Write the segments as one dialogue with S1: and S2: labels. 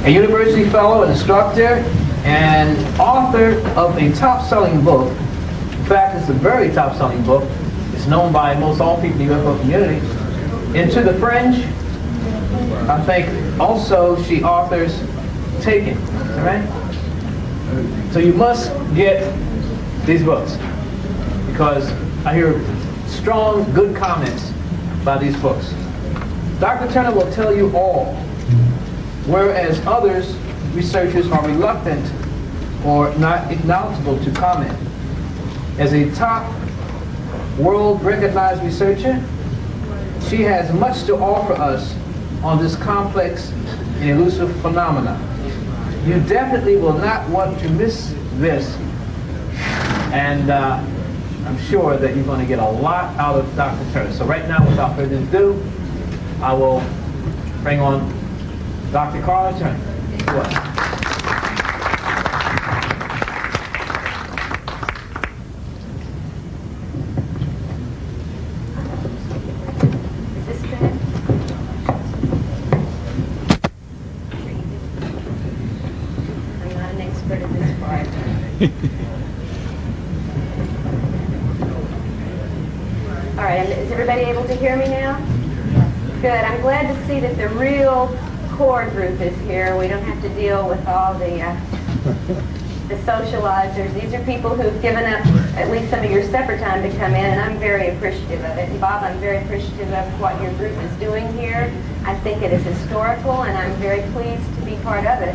S1: A university fellow, an instructor, and author of a top-selling book. In fact, it's a very top-selling book. It's known by most all people in the UFO community. Into the Fringe, I think also she authors Taken, all right? So you must get these books because I hear strong, good comments about these books. Dr. Turner will tell you all, whereas others, researchers, are reluctant or not acknowledgeable to comment. As a top world-recognized researcher, she has much to offer us on this complex and elusive phenomena. You definitely will not want to miss this, and I'm sure that you're going to get a lot out of Dr. Turner. So right now, without further ado, I will bring on Dr. Karla Turner. What?
S2: All right, is everybody able to hear me now? Good. I'm glad to see that the real core group is here. We don't have to deal with all the socializers. These are people who've given up at least some of your supper time to come in, and I'm very appreciative of it. And Bob, I'm very appreciative of what your group is doing here. I think it is historical, and I'm very pleased to be part of it.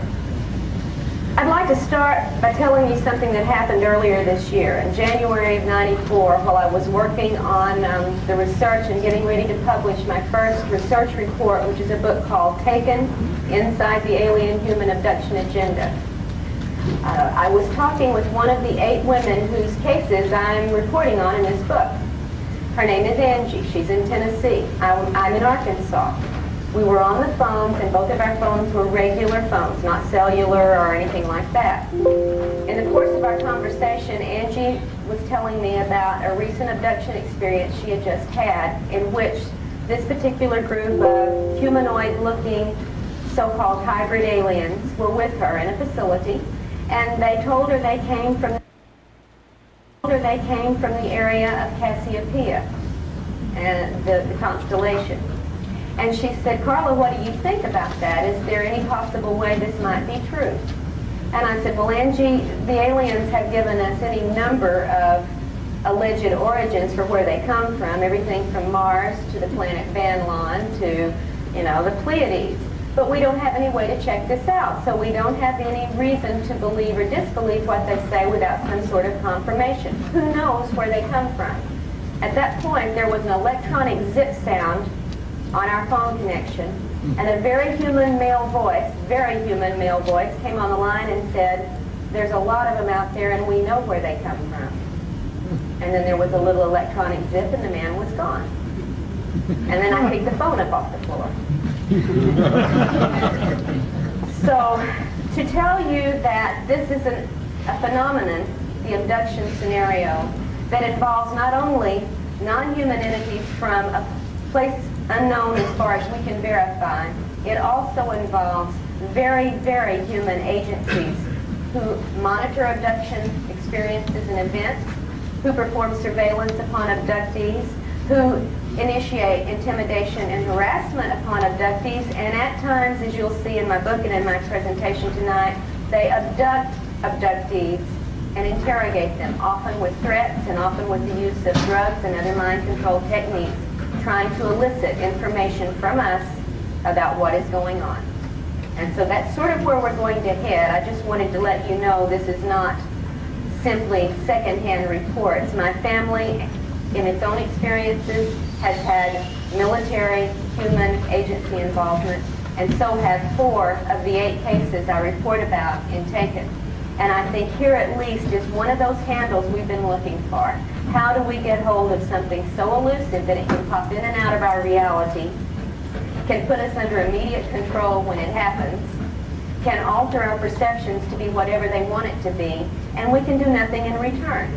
S2: I'd like to start by telling you something that happened earlier this year. In January of '94, while I was working on the research and getting ready to publish my first research report, which is a book called Taken, Inside the Alien Human Abduction Agenda. I was talking with one of the 8 women whose cases I'm reporting on in this book. Her name is Angie. She's in Tennessee. I'm in Arkansas. We were on the phones, and both of our phones were regular phones, not cellular or anything like that. In the course of our conversation, Angie was telling me about a recent abduction experience she had just had, in which this particular group of humanoid-looking so-called hybrid aliens were with her in a facility, and they told her they came from the area of Cassiopeia and the constellation. And she said, Karla, what do you think about that? Is there any possible way this might be true? And I said, well, Angie, the aliens have given us any number of alleged origins for where they come from, everything from Mars to the planet Banlon to, you know, the Pleiades. But we don't have any way to check this out, so we don't have any reason to believe or disbelieve what they say without some sort of confirmation. Who knows where they come from? At that point, there was an electronic zip sound on our phone connection, and a very human male voice came on the line and said, there's a lot of them out there and we know where they come from. And then there was a little electronic zip and the man was gone. And then I picked the phone up off the floor. So to tell you that this is a phenomenon, the abduction scenario, that involves not only non-human entities from a place unknown as far as we can verify, it also involves very, very human agencies who monitor abduction experiences and events, who perform surveillance upon abductees, who initiate intimidation and harassment upon abductees, and at times, as you'll see in my book and in my presentation tonight, they abduct abductees and interrogate them, often with threats and often with the use of drugs and other mind control techniques, trying to elicit information from us about what is going on. And so that's sort of where we're going to head. I just wanted to let you know this is not simply secondhand reports. My family, in its own experiences, has had military, human agency involvement, and so have 4 of the 8 cases I report about in Taken. And I think here at least is one of those handles we've been looking for. How do we get hold of something so elusive that it can pop in and out of our reality, can put us under immediate control when it happens, can alter our perceptions to be whatever they want it to be, and we can do nothing in return.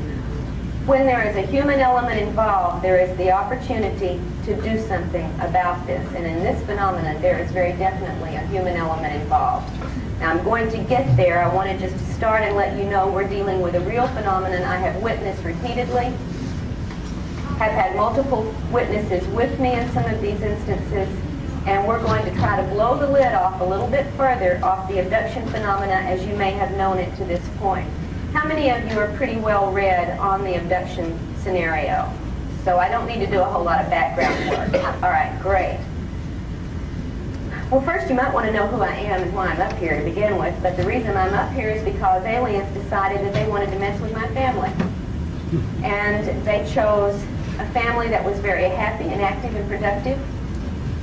S2: When there is a human element involved, there is the opportunity to do something about this. And in this phenomenon, there is very definitely a human element involved. Now, I'm going to get there. I want to just start and let you know we're dealing with a real phenomenon I have witnessed repeatedly, have had multiple witnesses with me in some of these instances, and we're going to try to blow the lid off a little bit further off the abduction phenomena as you may have known it to this point. How many of you are pretty well read on the abduction scenario? So I don't need to do a whole lot of background work. All right, great. Well, first you might want to know who I am and why I'm up here to begin with, but the reason I'm up here is because aliens decided that they wanted to mess with my family. And they chose a family that was very happy and active and productive.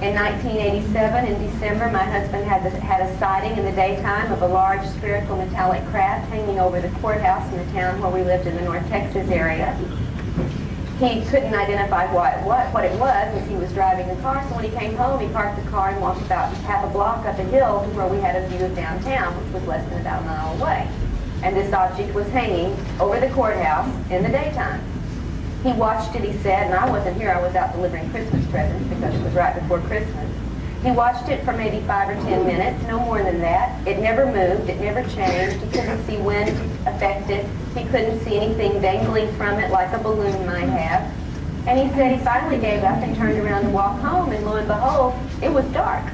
S2: In 1987, in December, my husband had a sighting in the daytime of a large spherical metallic craft hanging over the courthouse in the town where we lived in the North Texas area. He couldn't identify what it was as he was driving the car, so when he came home, he parked the car and walked about half a block up a hill to where we had a view of downtown, which was less than about a mile away. And this object was hanging over the courthouse in the daytime. He watched it, he said, and I wasn't here, I was out delivering Christmas presents because it was right before Christmas. He watched it for maybe 5 or 10 minutes, no more than that. It never moved, it never changed. He couldn't see wind affect it. He couldn't see anything dangling from it like a balloon might have. And he said he finally gave up and turned around to walk home, and lo and behold, it was dark.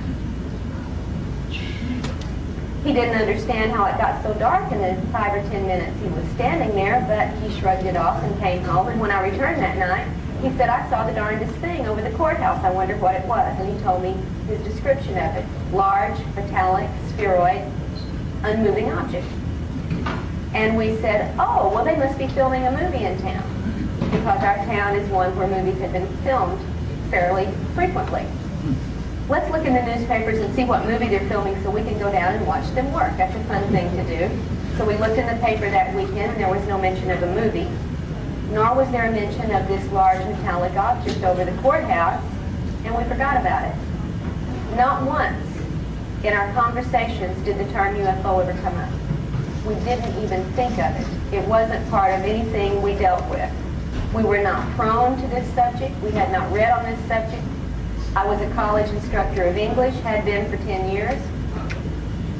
S2: He didn't understand how it got so dark in the 5 or 10 minutes he was standing there, but he shrugged it off and came home. And when I returned that night, he said, I saw the darndest thing over the courthouse. I wondered what it was. And he told me his description of it. Large, metallic, spheroid, unmoving object. And we said, oh, well, they must be filming a movie in town, because our town is one where movies have been filmed fairly frequently. Let's look in the newspapers and see what movie they're filming so we can go down and watch them work. That's a fun thing to do. So we looked in the paper that weekend, and there was no mention of a movie, nor was there a mention of this large metallic object over the courthouse, and we forgot about it. Not once in our conversations did the term UFO ever come up. We didn't even think of it. It wasn't part of anything we dealt with. We were not prone to this subject. We had not read on this subject. I was a college instructor of English, had been for 10 years.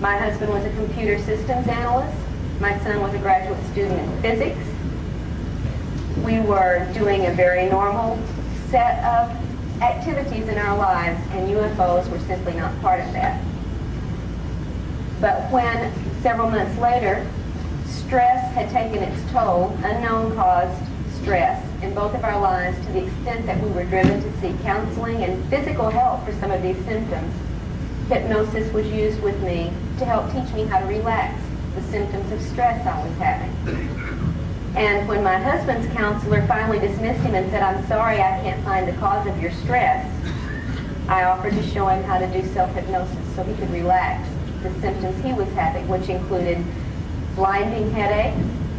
S2: My husband was a computer systems analyst. My son was a graduate student in physics. We were doing a very normal set of activities in our lives, and UFOs were simply not part of that. But when, several months later, stress had taken its toll, unknown caused stress, in both of our lives to the extent that we were driven to seek counseling and physical help for some of these symptoms, hypnosis was used with me to help teach me how to relax the symptoms of stress I was having. And when my husband's counselor finally dismissed him and said, I'm sorry, I can't find the cause of your stress, I offered to show him how to do self-hypnosis so he could relax the symptoms he was having, which included blinding headache,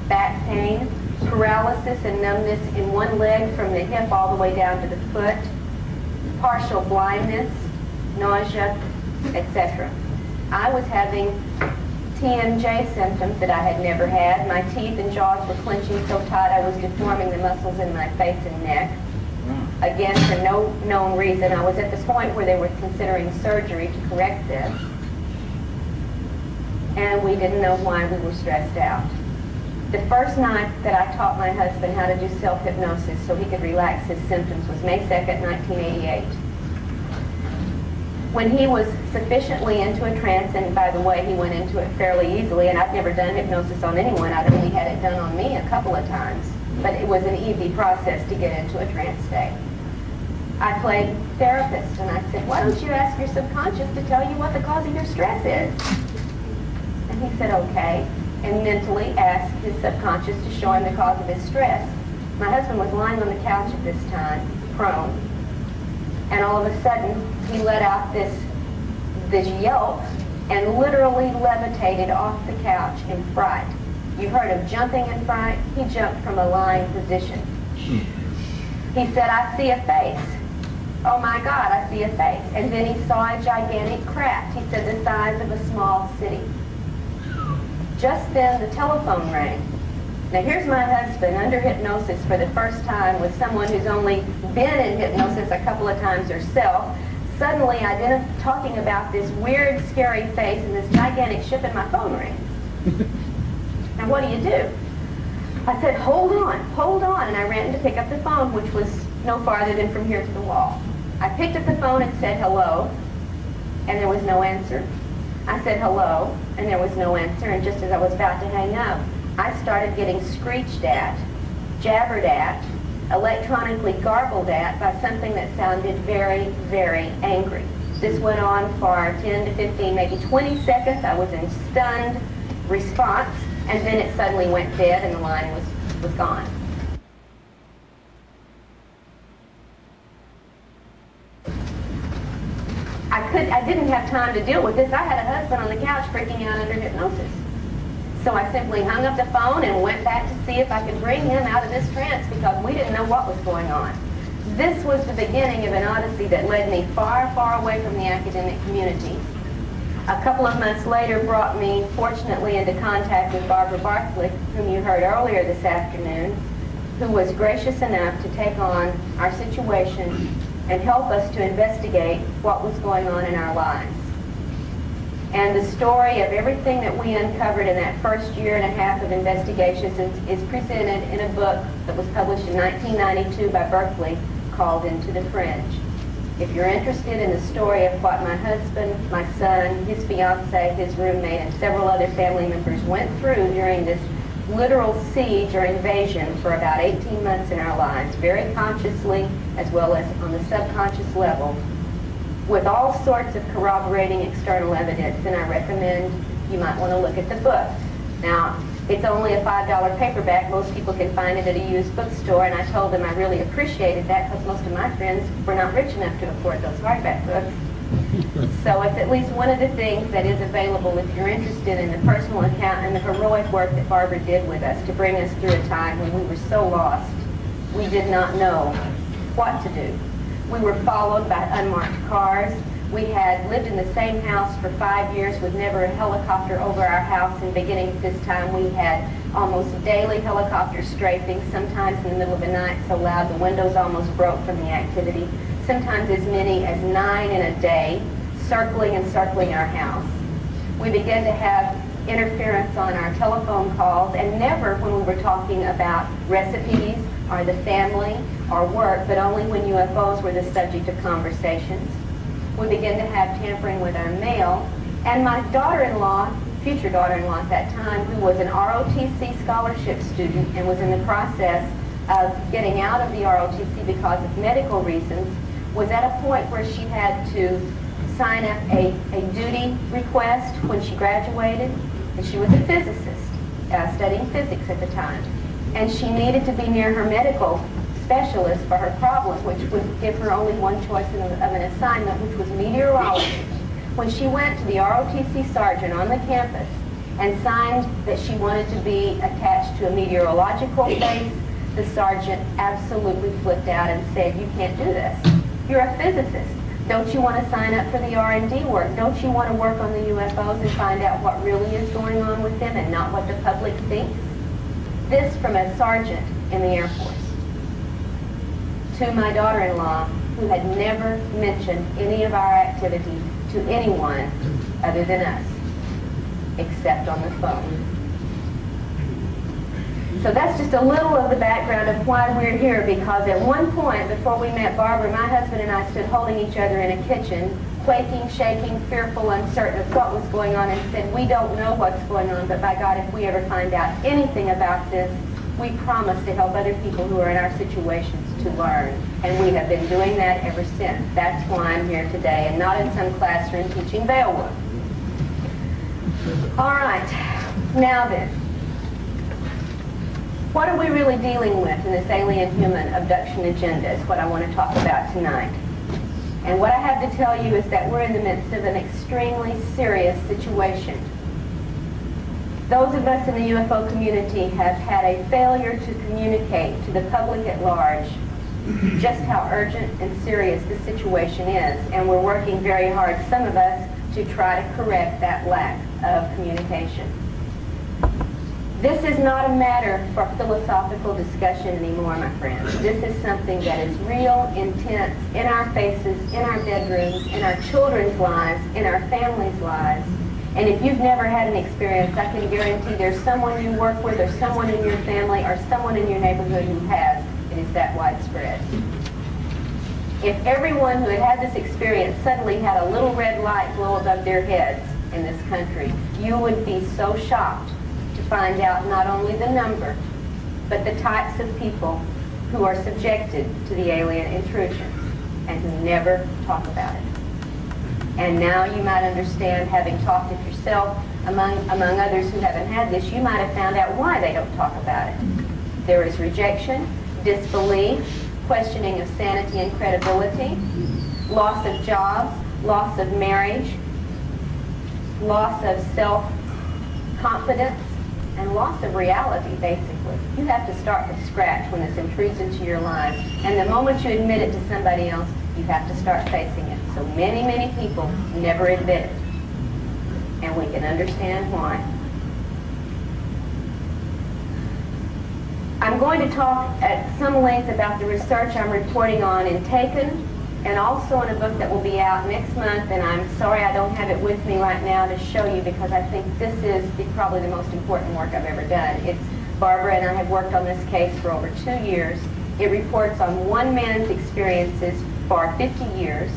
S2: back pain, paralysis and numbness in one leg from the hip all the way down to the foot, partial blindness, nausea, etc. I was having TMJ symptoms that I had never had. My teeth and jaws were clenching so tight I was deforming the muscles in my face and neck. Again, for no known reason. I was at the point where they were considering surgery to correct this. And we didn't know why we were stressed out. The first night that I taught my husband how to do self-hypnosis so he could relax his symptoms was May 2nd, 1988. When he was sufficiently into a trance, and by the way, he went into it fairly easily, and I've never done hypnosis on anyone. I've only had it done on me a couple of times, but it was an easy process to get into a trance state. I played therapist, and I said, why don't you ask your subconscious to tell you what the cause of your stress is? And he said, okay, and mentally asked his subconscious to show him the cause of his stress. My husband was lying on the couch at this time, prone, and all of a sudden he let out this yelp and literally levitated off the couch in fright. You've heard of jumping in fright? He jumped from a lying position. He said, I see a face. Oh my God, I see a face. And then he saw a gigantic craft. He said the size of a small city. Just then the telephone rang. Now here's my husband under hypnosis for the first time with someone who's only been in hypnosis a couple of times herself, suddenly talking about this weird, scary face and this gigantic ship, and my phone rings. Now what do? I said, hold on, and I ran to pick up the phone, which was no farther than from here to the wall. I picked up the phone and said hello, and there was no answer. I said hello, and there was no answer, and just as I was about to hang up, I started getting screeched at, jabbered at, electronically garbled at by something that sounded very, very angry. This went on for 10 to 15, maybe 20 seconds. I was in stunned response, and then it suddenly went dead and the line was gone. I didn't have time to deal with this. I had a husband on the couch freaking out under hypnosis. So I simply hung up the phone and went back to see if I could bring him out of this trance because we didn't know what was going on. This was the beginning of an odyssey that led me far, far away from the academic community. A couple of months later brought me, fortunately, into contact with Barbara Barkley, whom you heard earlier this afternoon, who was gracious enough to take on our situation and help us to investigate what was going on in our lives. And the story of everything that we uncovered in that first year and a half of investigations is presented in a book that was published in 1992 by Berkeley called Into the Fringe. If you're interested in the story of what my husband, my son, his fiance, his roommate, and several other family members went through during this literal siege or invasion for about 18 months in our lives, very consciously as well as on the subconscious level, with all sorts of corroborating external evidence, then I recommend you might want to look at the book. Now, it's only a $5 paperback. Most people can find it at a used bookstore, and I told them I really appreciated that because most of my friends were not rich enough to afford those hardback books. So it's at least one of the things that is available if you're interested in the personal account and the heroic work that Barbara did with us to bring us through a time when we were so lost. We did not know what to do. We were followed by unmarked cars. We had lived in the same house for 5 years with never a helicopter over our house, and beginning at this time we had almost daily helicopter strafing, sometimes in the middle of the night so loud the windows almost broke from the activity, sometimes as many as 9 in a day, circling and circling our house. We began to have interference on our telephone calls, and never when we were talking about recipes or the family or work, but only when UFOs were the subject of conversations. We began to have tampering with our mail, and my daughter-in-law, future daughter-in-law at that time, who was an ROTC scholarship student and was in the process of getting out of the ROTC because of medical reasons, was at a point where she had to sign up a duty request when she graduated, and she was a physicist, studying physics at the time, and she needed to be near her medical specialist for her problem, which would give her only one choice of an assignment, which was meteorology. When she went to the ROTC sergeant on the campus and signed that she wanted to be attached to a meteorological base, the sergeant absolutely flipped out and said, "You can't do this. You're a physicist. Don't you want to sign up for the R&D work? Don't you want to work on the UFOs and find out what really is going on with them and not what the public thinks?" This from a sergeant in the Air Force to my daughter-in-law, who had never mentioned any of our activity to anyone other than us, except on the phone. So that's just a little of the background of why we're here, because at one point, before we met Barbara, my husband and I stood holding each other in a kitchen, quaking, shaking, fearful, uncertain of what was going on, and said, "We don't know what's going on, but by God, if we ever find out anything about this, we promise to help other people who are in our situations to learn." And we have been doing that ever since. That's why I'm here today, and not in some classroom teaching Beowulf. All right, now then, what are we really dealing with in this alien-human abduction agenda is what I want to talk about tonight. And what I have to tell you is that we're in the midst of an extremely serious situation. Those of us in the UFO community have had a failure to communicate to the public at large just how urgent and serious the situation is, and we're working very hard, some of us, to try to correct that lack of communication. This is not a matter for philosophical discussion anymore, my friends. This is something that is real, intense, in our faces, in our bedrooms, in our children's lives, in our families' lives. And if you've never had an experience, I can guarantee there's someone you work with, or someone in your family, or someone in your neighborhood who has. It is that widespread. If everyone who had this experience suddenly had a little red light glow above their heads in this country, you would be so shocked to find out not only the number, but the types of people who are subjected to the alien intrusions and who never talk about it. And now you might understand, having talked it yourself, among others who haven't had this, you might have found out why they don't talk about it. There is rejection, disbelief, questioning of sanity and credibility, loss of jobs, loss of marriage, loss of self-confidence, and loss of reality, basically. You have to start from scratch when this intrudes into your lives. And the moment you admit it to somebody else, you have to start facing it. So many, many people never admit it. And we can understand why. I'm going to talk at some length about the research I'm reporting on in Taken, and also in a book that will be out next month, and I'm sorry I don't have it with me right now to show you, because I think this is probably the most important work I've ever done. Barbara and I have worked on this case for over 2 years. It reports on one man's experiences for 50 years.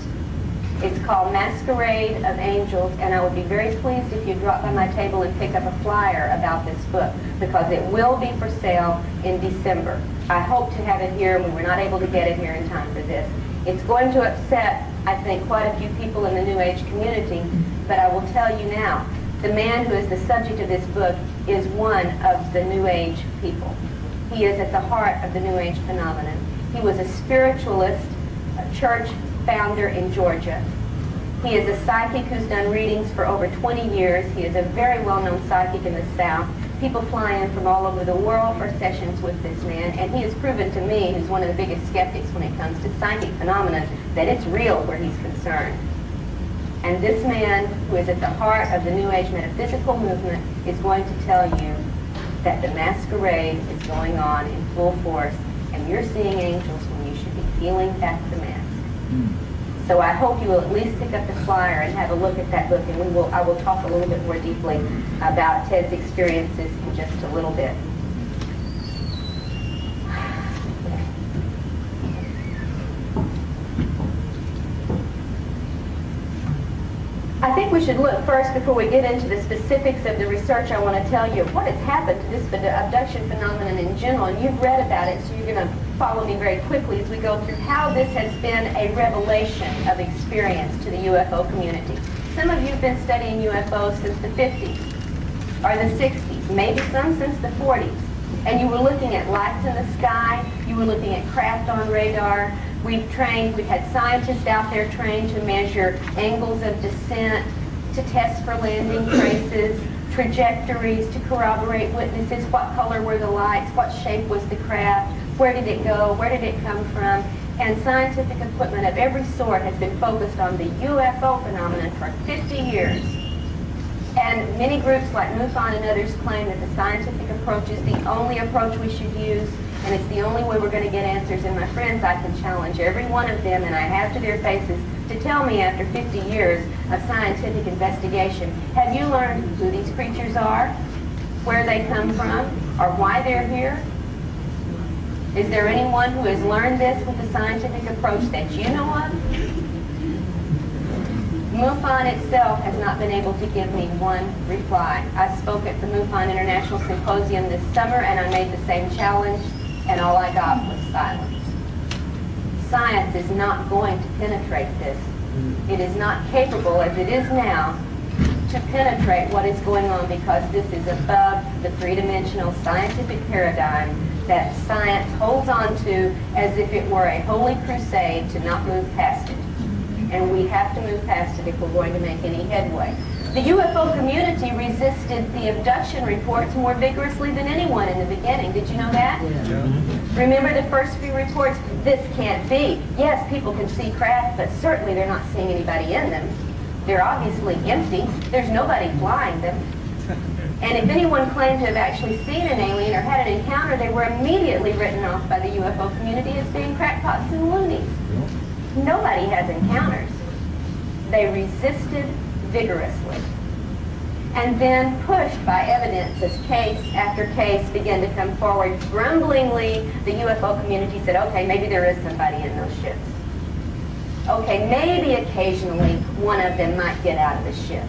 S2: It's called Masquerade of Angels, and I would be very pleased if you drop by my table and pick up a flyer about this book, because it will be for sale in December. I hope to have it here, and we were not able to get it here in time for this. It's going to upset, I think, quite a few people in the New Age community, but I will tell you now, the man who is the subject of this book is one of the New Age people. He is at the heart of the New Age phenomenon. He was a spiritualist, a church founder in Georgia. He is a psychic who's done readings for over 20 years. He is a very well-known psychic in the South. People fly in from all over the world for sessions with this man, and he has proven to me, who's one of the biggest skeptics when it comes to psychic phenomena, that it's real where he's concerned. And this man, who is at the heart of the New Age metaphysical movement, is going to tell you that the masquerade is going on in full force, and you're seeing angels when you should be peeling back the mask. So I hope you will at least pick up the flyer and have a look at that book, and I will talk a little bit more deeply about Ted's experiences in just a little bit. I think we should look first, before we get into the specifics of the research, I want to tell you what has happened to this abduction phenomenon in general, and you've read about it, so you're going to follow me very quickly as we go through how this has been a revelation of experience to the UFO community. Some of you have been studying UFOs since the 50s or the 60s, maybe some since the 40s, and you were looking at lights in the sky, you were looking at craft on radar. We've had scientists out there trained to measure angles of descent, to test for landing traces, trajectories, to corroborate witnesses, what color were the lights, what shape was the craft, where did it go, where did it come from, and scientific equipment of every sort has been focused on the UFO phenomenon for 50 years. And many groups like MUFON and others claim that the scientific approach is the only approach we should use, and it's the only way we're going to get answers. And my friends, I can challenge every one of them, and I have to their faces, to tell me after 50 years of scientific investigation, have you learned who these creatures are, where they come from, or why they're here? Is there anyone who has learned this with the scientific approach that you know of? MUFON itself has not been able to give me one reply. I spoke at the MUFON International Symposium this summer, and I made the same challenge, and all I got was silence. Science is not going to penetrate this. It is not capable, as it is now, to penetrate what is going on, because this is above the three-dimensional scientific paradigm that science holds on to as if it were a holy crusade to not move past it. And we have to move past it if we're going to make any headway. The UFO community resisted the abduction reports more vigorously than anyone in the beginning. Did you know that? Yeah. Remember the first few reports? This can't be. Yes, people can see craft, but certainly they're not seeing anybody in them. They're obviously empty. There's nobody flying them. And if anyone claimed to have actually seen an alien or had an encounter, they were immediately written off by the UFO community as being crackpots and loonies. Nobody has encounters. They resisted vigorously. And then, pushed by evidence as case after case began to come forward, grumblingly, the UFO community said, okay, maybe there is somebody in those ships. Okay, maybe occasionally one of them might get out of the ship.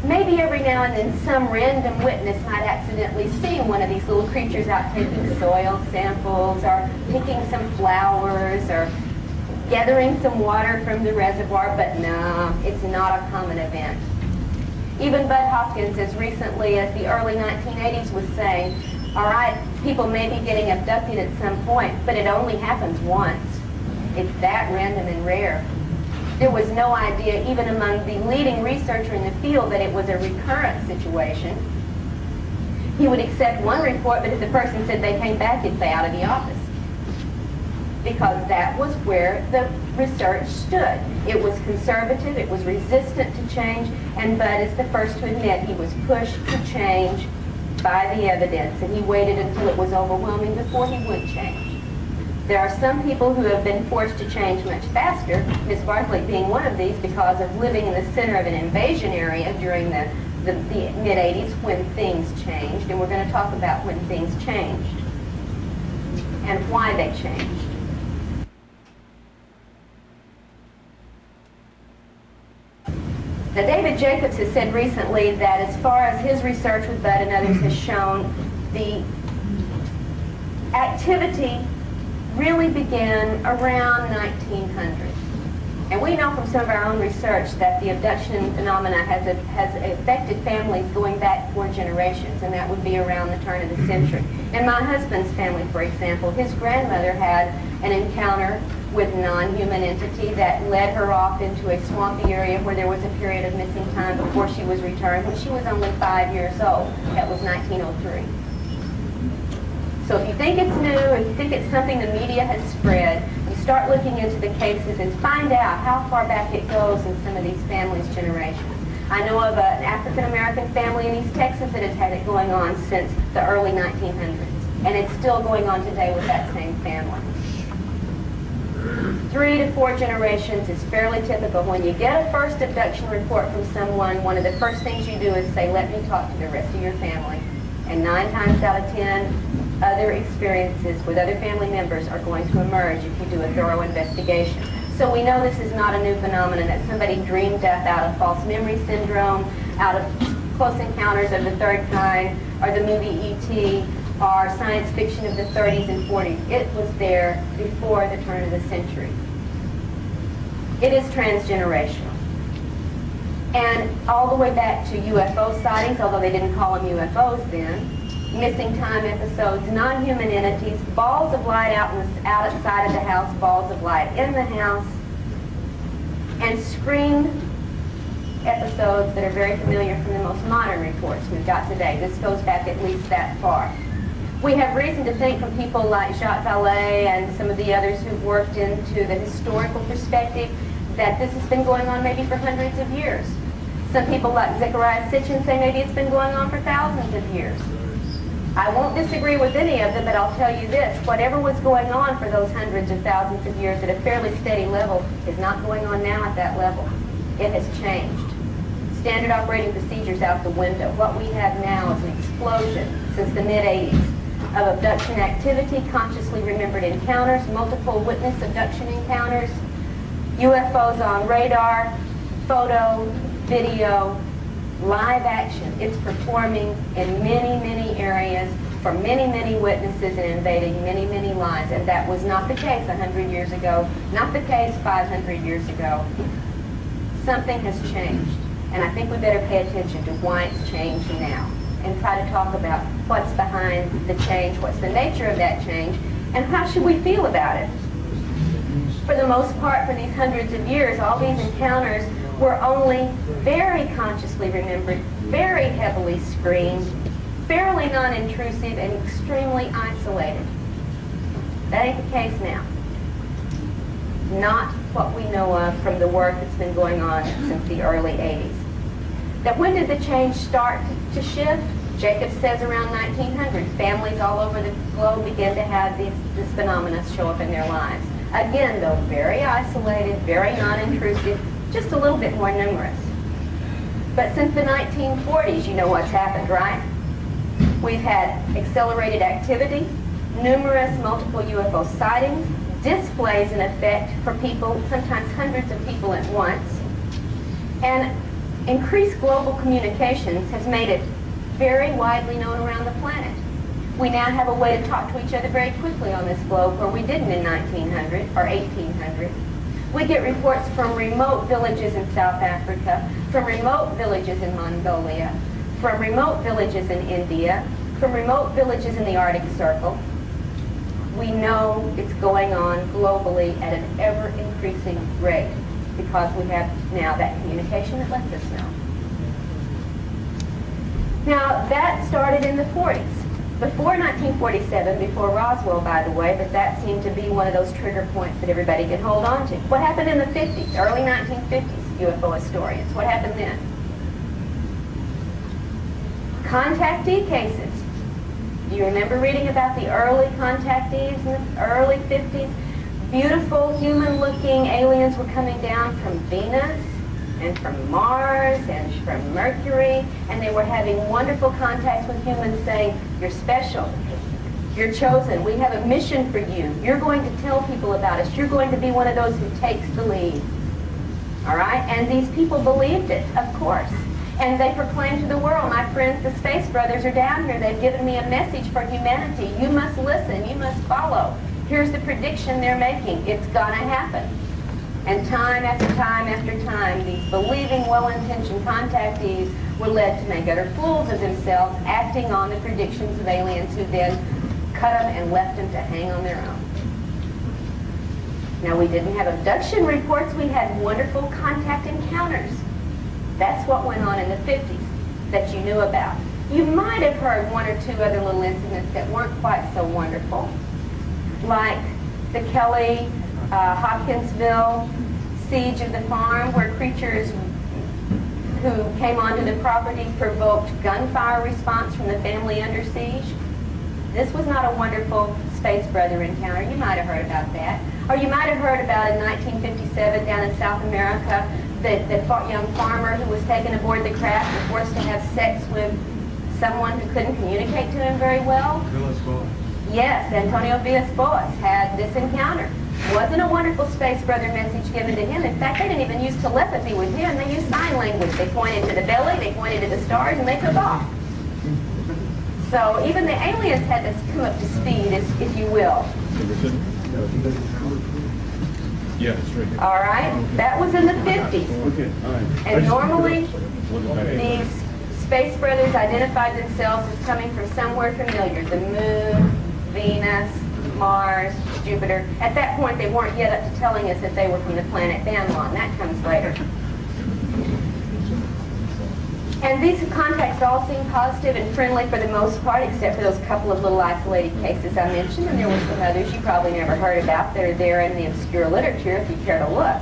S2: Maybe every now and then some random witness might accidentally see one of these little creatures out taking soil samples or picking some flowers or gathering some water from the reservoir, but no, it's not a common event. Even Bud Hopkins, as recently as the early 1980s, was saying, all right, people may be getting abducted at some point, but it only happens once. It's that random and rare. There was no idea, even among the leading researcher in the field, that it was a recurrent situation. He would accept one report, but if the person said they came back, he'd say out of the office. Because that was where the research stood. It was conservative, it was resistant to change, and Bud is the first to admit he was pushed to change by the evidence, and he waited until it was overwhelming before he would change. There are some people who have been forced to change much faster, Miss Barkley being one of these, because of living in the center of an invasion area during the mid-80s when things changed, and we're going to talk about when things changed and why they changed. Now, David Jacobs has said recently that as far as his research with Bud and others has shown, the activity really began around 1900. And we know from some of our own research that the abduction phenomena has affected families going back 4 generations, and that would be around the turn of the century. In my husband's family, for example, his grandmother had an encounter with non-human entity that led her off into a swampy area where there was a period of missing time before she was returned when she was only 5 years old. That was 1903. So if you think it's new, if you think it's something the media has spread, you start looking into the cases and find out how far back it goes in some of these families' generations. I know of an African-American family in East Texas that has had it going on since the early 1900s, and it's still going on today with that same family. 3 to 4 generations is fairly typical. When you get a first abduction report from someone, one of the first things you do is say, let me talk to the rest of your family. And 9 times out of 10, other experiences with other family members are going to emerge if you do a thorough investigation. So we know this is not a new phenomenon that somebody dreamed up out of false memory syndrome, out of Close Encounters of the Third Kind, or the movie E.T., or science fiction of the 30s and 40s. It was there before the turn of the century. It is transgenerational. And all the way back to UFO sightings, although they didn't call them UFOs then, missing time episodes, non-human entities, balls of light outside of the house, balls of light in the house, and screen episodes that are very familiar from the most modern reports we've got today. This goes back at least that far. We have reason to think from people like Jacques Vallée and some of the others who've worked into the historical perspective that this has been going on maybe for hundreds of years. Some people like Zechariah Sitchin say maybe it's been going on for thousands of years. I won't disagree with any of them, but I'll tell you this, whatever was going on for those hundreds of thousands of years at a fairly steady level is not going on now at that level. It has changed. Standard operating procedures out the window. What we have now is an explosion since the mid-80s of abduction activity, consciously remembered encounters, multiple witness abduction encounters, UFOs on radar, photo, video, live action. It's performing in many, many areas for many, many witnesses and invading many, many lives. And that was not the case 100 years ago, not the case 500 years ago. Something has changed. And I think we better pay attention to why it's changed now and try to talk about what's behind the change, what's the nature of that change, and how should we feel about it. For the most part, for these hundreds of years, all these encounters were only very consciously remembered, very heavily screened, fairly non-intrusive, and extremely isolated. That ain't the case now. Not what we know of from the work that's been going on since the early 80s. That when did the change start to shift? Jacob says around 1900. Families all over the globe began to have this phenomena show up in their lives. Again, though, very isolated, very non-intrusive, just a little bit more numerous. But since the 1940s, you know what's happened, right? We've had accelerated activity, numerous multiple UFO sightings, displays in effect for people, sometimes hundreds of people at once, and increased global communications has made it very widely known around the planet. We now have a way to talk to each other very quickly on this globe where we didn't in 1900 or 1800. We get reports from remote villages in South Africa, from remote villages in Mongolia, from remote villages in India, from remote villages in the Arctic Circle. We know it's going on globally at an ever-increasing rate because we have now that communication that lets us know. Now, that started in the 40s. Before 1947, before Roswell, by the way, but that seemed to be one of those trigger points that everybody can hold on to. What happened in the 50s, early 1950s, UFO historians? What happened then? Contactee cases. Do you remember reading about the early contactees in the early 50s? Beautiful, human-looking aliens were coming down from Venus and from Mars and from Mercury, and they were having wonderful contacts with humans saying, you're special, you're chosen, we have a mission for you, you're going to tell people about us, you're going to be one of those who takes the lead. All right? And these people believed it, of course. And they proclaimed to the world, my friends, the Space Brothers are down here, they've given me a message for humanity, you must listen, you must follow. Here's the prediction they're making, it's gonna happen. And time after time after time, these believing, well-intentioned contactees were led to make utter fools of themselves, acting on the predictions of aliens who then cut them and left them to hang on their own. Now, we didn't have abduction reports, we had wonderful contact encounters. That's what went on in the 50s that you knew about. You might have heard one or two other little incidents that weren't quite so wonderful, like the Kelly Hopkinsville siege of the farm, where creatures who came onto the property provoked gunfire response from the family under siege. This was not a wonderful Space Brother encounter. You might have heard about that. Or you might have heard about in 1957 down in South America, the young farmer who was taken aboard the craft and forced to have sex with someone who couldn't communicate to him very well. Yes, Antonio Villas-Boas had this encounter. Wasn't a wonderful Space Brother message given to him. In fact, they didn't even use telepathy with him. They used sign language. They pointed to the belly, they pointed to the stars, and they took off. So even the aliens had to come up to speed, if you will.
S3: Yeah, it's right here.
S2: All right? That was in the 50s.
S3: Okay, all right.
S2: And normally, these Space Brothers identified themselves as coming from somewhere familiar. The Moon, Venus, Mars, Jupiter. At that point, they weren't yet up to telling us that they were from the planet Banlon. That comes later. And these contacts all seem positive and friendly for the most part, except for those couple of little isolated cases I mentioned, and there were some others you probably never heard about that are there in the obscure literature if you care to look.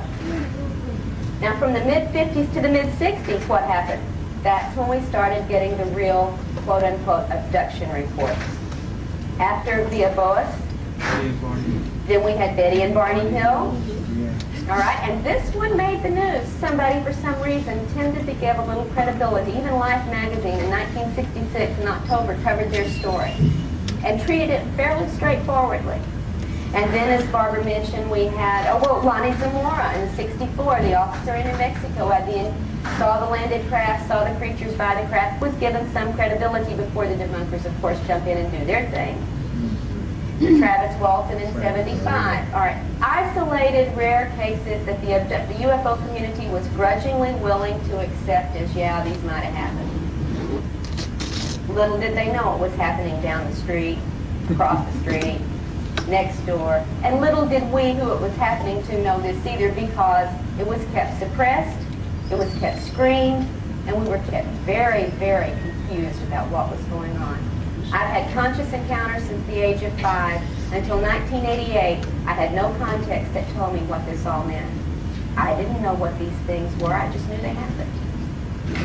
S2: Now, from the mid-50s to the mid-60s, what happened? That's when we started getting the real, quote-unquote, abduction reports. After Villas-Boas, then we had Betty and Barney Hill. All right, and this one made the news. Somebody, for some reason, tended to give a little credibility. Even Life magazine in 1966 in October covered their story and treated it fairly straightforwardly. And then, as Barbara mentioned, we had, Lonnie Zamora in '64, the officer in New Mexico, saw the landed craft, saw the creatures by the craft, was given some credibility before the debunkers, of course, jump in and do their thing. Travis Walton in '75. All right, isolated, rare cases that the UFO community was grudgingly willing to accept as, yeah, these might have happened. Little did they know it was happening down the street, across the street, next door. And little did we who it was happening to know this either, because it was kept suppressed, It was kept screened, and we were kept very, very confused about what was going on. I've had conscious encounters since the age of 5. Until 1988, I had no context that told me what this all meant. I didn't know what these things were. I just knew they happened.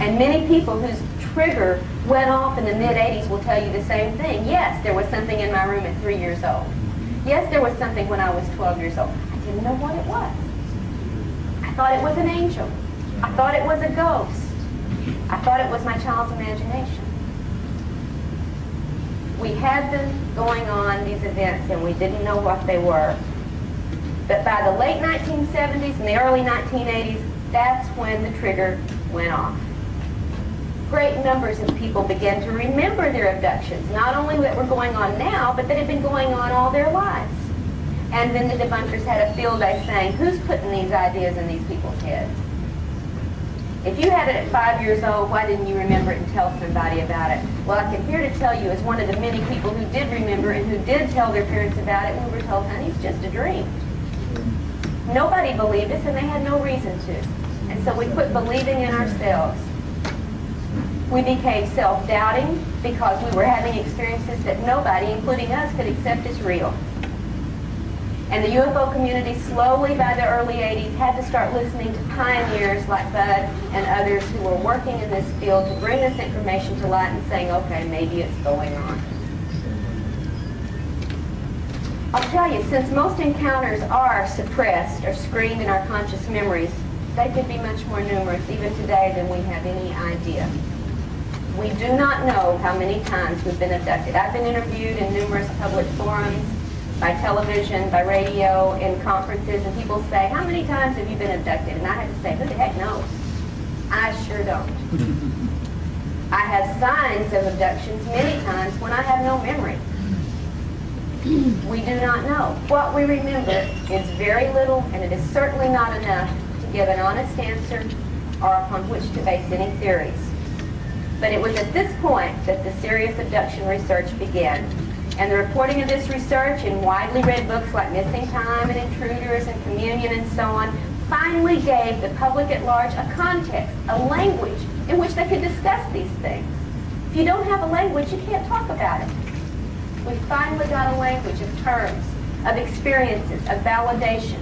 S2: And many people whose trigger went off in the mid-80s will tell you the same thing. Yes, there was something in my room at 3 years old. Yes, there was something when I was 12 years old. I didn't know what it was. I thought it was an angel. I thought it was a ghost. I thought it was my child's imagination. We had them going on, these events, and we didn't know what they were. But by the late 1970s and the early 1980s, that's when the trigger went off. Great numbers of people began to remember their abductions, not only that were going on now, but that had been going on all their lives. And then the debunkers had a field day saying, who's putting these ideas in these people's heads? If you had it at 5 years old, why didn't you remember it and tell somebody about it? Well, I can here to tell you, as one of the many people who did remember and who did tell their parents about it, we were told, honey, it's just a dream. Nobody believed us, and they had no reason to. And so we quit believing in ourselves. We became self-doubting because we were having experiences that nobody, including us, could accept as real. And the UFO community slowly, by the early 80s, had to start listening to pioneers like Bud and others who were working in this field to bring this information to light and saying, okay, maybe it's going on. I'll tell you, since most encounters are suppressed or screened in our conscious memories, they could be much more numerous even today than we have any idea. We do not know how many times we've been abducted. I've been interviewed in numerous public forums, by television, by radio, in conferences, and people say, how many times have you been abducted? And I have to say, who the heck knows? I sure don't. I have signs of abductions many times when I have no memory. We do not know. What we remember is very little, and it is certainly not enough to give an honest answer or upon which to base any theories. But it was at this point that the serious abduction research began. And the reporting of this research in widely read books like Missing Time and Intruders and Communion and so on finally gave the public at large a context, a language in which they could discuss these things. If you don't have a language, you can't talk about it. We finally got a language of terms, of experiences, of validation.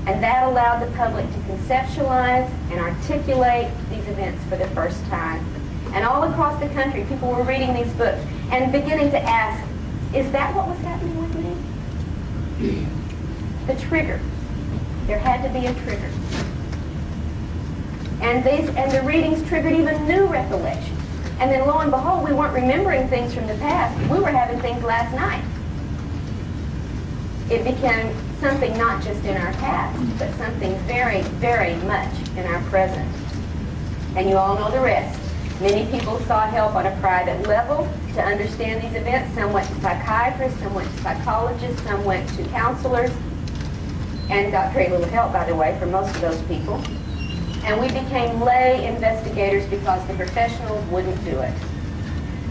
S2: And that allowed the public to conceptualize and articulate these events for the first time. And all across the country, people were reading these books and beginning to ask, is that what was happening with me? The trigger. There had to be a trigger. And the readings triggered even new recollections. And then lo and behold, we weren't remembering things from the past. We were having things last night. It became something not just in our past, but something very, very much in our present. And you all know the rest. Many people sought help on a private level to understand these events. Some went to psychiatrists, some went to psychologists, some went to counselors, and got very little help, by the way, for most of those people. And we became lay investigators because the professionals wouldn't do it.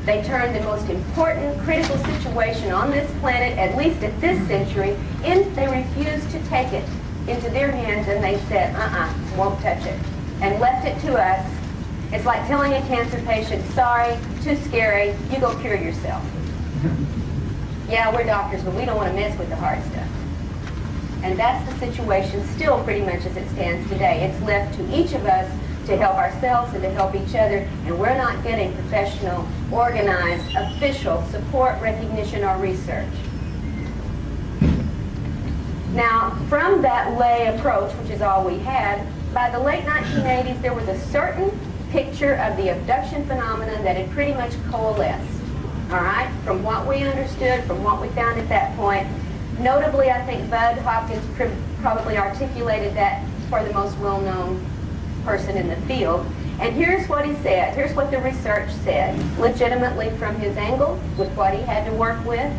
S2: They turned the most important, critical situation on this planet, at least at this century, they refused to take it into their hands, and they said, won't touch it, and left it to us. It's like telling a cancer patient, sorry, too scary, you go cure yourself. Yeah, we're doctors, but we don't want to mess with the hard stuff. And that's the situation still pretty much as it stands today. It's left to each of us to help ourselves and to help each other, and we're not getting professional, organized, official support, recognition, or research. Now, from that lay approach, which is all we had, by the late 1980s, there was a certain picture of the abduction phenomenon that had pretty much coalesced, all right? From what we understood, from what we found at that point. Notably, I think Bud Hopkins probably articulated that for the most well-known person in the field. And here's what he said. Here's what the research said, legitimately from his angle, with what he had to work with.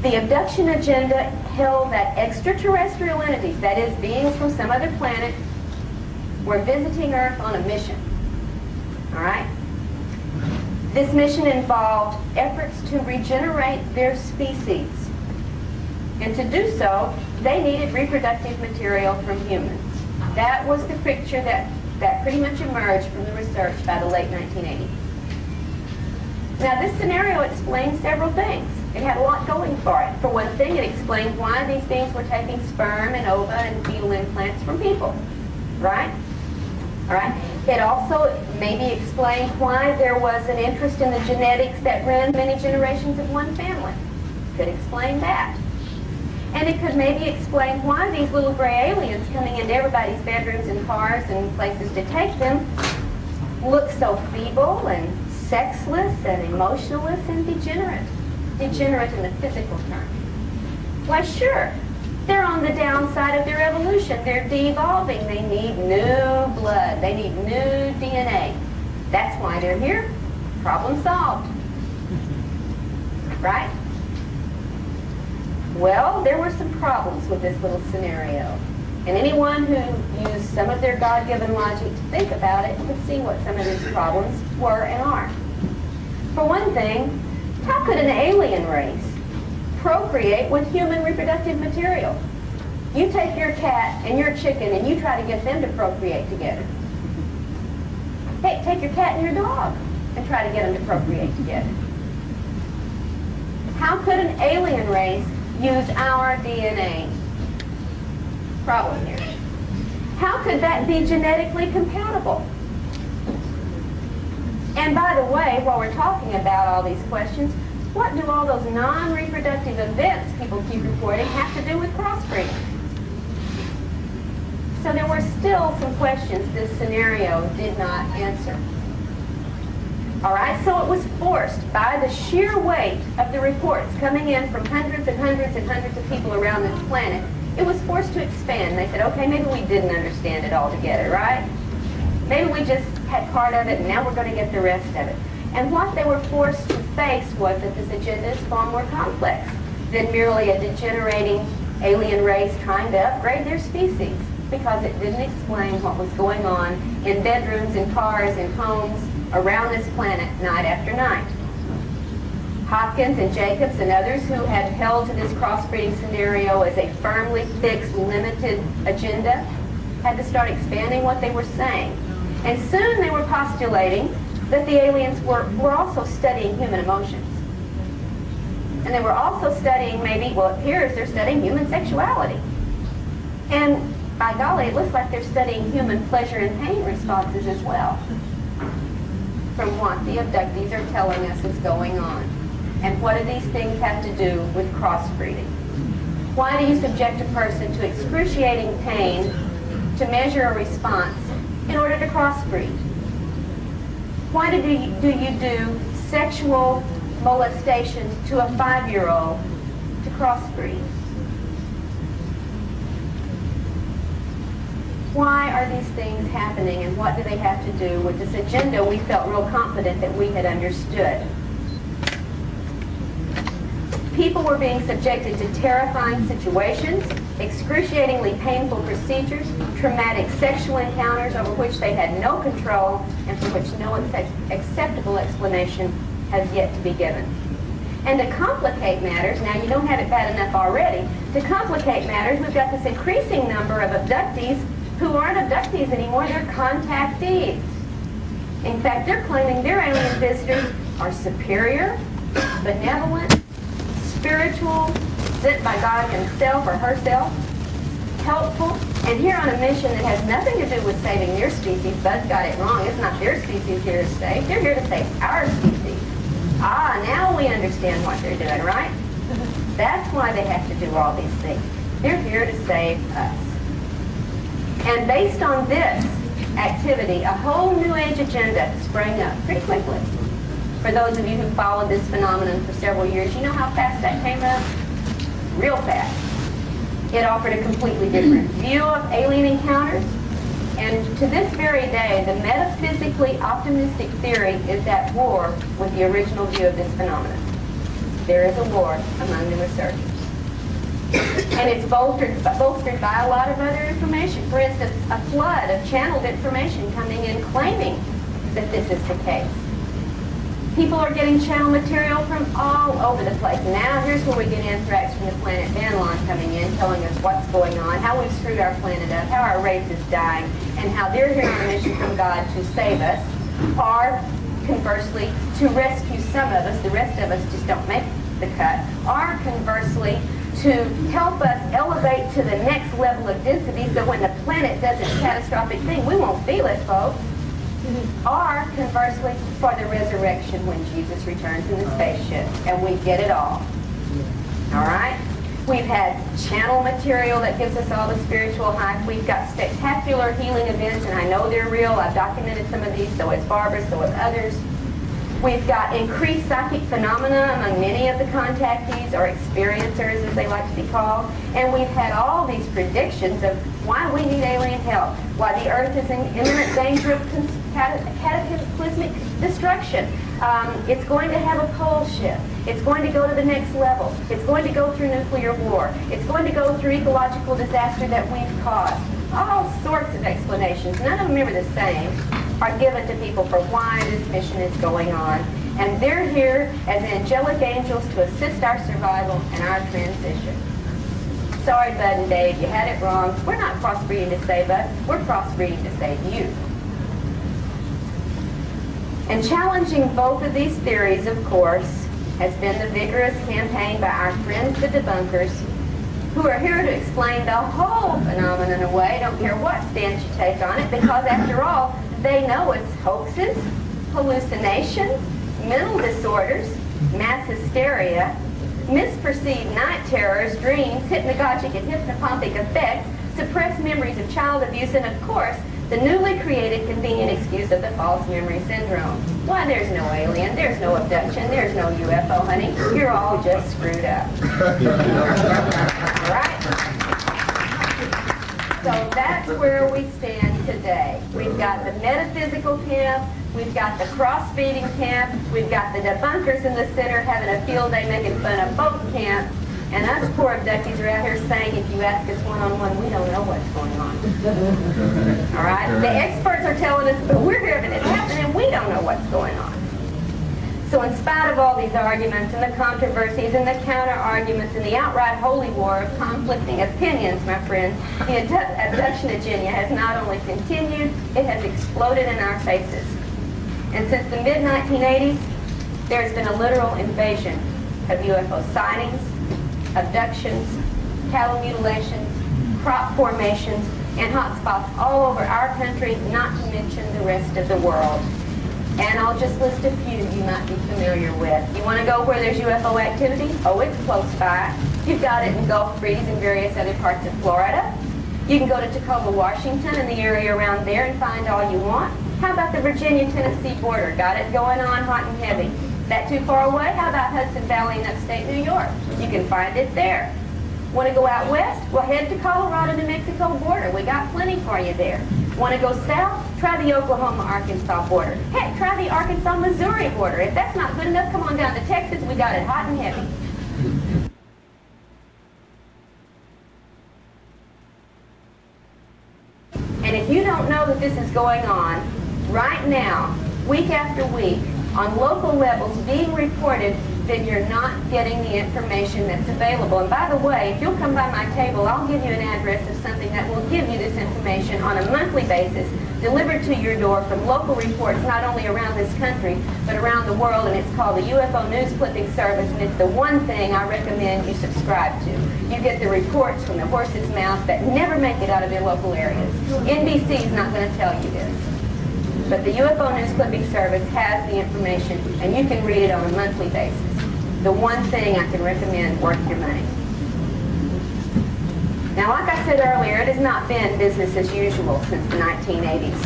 S2: The abduction agenda held that extraterrestrial entities, that is, beings from some other planet, were visiting Earth on a mission. All right? This mission involved efforts to regenerate their species And to do so, they needed reproductive material from humans. That was the picture that pretty much emerged from the research by the late 1980s. Now, this scenario explains several things. It had a lot going for it. For one thing, it explained why these beings were taking sperm and ova and fetal implants from people, right? All right. It also maybe explained why there was an interest in the genetics that ran many generations of one family. Could explain that. And it could maybe explain why these little gray aliens coming into everybody's bedrooms and cars and places to take them look so feeble and sexless and emotionless and degenerate. Degenerate in the physical term. Why, sure. They're on the downside of their evolution. They're de-evolving. They need new blood. They need new DNA. That's why they're here. Problem solved. Right? Well, there were some problems with this little scenario. And anyone who used some of their God-given logic to think about it could see what some of these problems were and are. For one thing, how could an alien race procreate with human reproductive material? You take your cat and your chicken and you try to get them to procreate together. Hey, take your cat and your dog and try to get them to procreate together. How could an alien race use our DNA? Problem here. How could that be genetically compatible? And by the way, while we're talking about all these questions, what do all those non-reproductive events people keep reporting have to do with crossbreeding? So there were still some questions this scenario did not answer. All right, so it was forced by the sheer weight of the reports coming in from hundreds and hundreds and hundreds of people around this planet. It was forced to expand. They said, okay, maybe we didn't understand it altogether, right? Maybe we just had part of it and now we're going to get the rest of it. And what they were forced to face was that this agenda is far more complex than merely a degenerating alien race trying to upgrade their species, because it didn't explain what was going on in bedrooms and cars and homes around this planet night after night. Hopkins and Jacobs and others who had held to this crossbreeding scenario as a firmly fixed, limited agenda had to start expanding what they were saying. And soon they were postulating that the aliens were also studying human emotions. And they were also studying, maybe, well, it appears they're studying human sexuality. And by golly, it looks like they're studying human pleasure and pain responses as well, from what the abductees are telling us is going on. And what do these things have to do with crossbreeding? Why do you subject a person to excruciating pain to measure a response in order to crossbreed? Why do you do sexual molestation to a 5-year-old to crossbreed? Why are these things happening, and what do they have to do with this agenda we felt real confident that we had understood? People were being subjected to terrifying situations, excruciatingly painful procedures, traumatic sexual encounters over which they had no control and for which no acceptable explanation has yet to be given. And to complicate matters, now you don't have it bad enough already, to complicate matters, we've got this increasing number of abductees who aren't abductees anymore, they're contactees. In fact, they're claiming their alien visitors are superior, benevolent, spiritual, sent by God himself or herself, helpful, and here on a mission that has nothing to do with saving their species. Buzz got it wrong. It's not their species here to save. They're here to save our species. Ah, now we understand what they're doing, right? That's why they have to do all these things. They're here to save us. And based on this activity, a whole new age agenda sprang up pretty quickly. For those of you who followed this phenomenon for several years, you know how fast that came up? Real fast. It offered a completely different view of alien encounters. And to this very day, the metaphysically optimistic theory is at war with the original view of this phenomenon. There is a war among the researchers. And it's bolstered by a lot of other information. For instance, a flood of channeled information coming in claiming that this is the case. People are getting channel material from all over the place. Now here's where we get anthrax from the planet Banlon coming in, telling us what's going on, how we've screwed our planet up, how our race is dying, and how they're here on a mission from God to save us, or conversely, to rescue some of us. The rest of us just don't make the cut. Or conversely, to help us elevate to the next level of density so when the planet does its catastrophic thing, we won't feel it, folks. Or, conversely, for the resurrection when Jesus returns in the spaceship. And we get it all. Alright? We've had channel material that gives us all the spiritual hype. We've got spectacular healing events, and I know they're real. I've documented some of these, so it's Barbara, so it's others. We've got increased psychic phenomena among many of the contactees, or experiencers as they like to be called. And we've had all these predictions of why we need alien help, why the Earth is in imminent danger of cataclysmic destruction. It's going to have a pole shift. It's going to go to the next level. It's going to go through nuclear war. It's going to go through ecological disaster that we've caused. All sorts of explanations, none of them ever the same, are given to people for why this mission is going on. And they're here as angelic angels to assist our survival and our transition. Sorry, Bud and Dave, you had it wrong. We're not crossbreeding to save us. We're crossbreeding to save you. And challenging both of these theories, of course, has been the vigorous campaign by our friends, the debunkers, who are here to explain the whole phenomenon away. Don't care what stance you take on it, because after all, they know it's hoaxes, hallucinations, mental disorders, mass hysteria, misperceived night terrors, dreams, hypnagogic and hypnopompic effects, suppressed memories of child abuse, and of course, the newly created convenient excuse of the false memory syndrome. Why, there's no alien, there's no abduction, there's no UFO, honey. You're all just screwed up. Right? So that's where we stand today. We've got the metaphysical camp, we've got the cross-feeding camp, we've got the debunkers in the center having a field day making fun of both camps, and us poor abductees are out here saying, if you ask us one-on-one, we don't know what's going on. All right? The experts are telling us, but we're hearing it happen, and we don't know what's going on. So in spite of all these arguments and the controversies and the counter-arguments and the outright holy war of conflicting opinions, my friends, the abduction agenda has not only continued, it has exploded in our faces. And since the mid-1980s, there's been a literal invasion of UFO sightings, abductions, cattle mutilations, crop formations, and hotspots all over our country, not to mention the rest of the world. And I'll just list a few you might be familiar with. You want to go where there's UFO activity? Oh, it's close by. You've got it in Gulf Breeze and various other parts of Florida. You can go to Tacoma, Washington, and the area around there and find all you want. How about the Virginia-Tennessee border? Got it going on hot and heavy. That too far away? How about Hudson Valley and upstate New York? You can find it there. Want to go out west? Well, head to Colorado-New Mexico border. We got plenty for you there. Want to go south? Try the Oklahoma-Arkansas border. Heck, try the Arkansas-Missouri border. If that's not good enough, come on down to Texas. We got it hot and heavy. And if you don't know that this is going on right now, week after week, on local levels being reported, then you're not getting the information that's available. And by the way, if you'll come by my table, I'll give you an address of something that will give you this information on a monthly basis, delivered to your door from local reports, not only around this country, but around the world, and it's called the UFO News Clipping Service, and it's the one thing I recommend you subscribe to. You get the reports from the horse's mouth that never make it out of their local areas. NBC is not going to tell you this. But the UFO News Clipping Service has the information, and you can read it on a monthly basis. The one thing I can recommend worth your money. Now, like I said earlier, it has not been business as usual since the 1980s.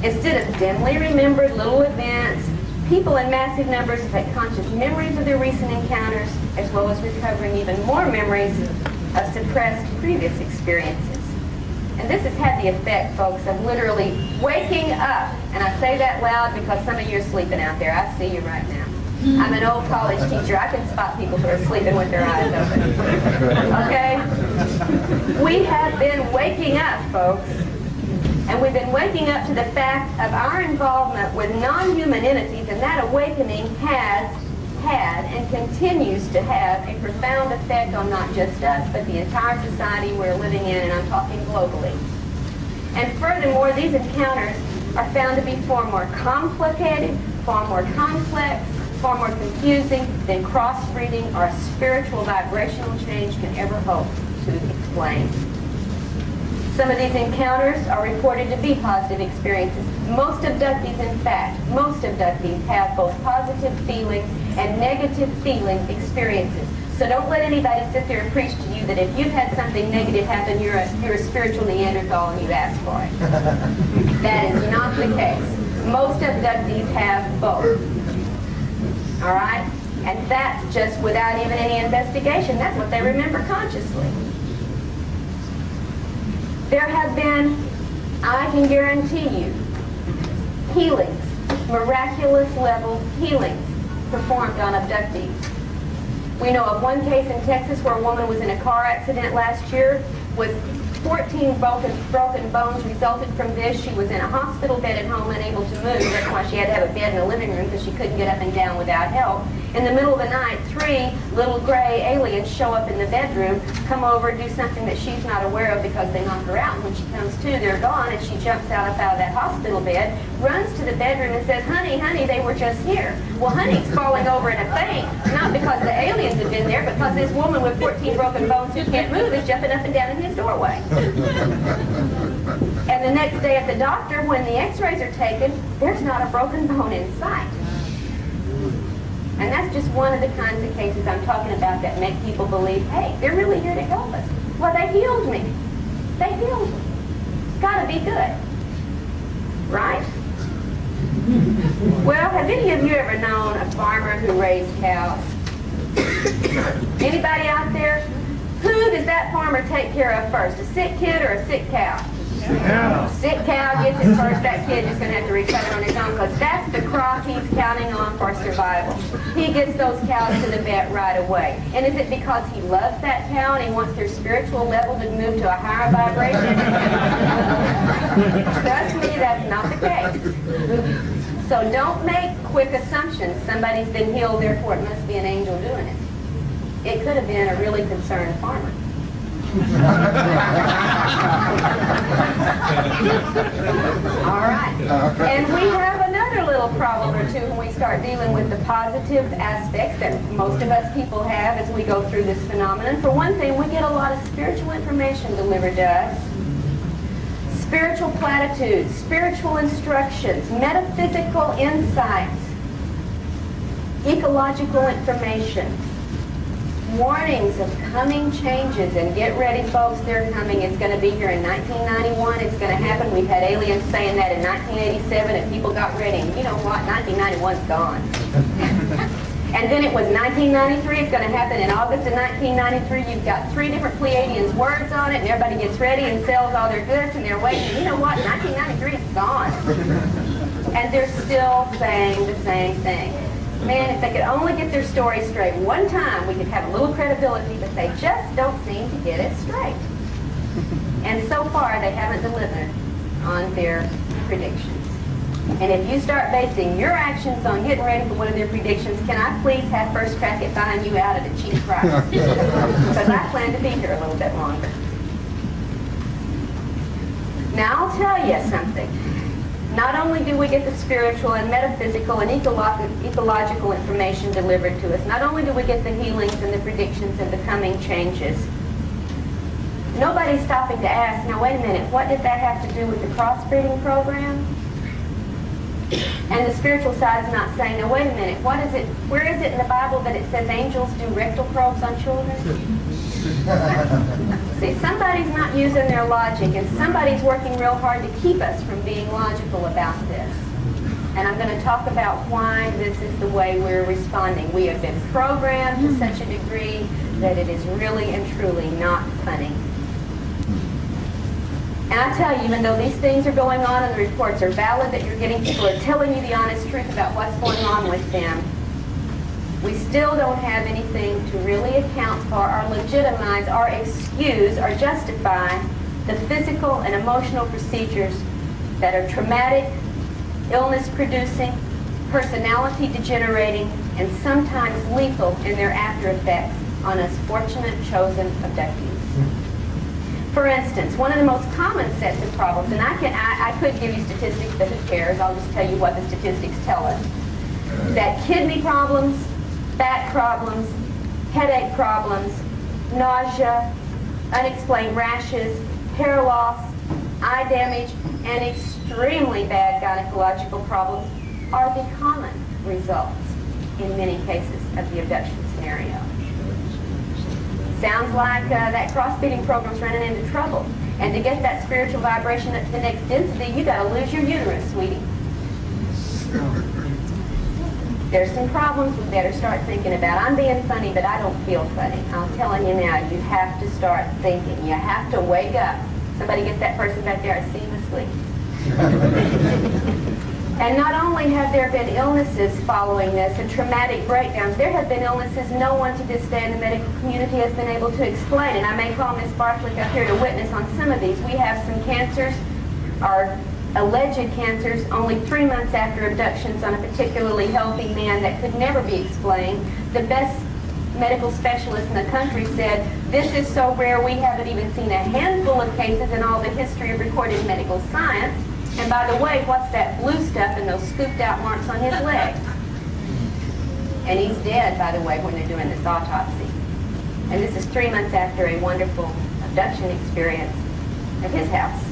S2: Instead of dimly remembered little events, people in massive numbers have had conscious memories of their recent encounters, as well as recovering even more memories of suppressed previous experiences. And this has had the effect, folks, of literally waking up. And I say that loud because some of you are sleeping out there. I see you right now. I'm an old college teacher. I can spot people who are sleeping with their eyes open. Okay? We have been waking up, folks. And we've been waking up to the fact of our involvement with non-human entities, and that awakening has had and continues to have a profound effect on not just us, but the entire society we're living in, and I'm talking globally. And furthermore, these encounters are found to be far more complicated, far more complex, far more confusing than crossbreeding or a spiritual vibrational change can ever hope to explain. Some of these encounters are reported to be positive experiences. Most abductees, in fact, most abductees have both positive feeling and negative feeling experiences. So don't let anybody sit there and preach to you that if you've had something negative happen, you're a spiritual Neanderthal and you asked for it. That is not the case. Most abductees have both. All right? And that's just without even any investigation. That's what they remember consciously. There have been, I can guarantee you, healings, miraculous level healings performed on abductees. We know of one case in Texas where a woman was in a car accident last year with 14 broken bones resulted from this. She was in a hospital bed at home, unable to move. That's why she had to have a bed in the living room, because she couldn't get up and down without help. In the middle of the night, 3 little gray aliens show up in the bedroom, come over, do something that she's not aware of because they knock her out. And when she comes to, they're gone, and she jumps out of that hospital bed, runs to the bedroom and says, honey, they were just here. Well, honey's falling over in a faint, not because the aliens have been there, because this woman with 14 broken bones who can't move is jumping up and down in his doorway. And the next day at the doctor, when the x-rays are taken, there's not a broken bone in sight. And that's just one of the kinds of cases I'm talking about that make people believe, hey, they're really here to help us. Well, they healed me. They healed me. It's got to be good. Right? Well, have any of you ever known a farmer who raised cows? Anybody out there? Who does that farmer take care of first, a sick kid or a sick cow? Yeah. Sick cow gets it first. That kid is going to have to recover on his own, because that's the crop he's counting on for survival. He gets those cows to the vet right away. And is it because he loves that cow and he wants their spiritual level to move to a higher vibration? Trust me, that's not the case. So don't make quick assumptions. Somebody's been healed, therefore it must be an angel doing it. It could have been a really concerned farmer. All right. And we have another little problem or two when we start dealing with the positive aspects that most of us people have as we go through this phenomenon. For one thing, we get a lot of spiritual information delivered to us. Spiritual platitudes, spiritual instructions, metaphysical insights, ecological information, warnings of coming changes. And get ready, folks, they're coming. It's going to be here in 1991. It's going to happen. We've had aliens saying that in 1987, and people got ready. And you know what? 1991's gone. And then it was 1993. It's going to happen in August of 1993. You've got 3 different Pleiadians' words on it, and everybody gets ready and sells all their goods, and they're waiting. You know what? 1993 is gone. And they're still saying the same thing. Man, if they could only get their story straight one time, we could have a little credibility, but they just don't seem to get it straight. And so far, they haven't delivered on their predictions. And if you start basing your actions on getting ready for one of their predictions, can I please have first crack at buying you out at a cheap price? Because I plan to be here a little bit longer. Now, I'll tell you something. Not only do we get the spiritual and metaphysical and ecological information delivered to us, not only do we get the healings and the predictions and the coming changes, nobody's stopping to ask, now wait a minute, what did that have to do with the crossbreeding program? And the spiritual side is not saying, now wait a minute, what is it, where is it in the Bible that it says angels do rectal probes on children? See, somebody's not using their logic, and somebody's working real hard to keep us from being logical about this. And I'm going to talk about why this is the way we're responding. We have been programmed to such a degree that it is really and truly not funny. And I tell you, even though these things are going on and the reports are valid, that you're getting people are telling you the honest truth about what's going on with them, we still don't have anything to really account for or legitimize or excuse or justify the physical and emotional procedures that are traumatic, illness-producing, personality-degenerating, and sometimes lethal in their after effects on us fortunate chosen abductees. For instance, one of the most common sets of problems, and I could give you statistics, but who cares? I'll just tell you what the statistics tell us. That kidney problems, back problems, headache problems, nausea, unexplained rashes, hair loss, eye damage, and extremely bad gynecological problems are the common results in many cases of the abduction scenario. Sounds like that cross-feeding program's running into trouble. And to get that spiritual vibration up to the next density, you got to lose your uterus, sweetie. There's some problems we better start thinking about. I'm being funny, but I don't feel funny. I'm telling you now, you have to start thinking. You have to wake up. Somebody get that person back there. I see him asleep. And not only have there been illnesses following this and traumatic breakdowns, there have been illnesses no one to this day in the medical community has been able to explain. And I may call Ms. Bartlett up here to witness on some of these. We have some cancers, or alleged cancers, only 3 months after abductions on a particularly healthy man that could never be explained. The best medical specialist in the country said, this is so rare we haven't even seen a handful of cases in all the history of recorded medical science. And by the way, what's that blue stuff and those scooped out marks on his legs? And he's dead, by the way, when they're doing this autopsy. And this is 3 months after a wonderful abduction experience at his house.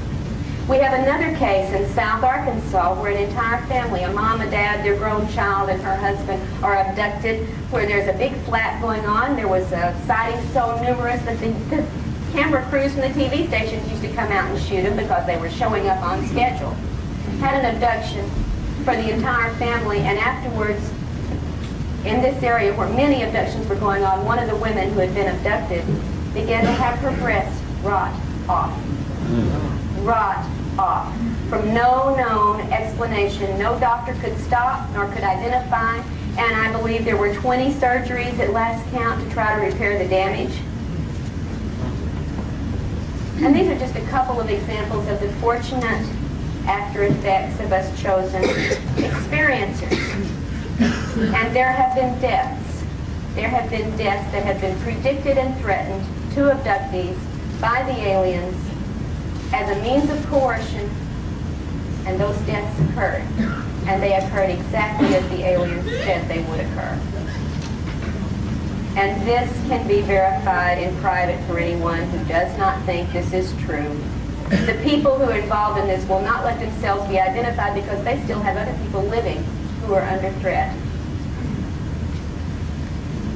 S2: We have another case in South Arkansas where an entire family, a mom, a dad, their grown child, and her husband are abducted, where there's a big flat going on. There was sightings so numerous that the camera crews from the TV stations used to come out and shoot them because they were showing up on schedule. Had an abduction for the entire family, and afterwards, in this area where many abductions were going on, one of the women who had been abducted began to have her breasts rot off. Rot off. From no known explanation. No doctor could stop nor could identify, and I believe there were 20 surgeries at last count to try to repair the damage. And these are just a couple of examples of the fortunate after effects of us chosen experiencers. And there have been deaths. There have been deaths that have been predicted and threatened to abductees by the aliens as a means of coercion, and those deaths occurred. And they occurred exactly as the aliens said they would occur. And this can be verified in private for anyone who does not think this is true. The people who are involved in this will not let themselves be identified because they still have other people living who are under threat.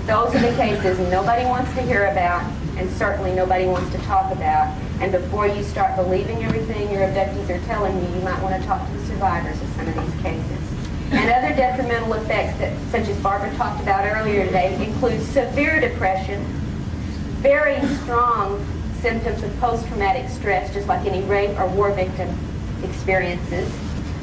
S2: Those are the cases nobody wants to hear about, and certainly nobody wants to talk about. And before you start believing everything your abductees are telling you, you might want to talk to the survivors of some of these cases. And other detrimental effects, that, such as Barbara talked about earlier today, include severe depression, very strong symptoms of post-traumatic stress, just like any rape or war victim experiences,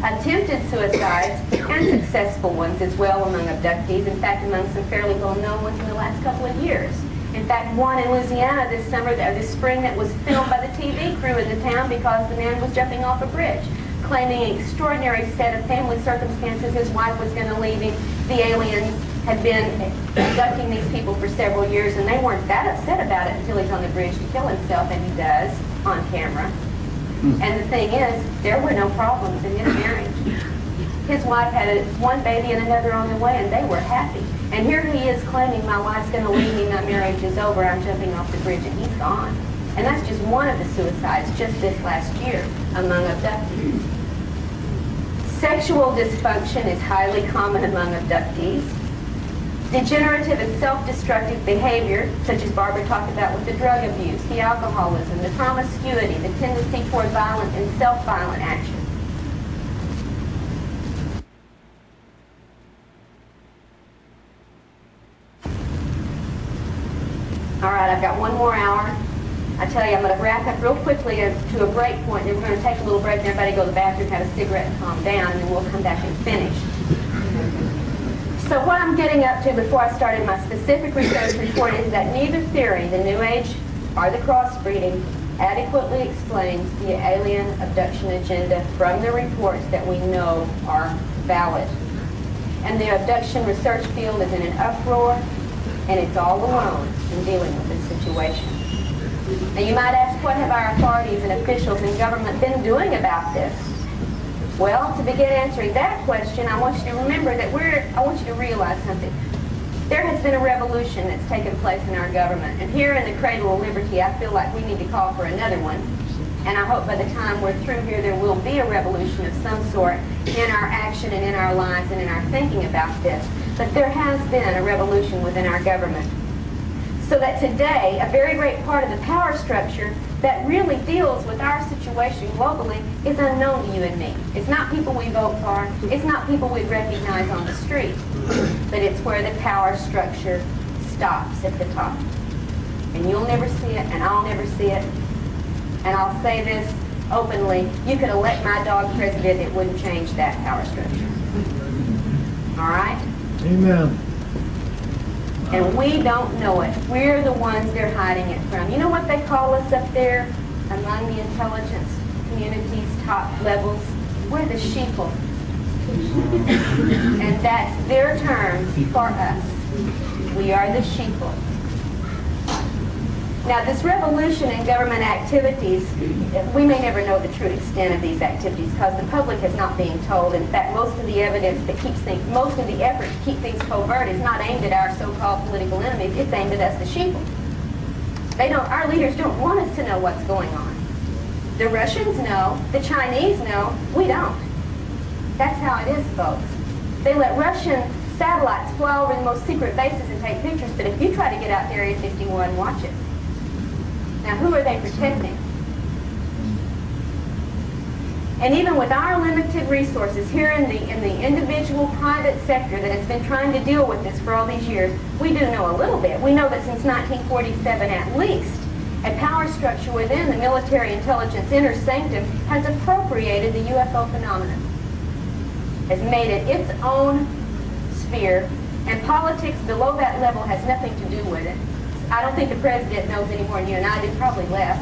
S2: attempted suicides, and successful ones as well among abductees. In fact, among some fairly well-known ones in the last couple of years. In fact, one in Louisiana this spring that was filmed by the TV crew in the town because the man was jumping off a bridge, claiming an extraordinary set of family circumstances. His wife was going to leave him. The aliens had been abducting these people for several years, and they weren't that upset about it until he's on the bridge to kill himself, and he does, on camera. And the thing is, there were no problems in his marriage. His wife had one baby and another on the way, and they were happy. And here he is claiming, my wife's going to leave me, my marriage is over, I'm jumping off the bridge, and he's gone. And that's just one of the suicides just this last year among abductees. Sexual dysfunction is highly common among abductees. Degenerative and self-destructive behavior, such as Barbara talked about with the drug abuse, the alcoholism, the promiscuity, the tendency toward violent and self-violent action. All right, I've got 1 more hour. I tell you, I'm going to wrap up real quickly to a break point, and then we're going to take a little break and everybody go to the bathroom, have a cigarette, and calm down, and then we'll come back and finish. So what I'm getting up to before I started my specific research report is that neither theory, the New Age or the crossbreeding, adequately explains the alien abduction agenda from the reports that we know are valid. And the abduction research field is in an uproar, and it's all alone in dealing with this situation. Now you might ask, what have our authorities and officials in government been doing about this? Well, to begin answering that question, I want you to remember that I want you to realize something. There has been a revolution that's taken place in our government. And here in the Cradle of Liberty, I feel like we need to call for another one. And I hope by the time we're through here, there will be a revolution of some sort in our action and in our lives and in our thinking about this. But there has been a revolution within our government. So that today, a very great part of the power structure that really deals with our situation globally is unknown to you and me. It's not people we vote for. It's not people we recognize on the street. But it's where the power structure stops at the top. And you'll never see it, and I'll never see it. And I'll say this openly, you could elect my dog president, it wouldn't change that power structure. All right?
S4: Amen.
S2: And we don't know it. We're the ones they're hiding it from. You know what they call us up there among the intelligence community's top levels? We're the sheeple. And that's their term for us. We are the sheeple. Now, this revolution in government activities, we may never know the true extent of these activities because the public is not being told. In fact, most of the evidence that keeps things, most of the effort to keep things covert is not aimed at our so-called political enemies. It's aimed at us, the sheeple. Our leaders don't want us to know what's going on. The Russians know, the Chinese know, we don't. That's how it is, folks. They let Russian satellites fly over the most secret bases and take pictures, but if you try to get out to Area 51, watch it. Now, who are they protecting? And even with our limited resources here in the individual private sector that has been trying to deal with this for all these years, we do know a little bit. We know that since 1947 at least, a power structure within the military intelligence inner sanctum has appropriated the UFO phenomenon, has made it its own sphere, and politics below that level has nothing to do with it. I don't think the president knows any more than you and I do, probably less,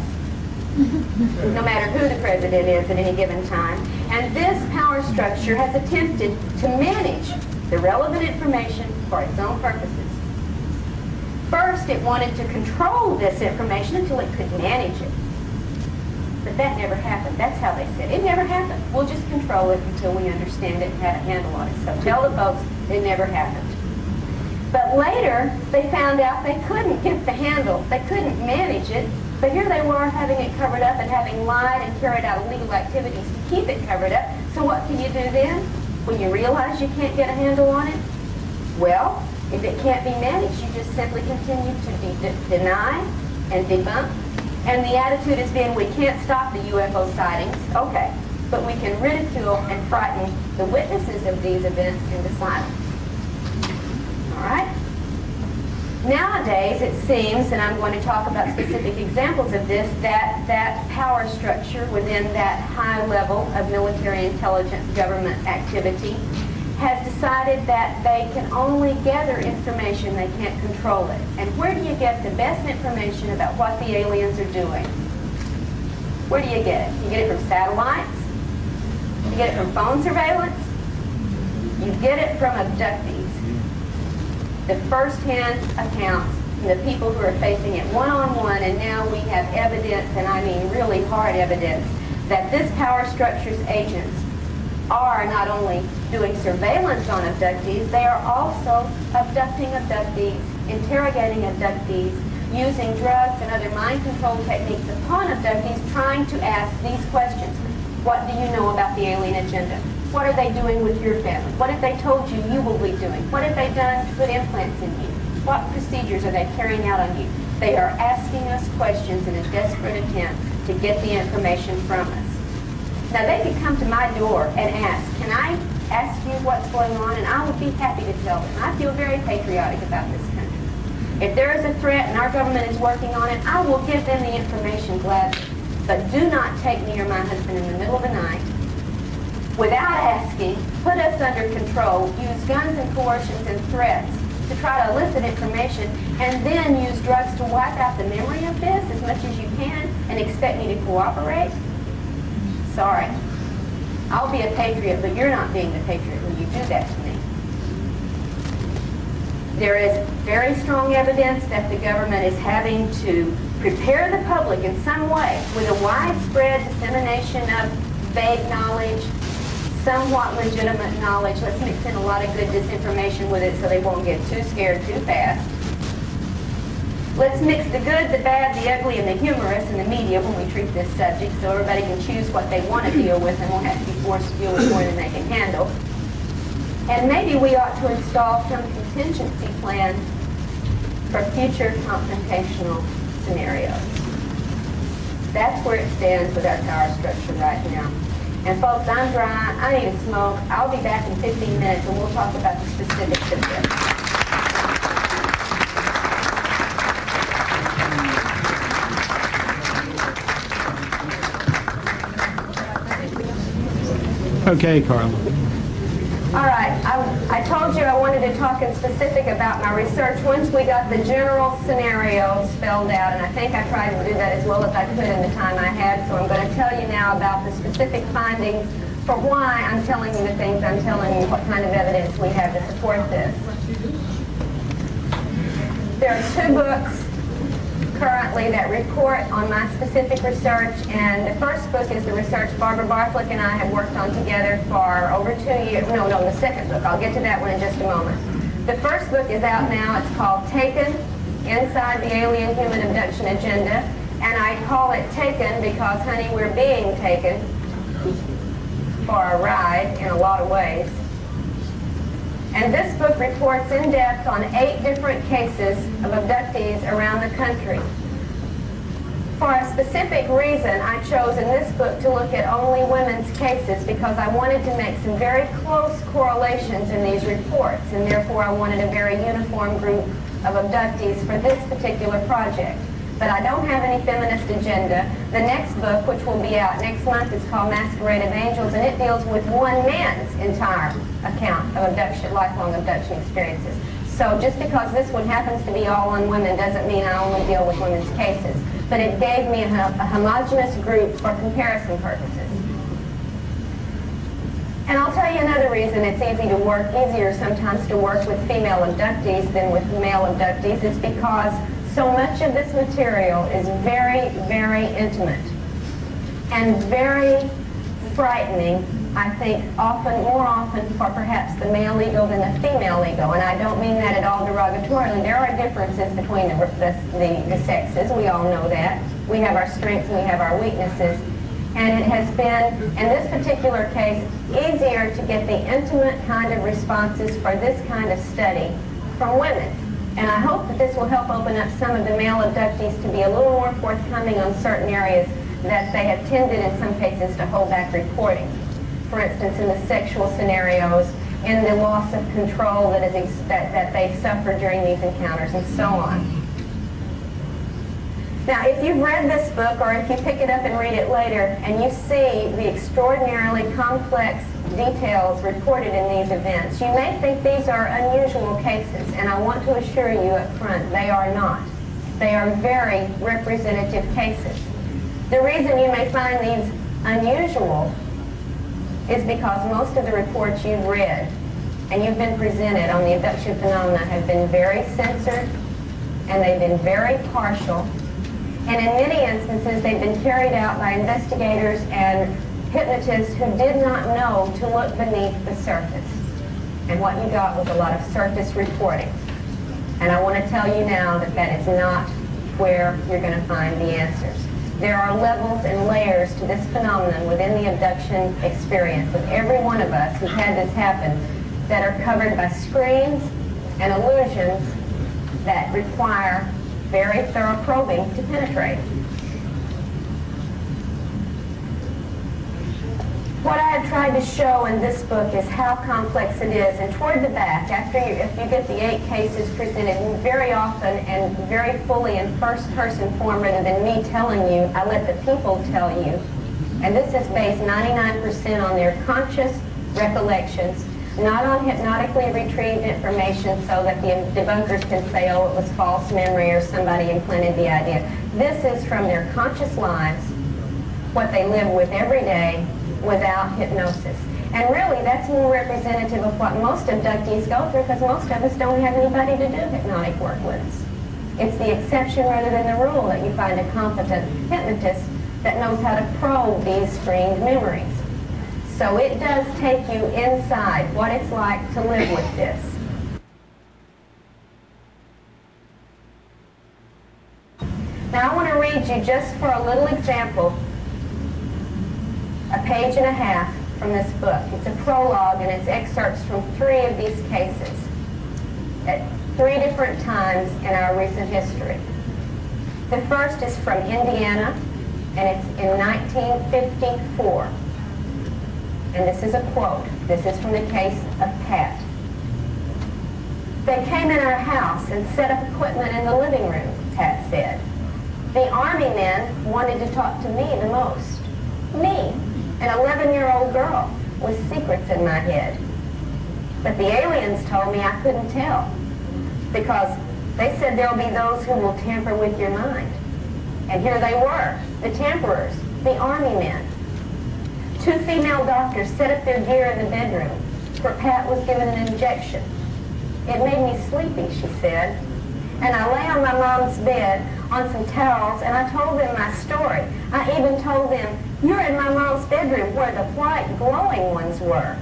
S2: no matter who the president is at any given time. And this power structure has attempted to manage the relevant information for its own purposes. First, it wanted to control this information until it could manage it. But that never happened. That's how they said it. It never happened. We'll just control it until we understand it and have a handle on it. So tell the folks it never happened. But later, they found out they couldn't get the handle. They couldn't manage it. But here they were having it covered up and having lied and carried out illegal activities to keep it covered up. So what can you do then when you realize you can't get a handle on it? Well, if it can't be managed, you just simply continue to deny and debunk. And the attitude has been, we can't stop the UFO sightings. Okay, but we can ridicule and frighten the witnesses of these events into silence. All right? Nowadays, it seems, and I'm going to talk about specific examples of this, that power structure within that high level of military intelligence government activity has decided that they can only gather information, they can't control it. And where do you get the best information about what the aliens are doing? Where do you get it? You get it from satellites? You get it from phone surveillance? You get it from abductees. The first-hand accounts from the people who are facing it one-on-one, and now we have evidence, and I mean really hard evidence, that this power structure's agents are not only doing surveillance on abductees, they are also abducting abductees, interrogating abductees, using drugs and other mind control techniques upon abductees, trying to ask these questions. What do you know about the alien agenda? What are they doing with your family? What have they told you you will be doing? What have they done to put implants in you? What procedures are they carrying out on you? They are asking us questions in a desperate attempt to get the information from us. Now, they could come to my door and ask, can I ask you what's going on? And I would be happy to tell them. I feel very patriotic about this country. If there is a threat and our government is working on it, I will give them the information gladly. But do not take me or my husband in the middle of the night without asking, put us under control, use guns and coercions and threats to try to elicit information and then use drugs to wipe out the memory of this as much as you can and expect me to cooperate? Sorry. I'll be a patriot, but you're not being the patriot when you do that to me. There is very strong evidence that the government is having to prepare the public in some way with a widespread dissemination of vague knowledge, somewhat legitimate knowledge. Let's mix in a lot of good disinformation with it so they won't get too scared too fast. Let's mix the good, the bad, the ugly, and the humorous in the media when we treat this subject so everybody can choose what they want to deal with and won't have to be forced to deal with more than they can handle. And maybe we ought to install some contingency plan for future confrontational scenarios. That's where it stands with our power structure right now. And folks, I'm dry. I need a smoke. I'll be back in 15 minutes and we'll talk about the specifics of this.
S3: Okay, Karla.
S2: All right, I told you I wanted to talk in specific about my research once we got the general scenario spelled out, and I think I tried to do that as well as I could in the time I had, so I'm going to tell you now about the specific findings for why I'm telling you the things I'm telling you, what kind of evidence we have to support this. There are 2 books currently that report on my specific research, and the first book is the research Barbara Barthlick and I have worked on together for over 2 years. No, the second book. I'll get to that one in just a moment. The first book is out now. It's called Taken, Inside the Alien Human Abduction Agenda, and I call it Taken because, honey, we're being taken for a ride in a lot of ways. And this book reports in depth on 8 different cases of abductees around the country. For a specific reason, I chose in this book to look at only women's cases because I wanted to make some very close correlations in these reports, and therefore I wanted a very uniform group of abductees for this particular project. But I don't have any feminist agenda. The next book, which will be out next month, is called Masquerade of Angels, and it deals with one man's entire account of abduction, lifelong abduction experiences. So just because this one happens to be all on women doesn't mean I only deal with women's cases. But it gave me a homogeneous group for comparison purposes. And I'll tell you another reason it's easier sometimes to work with female abductees than with male abductees is because so much of this material is very, very intimate and very frightening, I think, more often for perhaps the male ego than the female ego. And I don't mean that at all derogatorily. There are differences between the sexes. We all know that. We have our strengths and we have our weaknesses. And it has been, in this particular case, easier to get the intimate kind of responses for this kind of study from women. And I hope that this will help open up some of the male abductees to be a little more forthcoming on certain areas that they have tended in some cases to hold back reporting. For instance, in the sexual scenarios, in the loss of control that they've suffered during these encounters, and so on. Now, if you've read this book, or if you pick it up and read it later, and you see the extraordinarily complex details reported in these events, you may think these are unusual cases, and I want to assure you up front, they are not. They are very representative cases. The reason you may find these unusual is because most of the reports you've read and you've been presented on the abduction phenomena have been very censored, and they've been very partial, and in many instances they've been carried out by investigators and hypnotists who did not know to look beneath the surface. And what you got was a lot of surface reporting. And I want to tell you now that that is not where you're going to find the answers. There are levels and layers to this phenomenon within the abduction experience with every one of us who's had this happen that are covered by screens and illusions that require very thorough probing to penetrate. What I have tried to show in this book is how complex it is, and toward the back, if you get the 8 cases presented very often and very fully in first-person form rather than me telling you, I let the people tell you, and this is based 99% on their conscious recollections. not on hypnotically retrieved information so that the debunkers can say, oh, it was false memory or somebody implanted the idea. This is from their conscious lives, what they live with every day without hypnosis. And really, that's more representative of what most abductees go through, because most of us don't have anybody to do hypnotic work with us. It's the exception rather than the rule that you find a competent hypnotist that knows how to probe these strange memories. So it does take you inside what it's like to live with this. Now I want to read you, just for a little example, a page and a half from this book. It's a prologue, and it's excerpts from 3 of these cases at 3 different times in our recent history. The first is from Indiana, and it's in 1954. And this is a quote. This is from the case of Pat. They came in our house and set up equipment in the living room, Pat said. The Army men wanted to talk to me the most. Me, an 11-year-old girl with secrets in my head. But the aliens told me I couldn't tell, because they said there'll be those who will tamper with your mind. And here they were, the tamperers, the Army men. 2 female doctors set up their gear in the bedroom, where Pat was given an injection. It made me sleepy, she said. And I lay on my mom's bed on some towels, and I told them my story. I even told them, you're in my mom's bedroom where the white glowing ones were.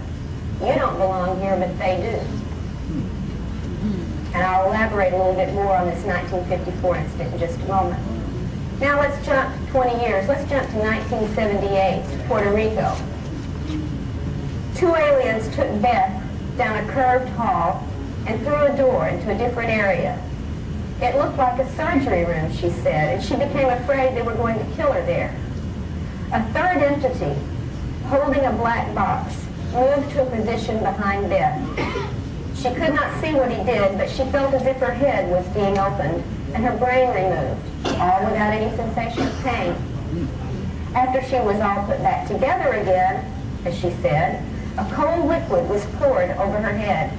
S2: You don't belong here, but they do. And I'll elaborate a little bit more on this 1954 incident in just a moment. Now let's jump 20 years. Let's jump to 1978, Puerto Rico. 2 aliens took Beth down a curved hall and through a door into a different area. It looked like a surgery room, she said, and she became afraid they were going to kill her there. A third entity, holding a black box, moved to a position behind Beth. She could not see what he did, but she felt as if her head was being opened and her brain removed, all without any sensation of pain. After she was all put back together again, as she said, a cold liquid was poured over her head.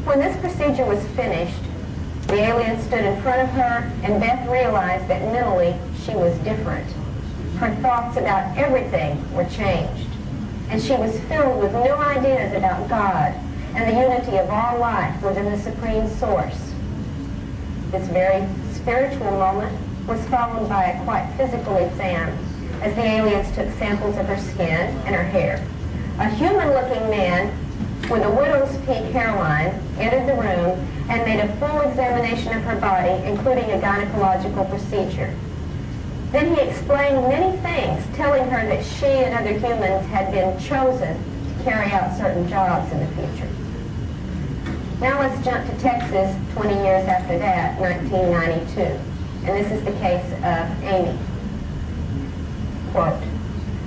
S2: When this procedure was finished, the alien stood in front of her, and Beth realized that mentally she was different. Her thoughts about everything were changed, and she was filled with new ideas about God and the unity of all life within the Supreme Source. This very spiritual moment was followed by a quite physical exam, as the aliens took samples of her skin and her hair. A human-looking man with a widow's peak hairline entered the room and made a full examination of her body, including a gynecological procedure. Then he explained many things, telling her that she and other humans had been chosen to carry out certain jobs in the future. Now let's jump to Texas 20 years after that, 1992. And this is the case of Amy. Quote,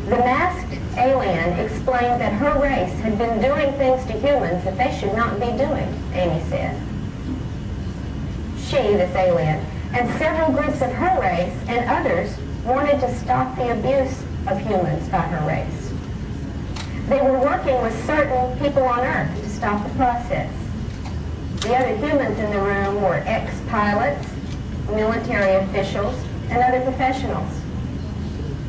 S2: the masked alien explained that her race had been doing things to humans that they should not be doing, Amy said. She, this alien, and several groups of her race and others wanted to stop the abuse of humans by her race. They were working with certain people on Earth to stop the process. The other humans in the room were ex-pilots, military officials, and other professionals.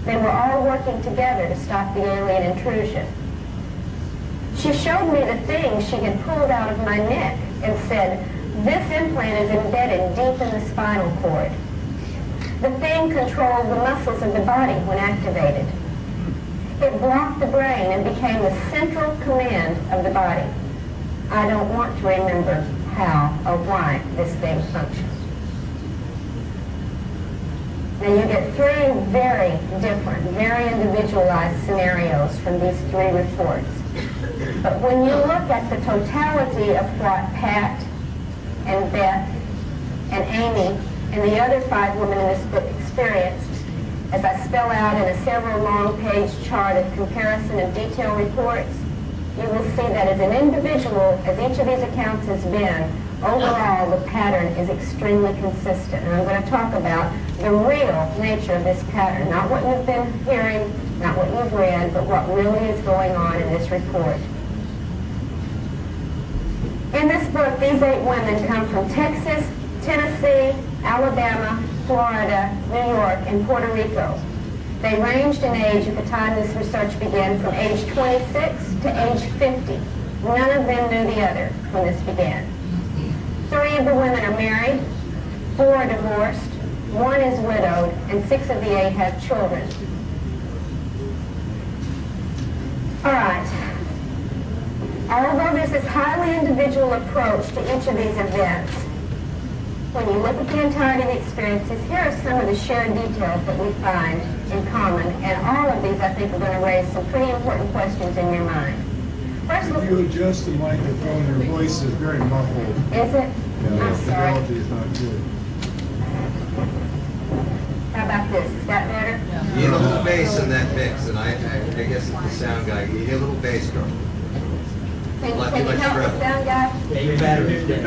S2: They were all working together to stop the alien intrusion. She showed me the thing she had pulled out of my neck and said, this implant is embedded deep in the spinal cord. The thing controlled the muscles of the body when activated. It blocked the brain and became the central command of the body. I don't want to remember how or why this thing functions. Now you get 3 very different, very individualized scenarios from these 3 reports. But when you look at the totality of what Pat and Beth and Amy and the other 5 women in this book experienced, as I spell out in a several long-page chart of comparison of detailed reports, you will see that as an individual, as each of these accounts has been, overall the pattern is extremely consistent. And I'm going to talk about the real nature of this pattern, not what you've been hearing, not what you've read, but what really is going on in this report. In this book, these 8 women come from Texas, Tennessee, Alabama, Florida, New York, and Puerto Rico. They ranged in age at the time this research began from age 26 to age 50. None of them knew the other when this began. 3 of the women are married, 4 are divorced, 1 is widowed, and 6 of the 8 have children. All right. Although there's this highly individual approach to each of these events, when you look at the entirety of the experiences, here are some of the shared details that we find in common, and all of these, I think, are going to raise some pretty important questions in your mind. First,
S4: if you adjust the microphone, your voice is very muffled.
S2: Is it?
S4: Yeah,
S2: I'm
S4: the
S2: sorry.
S4: fidelity is not good.
S2: How about this? Is that better?
S5: You need a little bass in that mix, and I guess it's the sound guy. You need a little bass drum.
S2: Can you
S5: Not too much
S2: help the
S5: treble.
S2: sound guy?
S4: Your battery is
S2: Thank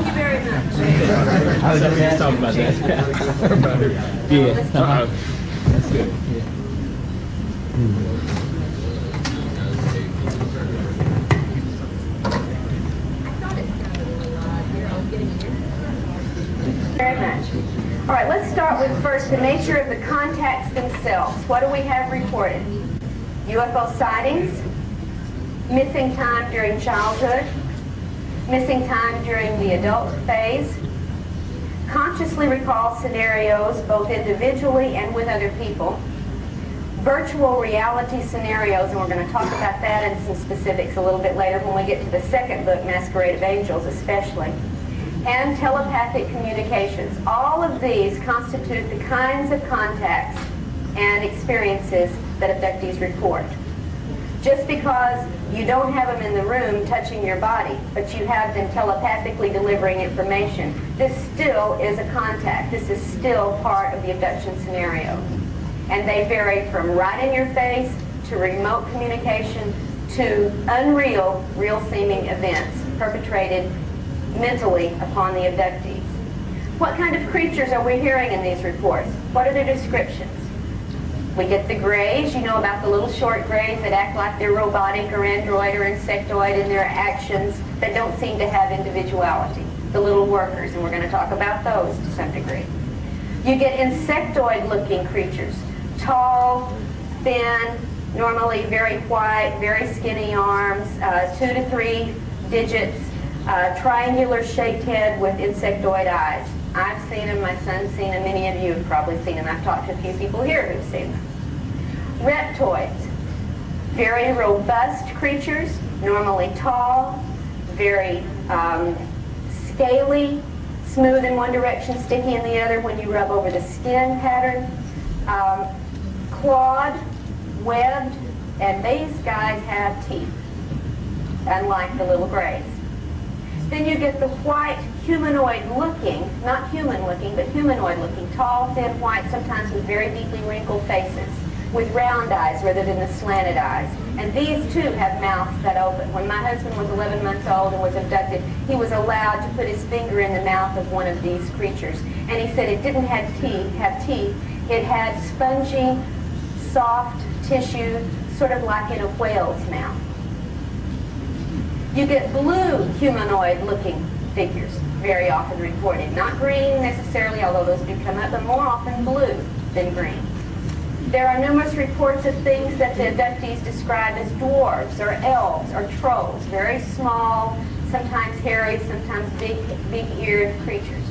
S2: you very much.
S3: I was just talking about that. Yeah. That's good.
S2: Very much. All right, let's start with first the nature of the contacts themselves. What do we have reported? UFO sightings, missing time during childhood, missing time during the adult phase, consciously recall scenarios both individually and with other people, virtual reality scenarios, and we're going to talk about that and some specifics a little bit later when we get to the second book, Masquerade of Angels especially, and telepathic communications. All of these constitute the kinds of contacts and experiences that abductees report. Just because you don't have them in the room touching your body, but you have them telepathically delivering information, this still is a contact. This is still part of the abduction scenario. And they vary from right in your face to remote communication to unreal, real-seeming events perpetrated mentally upon the abductees. What kind of creatures are we hearing in these reports? What are their descriptions? We get the grays. You know about the little short grays that act like they're robotic or android or insectoid in their actions that don't seem to have individuality. The little workers, and we're going to talk about those to some degree. You get insectoid-looking creatures. Tall, thin, normally very white, very skinny arms, 2 to 3 digits, triangular shaped head with insectoid eyes. I've seen them, my son's seen them, many of you have probably seen them. I've talked to a few people here who've seen them. Reptoids, very robust creatures, normally tall, very scaly, smooth in one direction, sticky in the other when you rub over the skin pattern, clawed, webbed, and these guys have teeth, unlike the little grays. Then you get the white, humanoid-looking, not human-looking, but humanoid-looking, tall, thin, white, sometimes with very deeply wrinkled faces, with round eyes rather than the slanted eyes. And these, too, have mouths that open. When my husband was 11 months old and was abducted, he was allowed to put his finger in the mouth of one of these creatures. And he said it didn't have teeth. It had spongy, soft tissue, sort of like in a whale's mouth. You get blue humanoid-looking figures, very often reported. Not green necessarily, although those do come up, but more often blue than green. There are numerous reports of things that the abductees describe as dwarves or elves or trolls, very small, sometimes hairy, sometimes big-eared creatures.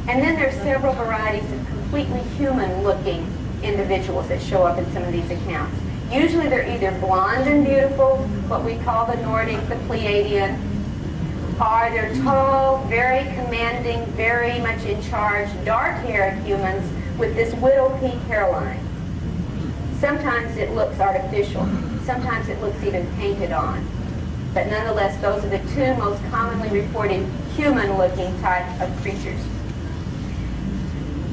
S2: And then there are several varieties of completely human-looking individuals that show up in some of these accounts. Usually they're either blonde and beautiful, what we call the Nordic, the Pleiadian, or they're tall, very commanding, very much in charge, dark-haired humans with this widow peak hairline. Sometimes it looks artificial. Sometimes it looks even painted on. But nonetheless, those are the 2 most commonly reported human-looking type of creatures.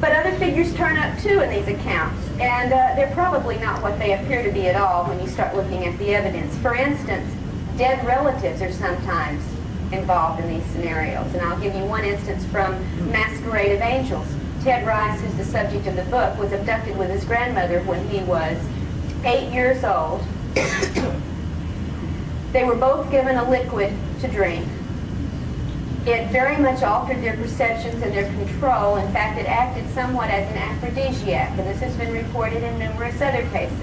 S2: But other figures turn up too in these accounts, and they're probably not what they appear to be at all when you start looking at the evidence. For instance, dead relatives are sometimes involved in these scenarios, and I'll give you one instance from Masquerade of Angels. Ted Rice, who's the subject of the book, was abducted with his grandmother when he was 8 years old. They were both given a liquid to drink. It very much altered their perceptions and their control. In fact, it acted somewhat as an aphrodisiac, and this has been reported in numerous other cases.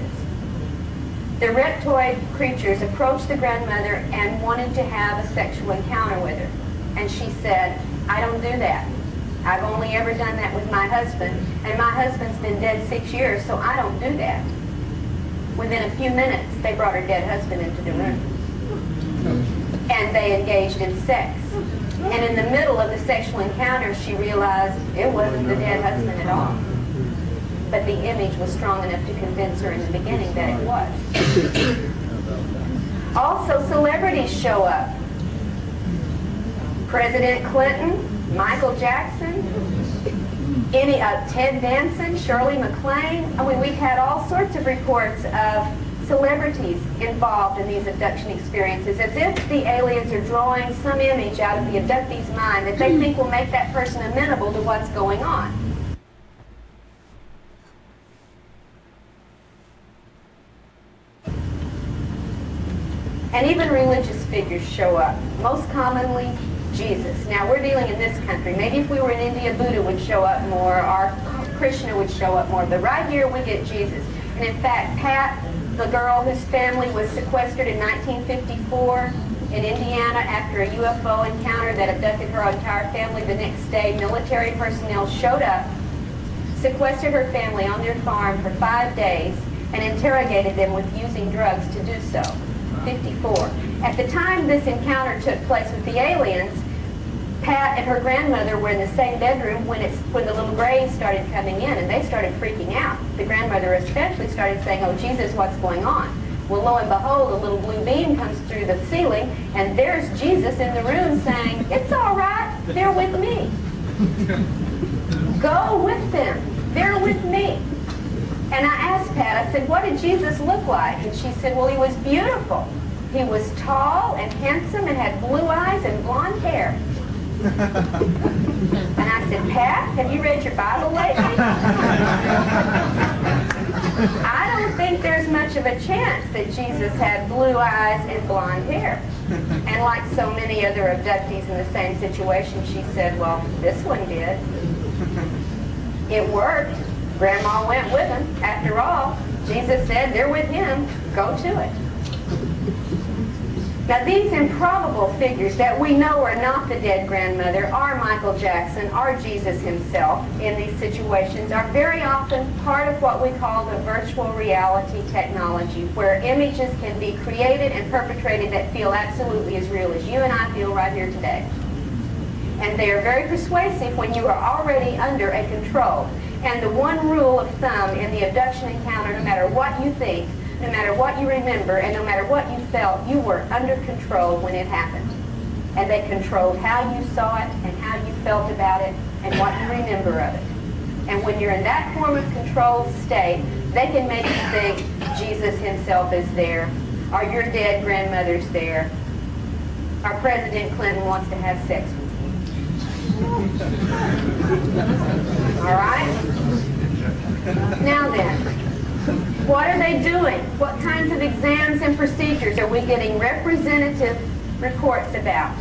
S2: The reptoid creatures approached the grandmother and wanted to have a sexual encounter with her. And she said, "I don't do that. I've only ever done that with my husband, and my husband's been dead 6 years, so I don't do that." Within a few minutes, they brought her dead husband into the room. And they engaged in sex. And in the middle of the sexual encounter, she realized it wasn't the dead husband at all. But the image was strong enough to convince her in the beginning that it was. Also, celebrities show up. President Clinton, Michael Jackson, Ted Danson, Shirley MacLaine. I mean, we've had all sorts of reports of celebrities involved in these abduction experiences, as if the aliens are drawing some image out of the abductee's mind that they think will make that person amenable to what's going on. And even religious figures show up, most commonly Jesus. Now, we're dealing in this country. Maybe if we were in India, Buddha would show up more, or Krishna would show up more, but right here we get Jesus. And in fact, Pat, the girl whose family was sequestered in 1954 in Indiana after a UFO encounter that abducted her entire family, the next day military personnel showed up, sequestered her family on their farm for 5 days, and interrogated them with using drugs to do so. 54. At the time this encounter took place with the aliens, Pat and her grandmother were in the same bedroom when the little grays started coming in, and they started freaking out. The grandmother especially started saying, "Oh, Jesus, what's going on?" Well, lo and behold, a little blue beam comes through the ceiling, and there's Jesus in the room saying, "It's all right, they're with me. Go with them, they're with me." And I asked Pat, I said, "What did Jesus look like?" And she said, "Well, he was beautiful. He was tall and handsome and had blue eyes and blonde hair." And I said, "Pat, have you read your Bible lately?" I don't think there's much of a chance that Jesus had blue eyes and blonde hair. And like so many other abductees in the same situation, she said, "Well, this one did. It worked. Grandma went with him. After all, Jesus said they're with him. Go to it." Now, these improbable figures that we know are not the dead grandmother, are Michael Jackson, are Jesus himself in these situations, are very often part of what we call the virtual reality technology, where images can be created and perpetrated that feel absolutely as real as you and I feel right here today. And they are very persuasive when you are already under a control. And the one rule of thumb in the abduction encounter, no matter what you think, no matter what you remember, and no matter what you felt, you were under control when it happened. And they controlled how you saw it and how you felt about it and what you remember of it. And when you're in that form of control state, they can make you think Jesus himself is there, or your dead grandmother's there, or President Clinton wants to have sex with you. All right? Now then, what are they doing? What kinds of exams and procedures are we getting representative reports about?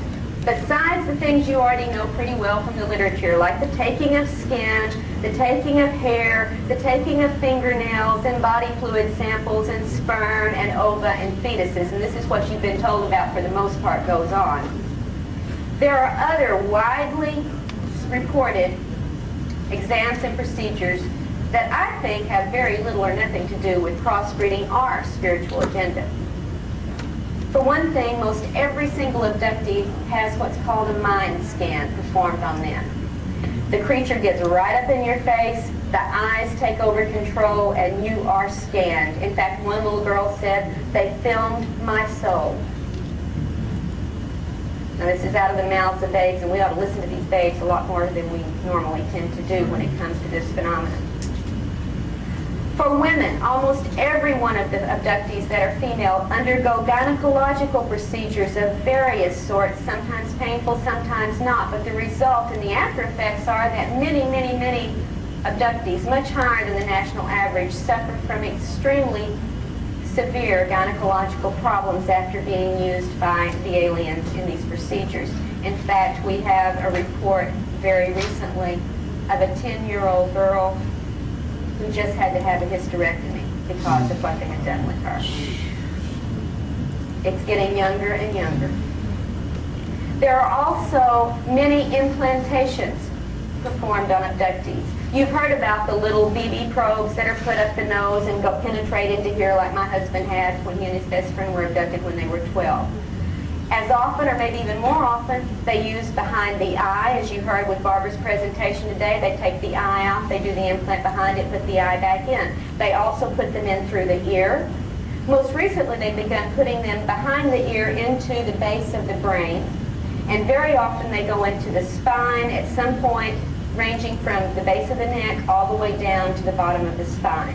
S2: Besides the things you already know pretty well from the literature, like the taking of skin, the taking of hair, the taking of fingernails and body fluid samples and sperm and ova and fetuses, and this is what you've been told about for the most part goes on. There are other widely reported exams and procedures that I think have very little or nothing to do with crossbreeding our spiritual agenda. For one thing, most every single abductee has what's called a mind scan performed on them. The creature gets right up in your face, the eyes take over control, and you are scanned. In fact, one little girl said, "They filmed my soul." Now, this is out of the mouths of babes, and we ought to listen to these babes a lot more than we normally tend to do when it comes to this phenomenon. For women, almost every one of the abductees that are female undergo gynecological procedures of various sorts, sometimes painful, sometimes not. But the result and the after effects are that many, many, many abductees, much higher than the national average, suffer from extremely severe gynecological problems after being used by the aliens in these procedures. In fact, we have a report very recently of a 10-year-old girl who just had to have a hysterectomy because of what they had done with her. It's getting younger and younger. There are also many implantations performed on abductees. You've heard about the little BB probes that are put up the nose and go penetrate into here like my husband had when he and his best friend were abducted when they were 12. As often, or maybe even more often, they use behind the eye. As you heard with Barbara's presentation today, they take the eye out, they do the implant behind it, put the eye back in. They also put them in through the ear. Most recently, they've begun putting them behind the ear into the base of the brain. And very often they go into the spine at some point, ranging from the base of the neck all the way down to the bottom of the spine.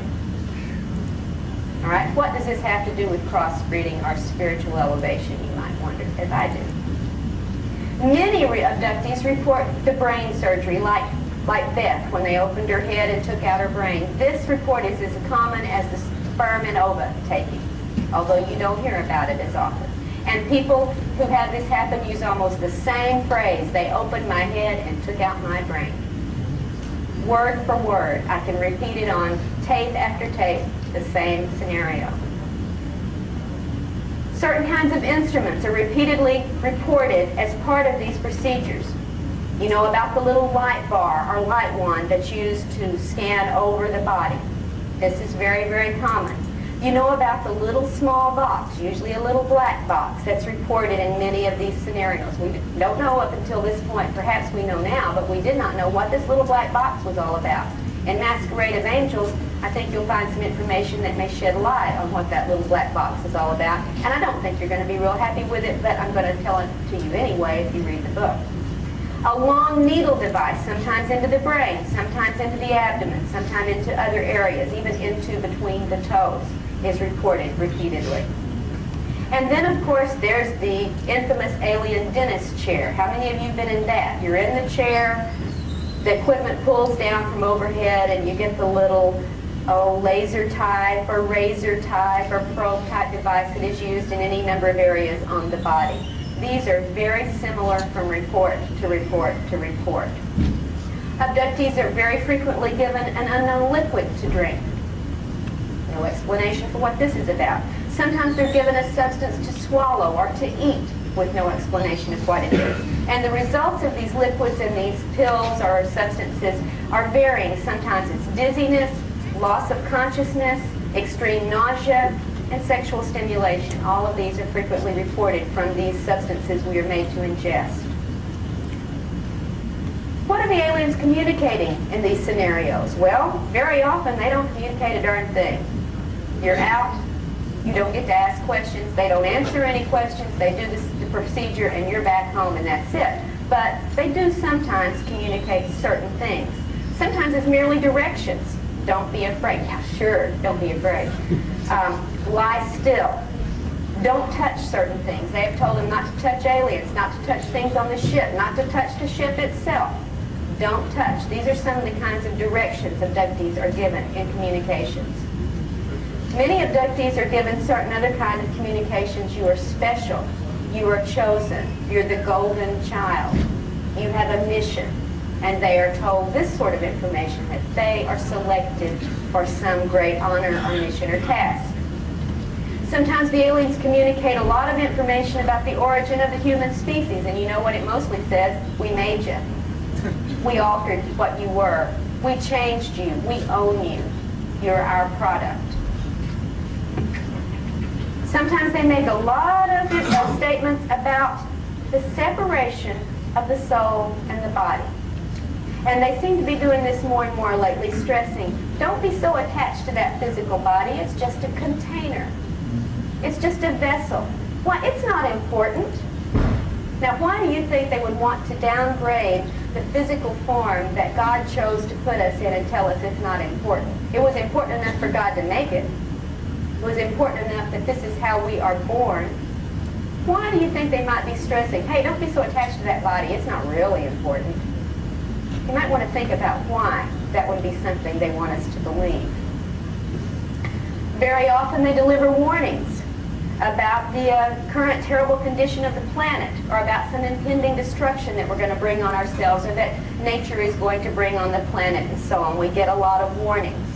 S2: All right, what does this have to do with crossbreeding or spiritual elevation, you might wonder, as I do. Many abductees report the brain surgery, like Beth, when they opened her head and took out her brain. This report is as common as the sperm and ova taking, although you don't hear about it as often. And people who have this happen use almost the same phrase. They opened my head and took out my brain. Word for word. I can repeat it on tape after tape, the same scenario. Certain kinds of instruments are repeatedly reported as part of these procedures. You know about the little light bar or light wand that's used to scan over the body. This is very, very common. You know about the little small box, usually a little black box, that's reported in many of these scenarios. We don't know up until this point, perhaps we know now, but we did not know what this little black box was all about. In Masquerade of Angels, I think you'll find some information that may shed light on what that little black box is all about. And I don't think you're going to be real happy with it, but I'm going to tell it to you anyway if you read the book. A long needle device, sometimes into the brain, sometimes into the abdomen, sometimes into other areas, even into between the toes, is reported repeatedly. And then, of course, there's the infamous alien dentist chair. How many of you have been in that? You're in the chair, the equipment pulls down from overhead, and you get the little, laser type or razor type or probe type device that is used in any number of areas on the body. These are very similar from report to report to report. Abductees are very frequently given an unknown liquid to drink. No explanation for what this is about. Sometimes they're given a substance to swallow or to eat with no explanation of what it is. And the results of these liquids and these pills or substances are varying. Sometimes it's dizziness, loss of consciousness, extreme nausea, and sexual stimulation. All of these are frequently reported from these substances we are made to ingest. What are the aliens communicating in these scenarios? Well, very often they don't communicate a darn thing. You're out, you don't get to ask questions, they don't answer any questions, they do the procedure and you're back home and that's it. But they do sometimes communicate certain things. Sometimes it's merely directions. Don't be afraid. Yeah, sure, don't be afraid. Lie still. Don't touch certain things. They have told them not to touch aliens, not to touch things on the ship, not to touch the ship itself. Don't touch. These are some of the kinds of directions abductees are given in communications. Many abductees are given certain other kind of communications. You are special. You are chosen. You're the golden child. You have a mission. And they are told this sort of information, that they are selected for some great honor or mission or task. Sometimes the aliens communicate a lot of information about the origin of the human species, and you know what it mostly says? We made you. We altered what you were. We changed you. We own you. You're our product. Sometimes they make a lot of statements about the separation of the soul and the body. And they seem to be doing this more and more lately, stressing, don't be so attached to that physical body. It's just a container. It's just a vessel. Why, it's not important. Now, why do you think they would want to downgrade the physical form that God chose to put us in and tell us it's not important? It was important enough for God to make it. It was important enough that this is how we are born. Why do you think they might be stressing, hey, don't be so attached to that body. It's not really important. You might want to think about why that would be something they want us to believe. Very often they deliver warnings about the current terrible condition of the planet, or about some impending destruction that we're going to bring on ourselves, or that nature is going to bring on the planet, and so on. We get a lot of warnings.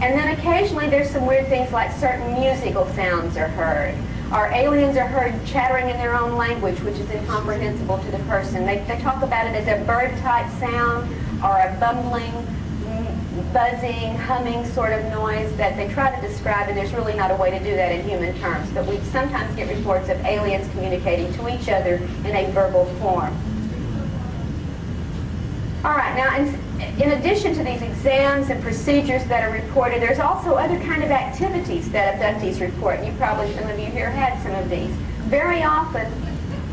S2: And then occasionally there's some weird things like certain musical sounds are heard, or aliens are heard chattering in their own language, which is incomprehensible to the person. They talk about it as a bird-type sound, or a bumbling, buzzing, humming sort of noise that they try to describe, and there's really not a way to do that in human terms. But we sometimes get reports of aliens communicating to each other in a verbal form. All right, now in addition to these exams and procedures that are reported, there's also other kind of activities that abductees report. And you probably, some of you here had some of these. Very often,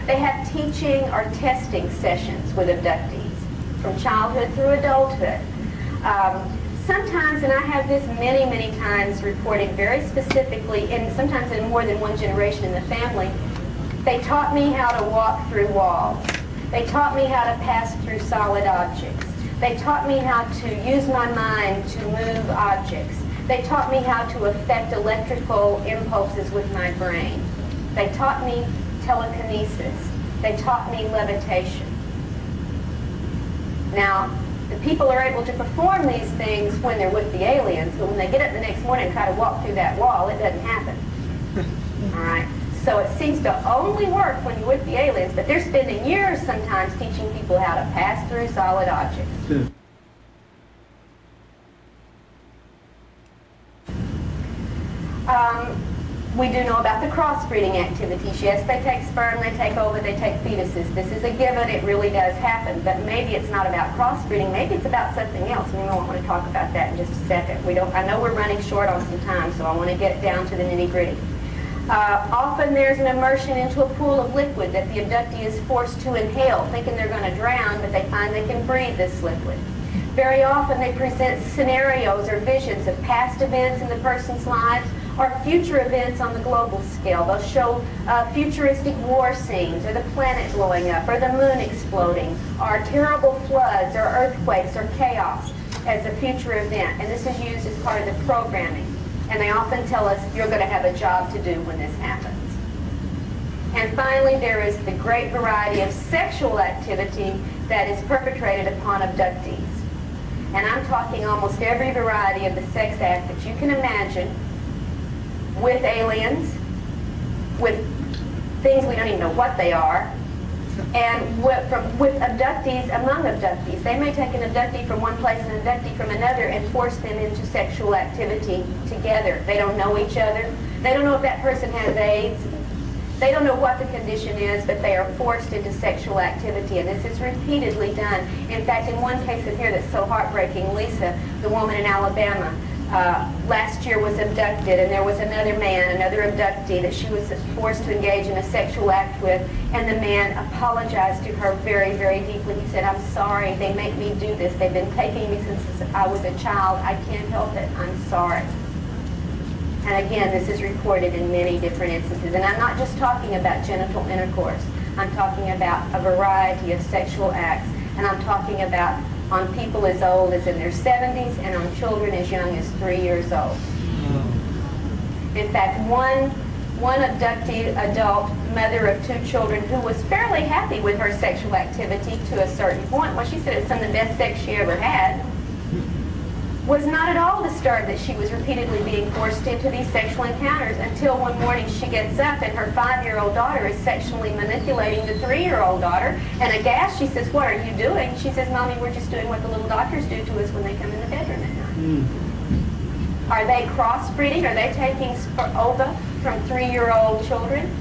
S2: they have teaching or testing sessions with abductees, from childhood through adulthood. Sometimes, and I have this many, many times reported very specifically, and sometimes in more than one generation in the family, they taught me how to walk through walls. They taught me how to pass through solid objects. They taught me how to use my mind to move objects. They taught me how to affect electrical impulses with my brain. They taught me telekinesis. They taught me levitation. Now, the people are able to perform these things when they're with the aliens, but when they get up the next morning and try to walk through that wall, it doesn't happen. All right? So it seems to only work when you're with the aliens, but they're spending years sometimes teaching people how to pass through solid objects. We do know about the crossbreeding activities. Yes, they take sperm, they take ova, they take fetuses. This is a given, it really does happen, but maybe it's not about crossbreeding, maybe it's about something else, and we won't want to talk about that in just a second. I know we're running short on some time, so I want to get down to the nitty-gritty. Often there's an immersion into a pool of liquid that the abductee is forced to inhale, thinking they're going to drown, but they find they can breathe this liquid. Very often they present scenarios or visions of past events in the person's lives, or future events on the global scale. They'll show futuristic war scenes, or the planet blowing up, or the moon exploding, or terrible floods, or earthquakes, or chaos as a future event. And this is used as part of the programming. And they often tell us, you're going to have a job to do when this happens. And finally, there is the great variety of sexual activity that is perpetrated upon abductees. And I'm talking almost every variety of the sex act that you can imagine, with aliens, with things we don't even know what they are, and with abductees among abductees. They may take an abductee from one place and an abductee from another and force them into sexual activity together. They don't know each other. They don't know if that person has AIDS. They don't know what the condition is, but they are forced into sexual activity, and this is repeatedly done. In fact, in one case in here that's so heartbreaking, Lisa, the woman in Alabama, last year was abducted, and there was another man, another abductee that she was forced to engage in a sexual act with, and the man apologized to her very, very deeply. He said, "I'm sorry, they make me do this. They've been taking me since I was a child. I can't help it. I'm sorry." And again, this is reported in many different instances. And I'm not just talking about genital intercourse. I'm talking about a variety of sexual acts. And I'm talking about on people as old as in their 70s and on children as young as 3 years old. In fact, one abducted adult mother of 2 children who was fairly happy with her sexual activity to a certain point, well, she said it was some of the best sex she ever had, was not at all disturbed that she was repeatedly being forced into these sexual encounters until one morning she gets up and her 5-year-old daughter is sexually manipulating the 3-year-old daughter, and aghast she says, "What are you doing?" She says, "Mommy, we're just doing what the little doctors do to us when they come in the bedroom at night." Are they crossbreeding? Are they taking ova from 3-year-old children?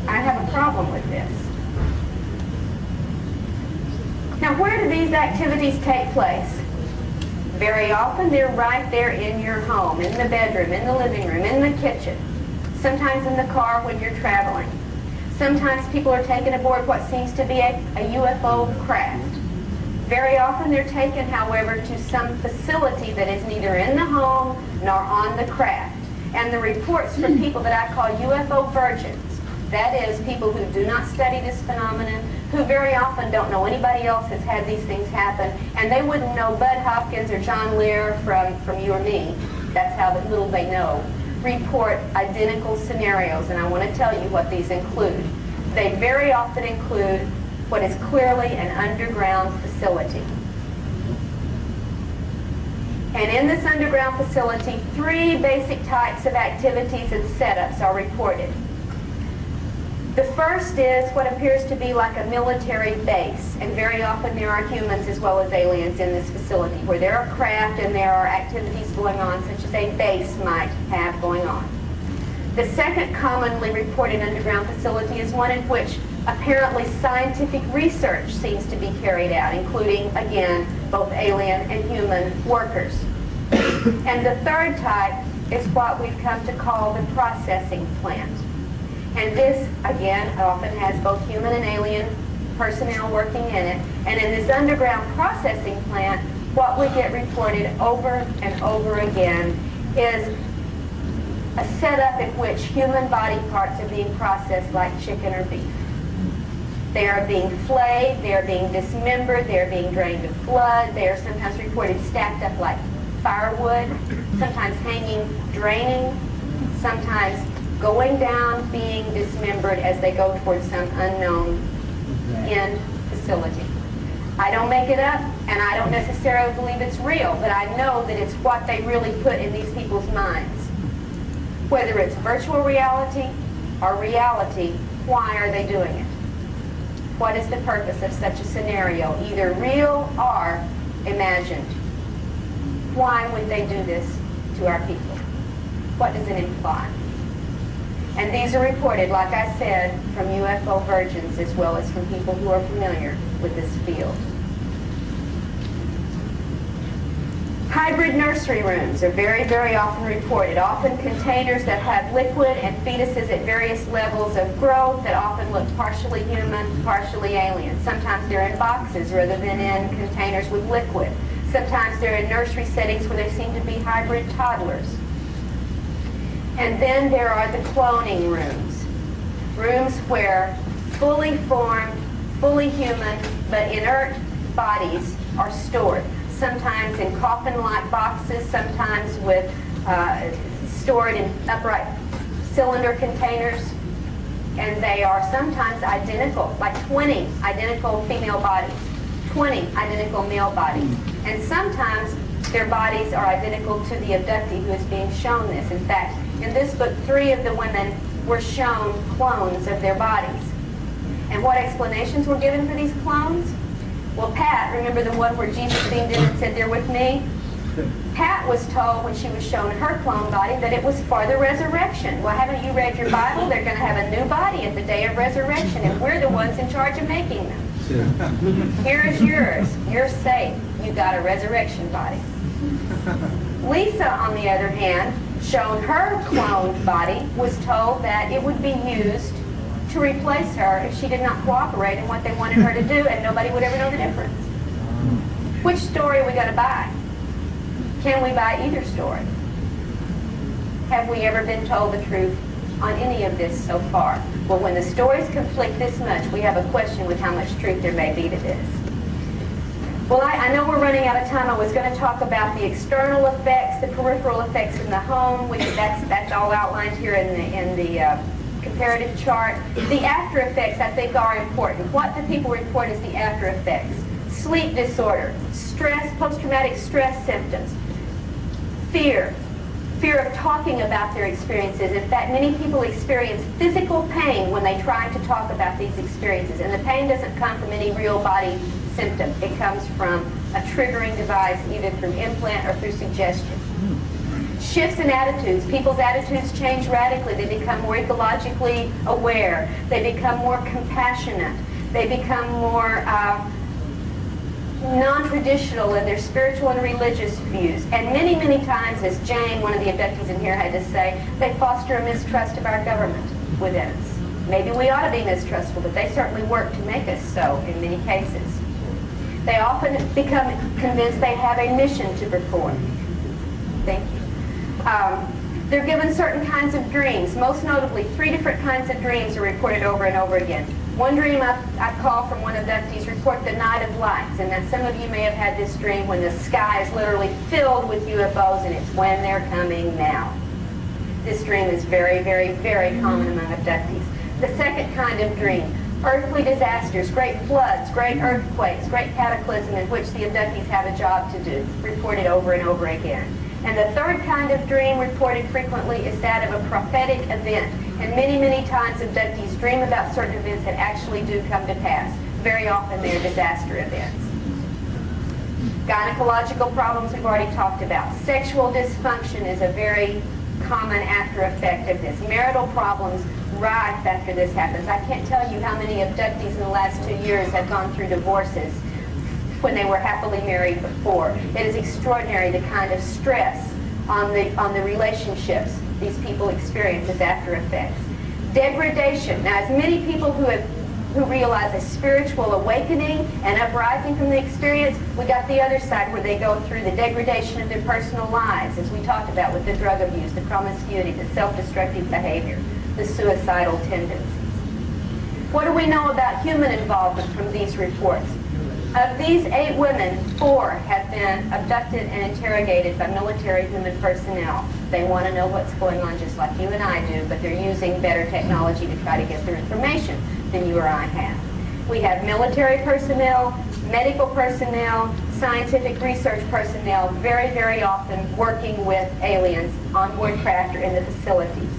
S2: I have a problem with this. Now, where do these activities take place? Very often they're right there in your home, in the bedroom, in the living room, in the kitchen. Sometimes in the car when you're traveling. Sometimes people are taken aboard what seems to be a UFO craft. Very often they're taken, however, to some facility that is neither in the home nor on the craft. And the reports from people that I call UFO virgins, That is, people who do not study this phenomenon, who very often don't know anybody else has had these things happen, and they wouldn't know Bud Hopkins or John Lear from you or me. That's how little they know. Report identical scenarios, and I want to tell you what these include. They very often include what is clearly an underground facility. And in this underground facility, 3 basic types of activities and setups are reported. The first is what appears to be like a military base, and very often there are humans as well as aliens in this facility, where there are craft and there are activities going on such as a base might have going on. The second commonly reported underground facility is one in which apparently scientific research seems to be carried out, including, again, both alien and human workers. And the third type is what we've come to call the processing plant. And this, again, often has both human and alien personnel working in it. And in this underground processing plant, what we get reported over and over again is a setup in which human body parts are being processed like chicken or beef. They are being flayed, they are being dismembered, they are being drained of blood, they are sometimes reported stacked up like firewood, sometimes hanging, draining, sometimes going down, being dismembered as they go towards some unknown end facility. I don't make it up, and I don't necessarily believe it's real, but I know that it's what they really put in these people's minds. Whether it's virtual reality or reality, why are they doing it? What is the purpose of such a scenario, either real or imagined? Why would they do this to our people? What does it imply? And these are reported, like I said, from UFO virgins as well as from people who are familiar with this field. Hybrid nursery rooms are very, very often reported, often containers that have liquid and fetuses at various levels of growth that often look partially human, partially alien. Sometimes they're in boxes rather than in containers with liquid. Sometimes they're in nursery settings where they seem to be hybrid toddlers. And then there are the cloning rooms. Rooms where fully formed, fully human, but inert bodies are stored. Sometimes in coffin-like boxes, sometimes with stored in upright cylinder containers. And they are sometimes identical, like 20 identical female bodies, 20 identical male bodies. And sometimes their bodies are identical to the abductee who is being shown this. In fact, in this book, 3 of the women were shown clones of their bodies. And what explanations were given for these clones? Well, Pat, remember the one where Jesus beamed in and said, "They're with me"? Pat was told when she was shown her clone body that it was for the resurrection. Well, haven't you read your Bible? They're going to have a new body at the day of resurrection, and we're the ones in charge of making them. Here is yours. You're safe. You got a resurrection body. Lisa, on the other hand, shown her cloned body, was told that it would be used to replace her if she did not cooperate in what they wanted her to do, and nobody would ever know the difference. Which story are we going to buy? Can we buy either story? Have we ever been told the truth on any of this so far? Well, when the stories conflict this much, we have a question with how much truth there may be to this. Well, I know we're running out of time. I was going to talk about the external effects, the peripheral effects in the home, which that's all outlined here in the comparative chart. The after effects, I think, are important. What the people report is the after effects. Sleep disorder, stress, post-traumatic stress symptoms, fear of talking about their experiences. In fact, many people experience physical pain when they try to talk about these experiences, and the pain doesn't come from any real body symptom. It comes from a triggering device, either through implant or through suggestion. Shifts in attitudes. People's attitudes change radically. They become more ecologically aware. They become more compassionate. They become more non-traditional in their spiritual and religious views. And many, many times, as Jane, one of the abductees in here, had to say, they foster a mistrust of our government within us. Maybe we ought to be mistrustful, but they certainly work to make us so in many cases. They often become convinced they have a mission to perform. Thank you. They're given certain kinds of dreams. Most notably, 3 different kinds of dreams are reported over and over again. One dream I call from one abductees report the night of lights, and that some of you may have had this dream when the sky is literally filled with UFOs, and it's when they're coming now. This dream is very, very, very common among abductees. The second kind of dream, earthly disasters, great floods, great earthquakes, great cataclysm in which the abductees have a job to do, reported over and over again. And the third kind of dream reported frequently is that of a prophetic event. And many, many times abductees dream about certain events that actually do come to pass. Very often they're disaster events. Gynecological problems we've already talked about. Sexual dysfunction is a very common after effect of this. Marital problems rife after this happens. I can't tell you how many abductees in the last 2 years have gone through divorces when they were happily married before. It is extraordinary the kind of stress on the relationships these people experience as after effects. Degradation. Now, as many people who realize a spiritual awakening and uprising from the experience, we got the other side where they go through the degradation of their personal lives, as we talked about with the drug abuse, the promiscuity, the self-destructive behavior, the suicidal tendencies. What do we know about human involvement from these reports? Of these 8 women, 4 have been abducted and interrogated by military human personnel. They want to know what's going on just like you and I do, but they're using better technology to try to get their information than you or I have. We have military personnel, medical personnel, scientific research personnel, very, very often working with aliens on board craft or in the facilities.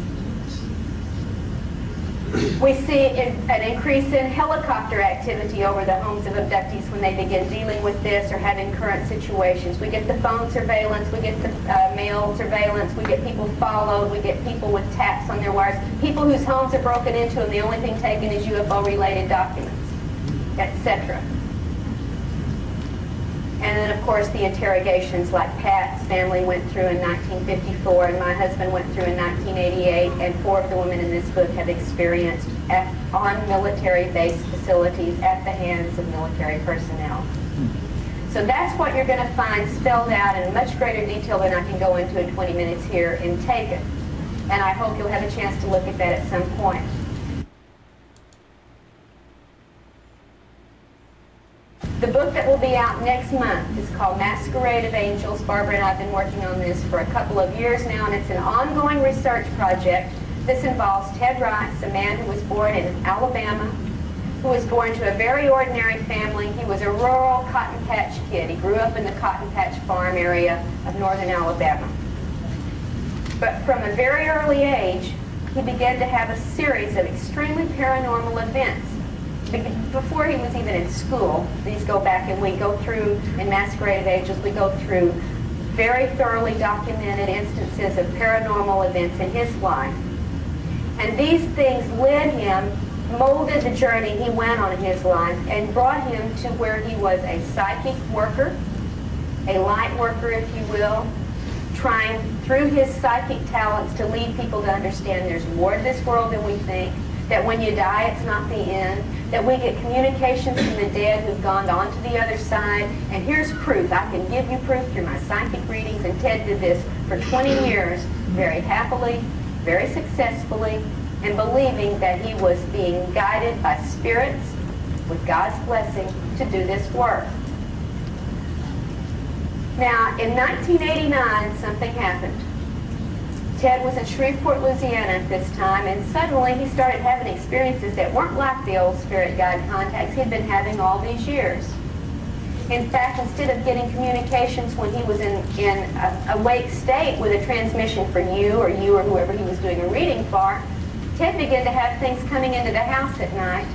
S2: We see an increase in helicopter activity over the homes of abductees when they begin dealing with this or having current situations. We get the phone surveillance, we get the mail surveillance, we get people followed, we get people with taps on their wires, people whose homes are broken into and the only thing taken is UFO-related documents, etc. And then, of course, the interrogations like Pat's family went through in 1954 and my husband went through in 1988, and 4 of the women in this book have experienced on military-based facilities at the hands of military personnel. So that's what you're going to find spelled out in much greater detail than I can go into in 20 minutes here in Taken. And I hope you'll have a chance to look at that at some point. The book that will be out next month is called Masquerade of Angels. Barbara and I have been working on this for a couple of years now, and it's an ongoing research project. This involves Ted Rice, a man who was born in Alabama, who was born to a very ordinary family. He was a rural cotton patch kid. He grew up in the cotton patch farm area of northern Alabama. But from a very early age, he began to have a series of extremely paranormal events. Before he was even in school, these go back and we go through, in Masquerade of Angels, we go through very thoroughly documented instances of paranormal events in his life. And these things led him, molded the journey he went on in his life, and brought him to where he was a psychic worker, a light worker, if you will, trying through his psychic talents to lead people to understand there's more to this world than we think, that when you die, it's not the end, that we get communications from the dead who've gone on to the other side, and here's proof. I can give you proof through my psychic readings, and Ted did this for 20 years, very happily, very successfully, and believing that he was being guided by spirits with God's blessing to do this work. Now, in 1989, something happened. Ted was in Shreveport, Louisiana at this time, and suddenly he started having experiences that weren't like the old spirit guide contacts he'd been having all these years. In fact, instead of getting communications when he was in a awake state with a transmission for you or whoever he was doing a reading for, Ted began to have things coming into the house at night,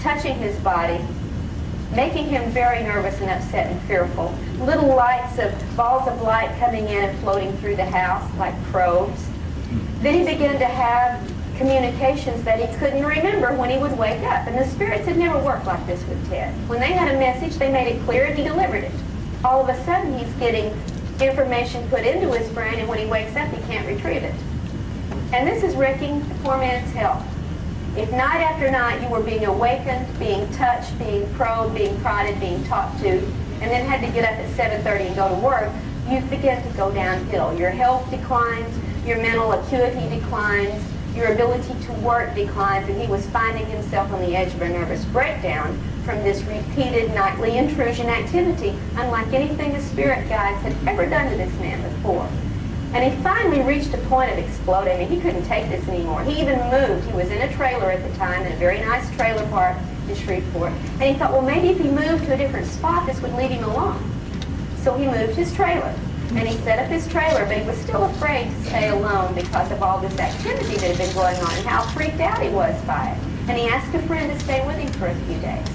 S2: touching his body, making him very nervous and upset and fearful. Little lights of balls of light coming in and floating through the house like probes. Then he began to have communications that he couldn't remember when he would wake up. And the spirits had never worked like this with Ted. When they had a message, they made it clear and he delivered it. All of a sudden, he's getting information put into his brain, and when he wakes up, he can't retrieve it. And this is wrecking the poor man's health. If night after night you were being awakened, being touched, being probed, being prodded, being talked to, and then had to get up at 7:30 and go to work, you begin to go downhill. Your health declines, your mental acuity declines, your ability to work declines, and he was finding himself on the edge of a nervous breakdown from this repeated nightly intrusion activity, unlike anything the spirit guides had ever done to this man before. And he finally reached a point of exploding. I mean, he couldn't take this anymore. He even moved. He was in a trailer at the time, in a very nice trailer park in Shreveport. And he thought, well, maybe if he moved to a different spot, this would leave him alone. So he moved his trailer. And he set up his trailer, but he was still afraid to stay alone because of all this activity that had been going on and how freaked out he was by it. And he asked a friend to stay with him for a few days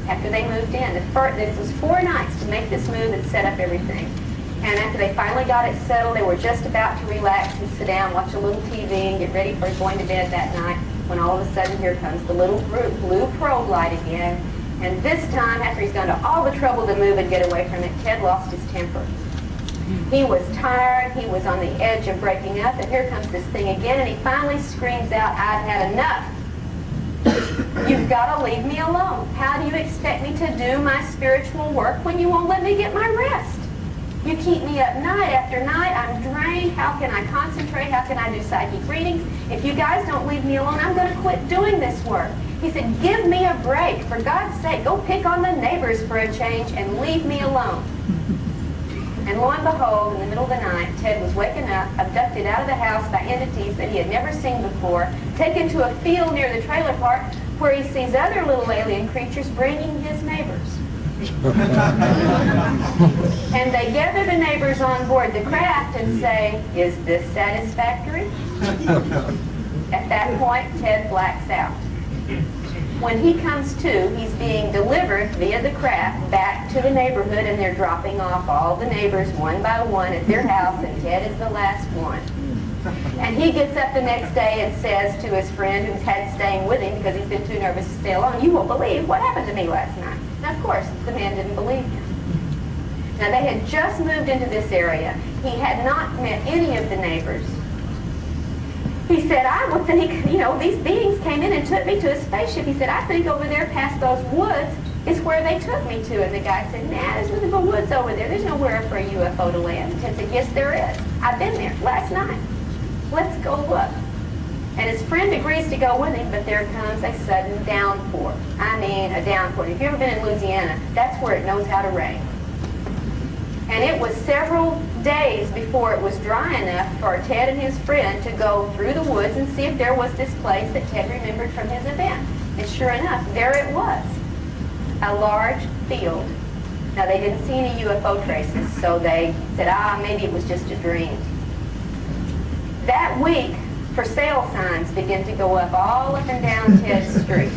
S2: after they moved in. It was 4 nights to make this move and set up everything. And after they finally got it settled, they were just about to relax and sit down, watch a little TV, and get ready for going to bed that night, when all of a sudden here comes the little blue probe light again. And this time, after he's gone to all the trouble to move and get away from it, Ted lost his temper. He was tired, he was on the edge of breaking up, and here comes this thing again, and he finally screams out, "I've had enough. You've got to leave me alone. How do you expect me to do my spiritual work when you won't let me get my rest? You keep me up night after night. I'm drained. How can I concentrate? How can I do psychic readings? If you guys don't leave me alone, I'm going to quit doing this work." He said, "Give me a break. For God's sake, go pick on the neighbors for a change and leave me alone." And lo and behold, in the middle of the night, Ted was waking up, abducted out of the house by entities that he had never seen before, taken to a field near the trailer park where he sees other little alien creatures bringing his neighbors. And they gather the neighbors on board the craft and say, "Is this satisfactory?" At that point, Ted blacks out. When he comes to, he's being delivered via the craft back to the neighborhood, and they're dropping off all the neighbors one by one at their house, and Ted is the last one. And he gets up the next day and says to his friend who's had staying with him because he's been too nervous to stay alone, "You won't believe what happened to me last night." Now, of course, the man didn't believe him. Now, they had just moved into this area. He had not met any of the neighbors. He said, "I would think, you know, these beings came in and took me to a spaceship." He said, "I think over there past those woods is where they took me to." And the guy said, "Nah, there's nothing but woods over there. There's nowhere for a UFO to land." And Ted said, "Yes, there is. I've been there last night. Let's go look." And his friend agrees to go with him, but there comes a sudden downpour. I mean, a downpour. If you've ever been in Louisiana, that's where it knows how to rain. And it was several days before it was dry enough for Ted and his friend to go through the woods and see if there was this place that Ted remembered from his event. And sure enough, there it was, a large field. Now, they didn't see any UFO traces, so they said, maybe it was just a dream. That week, for sale signs began to go up all up and down Ted's street.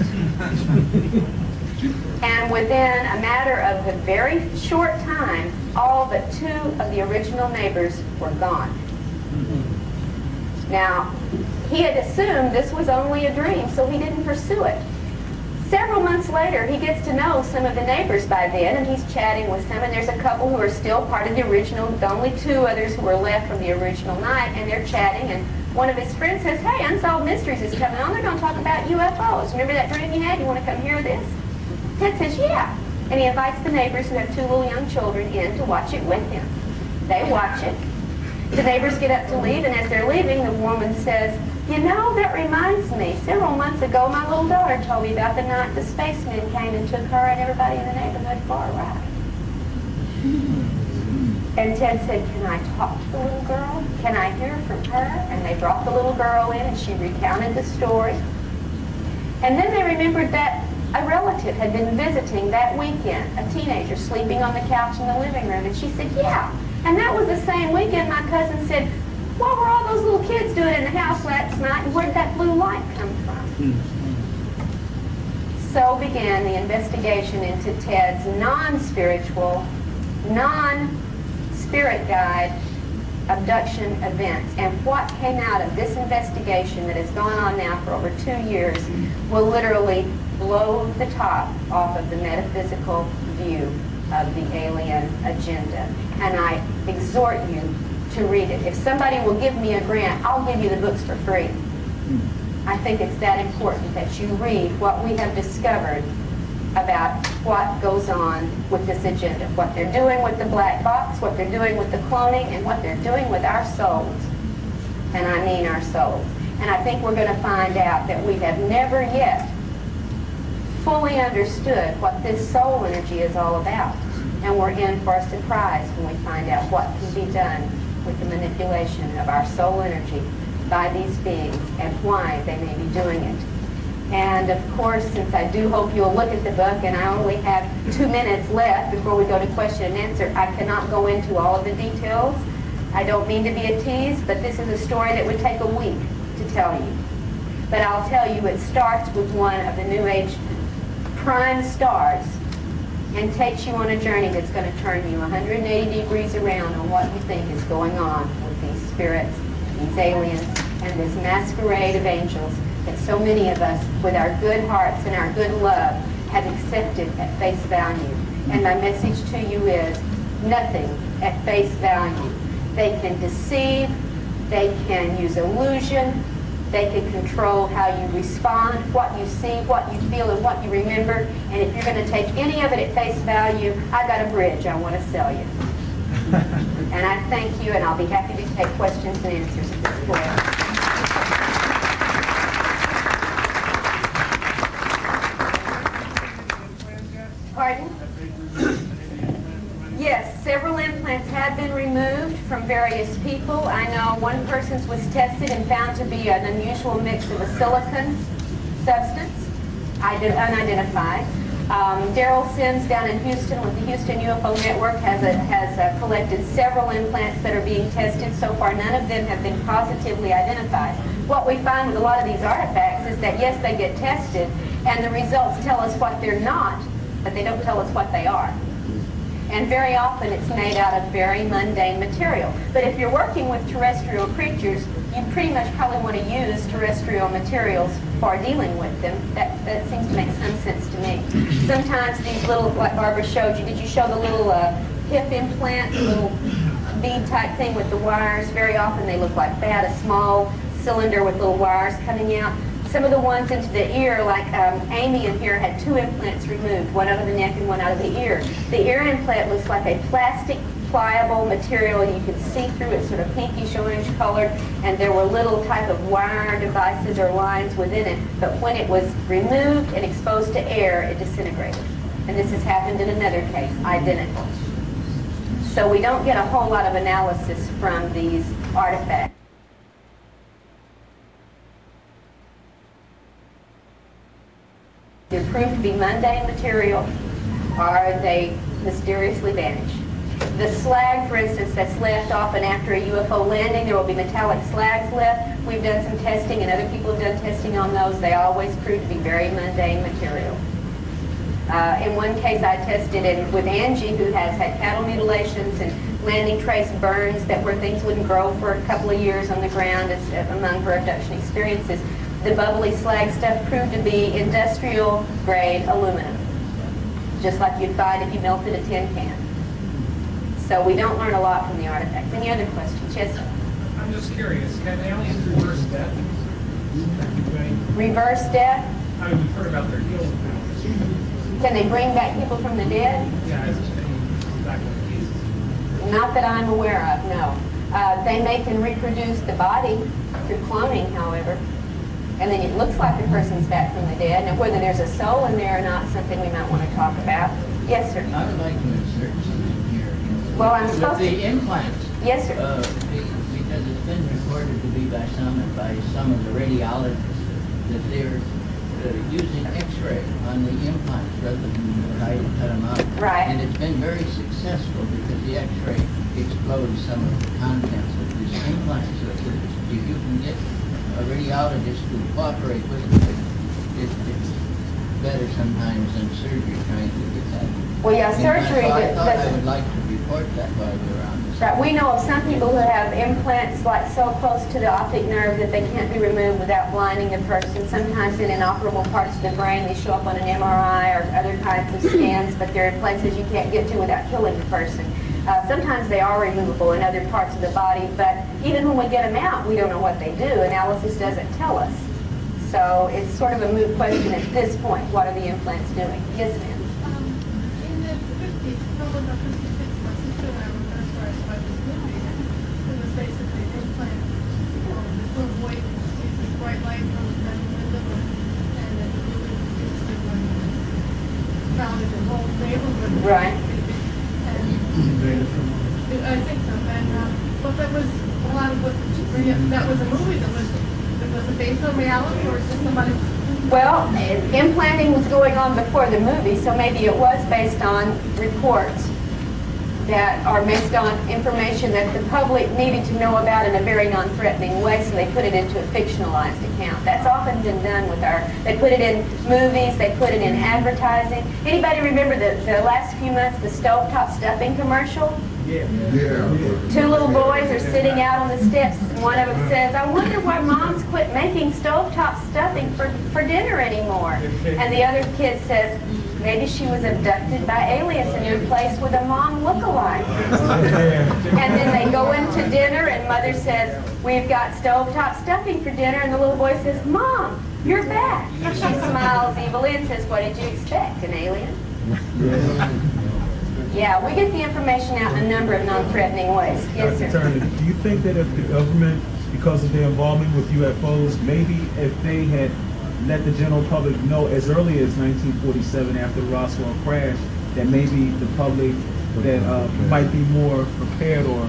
S2: And within a matter of a very short time, all but 2 of the original neighbors were gone. Now, he had assumed this was only a dream, so he didn't pursue it. Several months later, he gets to know some of the neighbors by then, and he's chatting with some, and there's a couple who are still part of the original, the only 2 others who were left from the original night, and they're chatting, and one of his friends says, "Hey, Unsolved Mysteries is coming on. They're going to talk about UFOs. Remember that dream you had? You want to come hear this?" Ted says, "Yeah." And he invites the neighbors who have 2 little young children in to watch it with him. They watch it. The neighbors get up to leave, and as they're leaving, the woman says, "You know, that reminds me. Several months ago, my little daughter told me about the night the spacemen came and took her and everybody in the neighborhood for a ride." And Ted said, "Can I talk to the little girl? Can I hear from her?" And they brought the little girl in, and she recounted the story. And then they remembered that a relative had been visiting that weekend, a teenager sleeping on the couch in the living room. And she said, "Yeah, and that was the same weekend my cousin said, what were all those little kids doing in the house last night, and where'd that blue light come from?" So began the investigation into Ted's non-spiritual, non-spirit guide abduction events. And what came out of this investigation that has gone on now for over 2 years will literally blow the top off of the metaphysical view of the alien agenda. And I exhort you to read it. If somebody will give me a grant, I'll give you the books for free. I think it's that important that you read what we have discovered about what goes on with this agenda, what they're doing with the black box, what they're doing with the cloning, and what they're doing with our souls. and I mean our souls. And I think we're going to find out that we have never yet fully understood what this soul energy is all about. And we're in for a surprise when we find out what can be done with the manipulation of our soul energy by these beings and why they may be doing it. And of course, since I do hope you'll look at the book, and I only have 2 minutes left before we go to question and answer, I cannot go into all of the details. I don't mean to be a tease, but this is a story that would take a week to tell you. But I'll tell you, it starts with one of the New Age prime stars and takes you on a journey that's going to turn you 180 degrees around on what you think is going on with these spirits, these aliens, and this masquerade of angels that so many of us, with our good hearts and our good love, have accepted at face value. And my message to you is nothing at face value. They can deceive, they can use illusion, they can control how you respond, what you see, what you feel, and what you remember. And if you're going to take any of it at face value, I got a bridge I want to sell you. And I thank you, and I'll be happy to take questions and answers at this point. Pardon? Yes, several implants have been removed from various people. I know one person's was tested and found to be an unusual mix of a silicon substance, unidentified. Daryl Sims down in Houston with the Houston UFO Network has collected several implants that are being tested. So far, none of them have been positively identified. What we find with a lot of these artifacts is that, yes, they get tested, and the results tell us what they're not, but they don't tell us what they are. And very often it's made out of very mundane material. But if you're working with terrestrial creatures, you pretty much probably want to use terrestrial materials for dealing with them. That seems to make some sense to me. Sometimes these little, like Barbara showed you, did you show the little hip implant, the little bead type thing with the wires? Very often they look like that, a small cylinder with little wires coming out. Some of the ones into the ear, like Amy in here had 2 implants removed, one out of the neck and one out of the ear. The ear implant looks like a plastic, pliable material. You can see through it, sort of pinkish orange colored, and there were little type of wire devices or lines within it. But when it was removed and exposed to air, it disintegrated. And this has happened in another case, identical. So we don't get a whole lot of analysis from these artifacts. They're proved to be mundane material, or they mysteriously vanish. The slag, for instance, that's left often after a UFO landing, there will be metallic slags left. We've done some testing, and other people have done testing on those. They always prove to be very mundane material. In one case, I tested it with Angie, who has had cattle mutilations and landing trace burns that where things wouldn't grow for a couple of years on the ground among her abduction experiences. The bubbly slag stuff proved to be industrial grade aluminum, just like you'd find if you melted a tin can. So we don't learn a lot from the artifacts. Any other questions? Yes, sir?
S6: I'm just curious, can aliens reverse death?
S2: Reverse death?
S6: I mean, we've heard about their healing powers.
S2: Can they bring back people from the dead?
S6: Yeah, it's been back in the cases.
S2: Not that I'm aware of, no. They can reproduce the body through cloning, however. And then it looks like the person's back from the dead. Now, whether there's a soul in there or not, something we might want to talk about. Yes, sir?
S7: I would like to insert something here.
S2: Well, I'm supposed to...
S7: The implants.
S2: Yes, sir.
S7: Because it's been reported to be by some of the radiologists that they're using X-ray on the implants rather than try to cut them out.
S2: Right.
S7: And it's been very successful because the X-ray explodes some of the contents of these implants. So if you can get a radiologist to cooperate with it, it's better sometimes than surgery trying to get that.
S2: Well, yeah, surgery...
S7: So I thought I would like to report that while we're on this.
S2: Right, we know of some people who have implants like so close to the optic nerve that they can't be removed without blinding the person. Sometimes in inoperable parts of the brain, they show up on an MRI or other kinds of scans, but they're in places you can't get to without killing the person. Sometimes they are removable in other parts of the body, but even when we get them out, we don't know what they do. Analysis doesn't tell us. So it's sort of a moot question at this point. What are the implants doing? Yes, ma'am?
S8: In the 50s, November 56, my sister and I were first by this movie, and it was basically implants little boy sees this bright light from the window, and then he found it in the whole neighborhood.
S2: Right.
S8: And I think so. And but that was a lot of what that was a movie that was it based on reality, or is it somebody?
S2: Well, implanting was going on before the movie, so maybe it was based on reports that are based on information that the public needed to know about in a very non-threatening way, so they put it into a fictionalized account. That's often been done with they put it in movies, they put it in advertising. Anybody remember the last few months, the stovetop stuffing commercial?
S4: Yeah.
S2: Two little boys are sitting out on the steps, and one of them says, "I wonder why moms quit making stovetop stuffing for dinner anymore." And the other kid says, "Maybe she was abducted by aliens and replaced with a mom look-alike." And then they go into dinner, and mother says, "We've got stovetop stuffing for dinner," and the little boy says, "Mom, you're back." She smiles evilly and says, "What did you expect, an alien?" Yeah, we get the information out in a number of non-threatening ways. Yes, sir.
S9: Dr. Turner, do you think that if the government, because of their involvement with UFOs, maybe if they had let the general public know as early as 1947 after the Roswell crash, that maybe the public that might be more prepared or,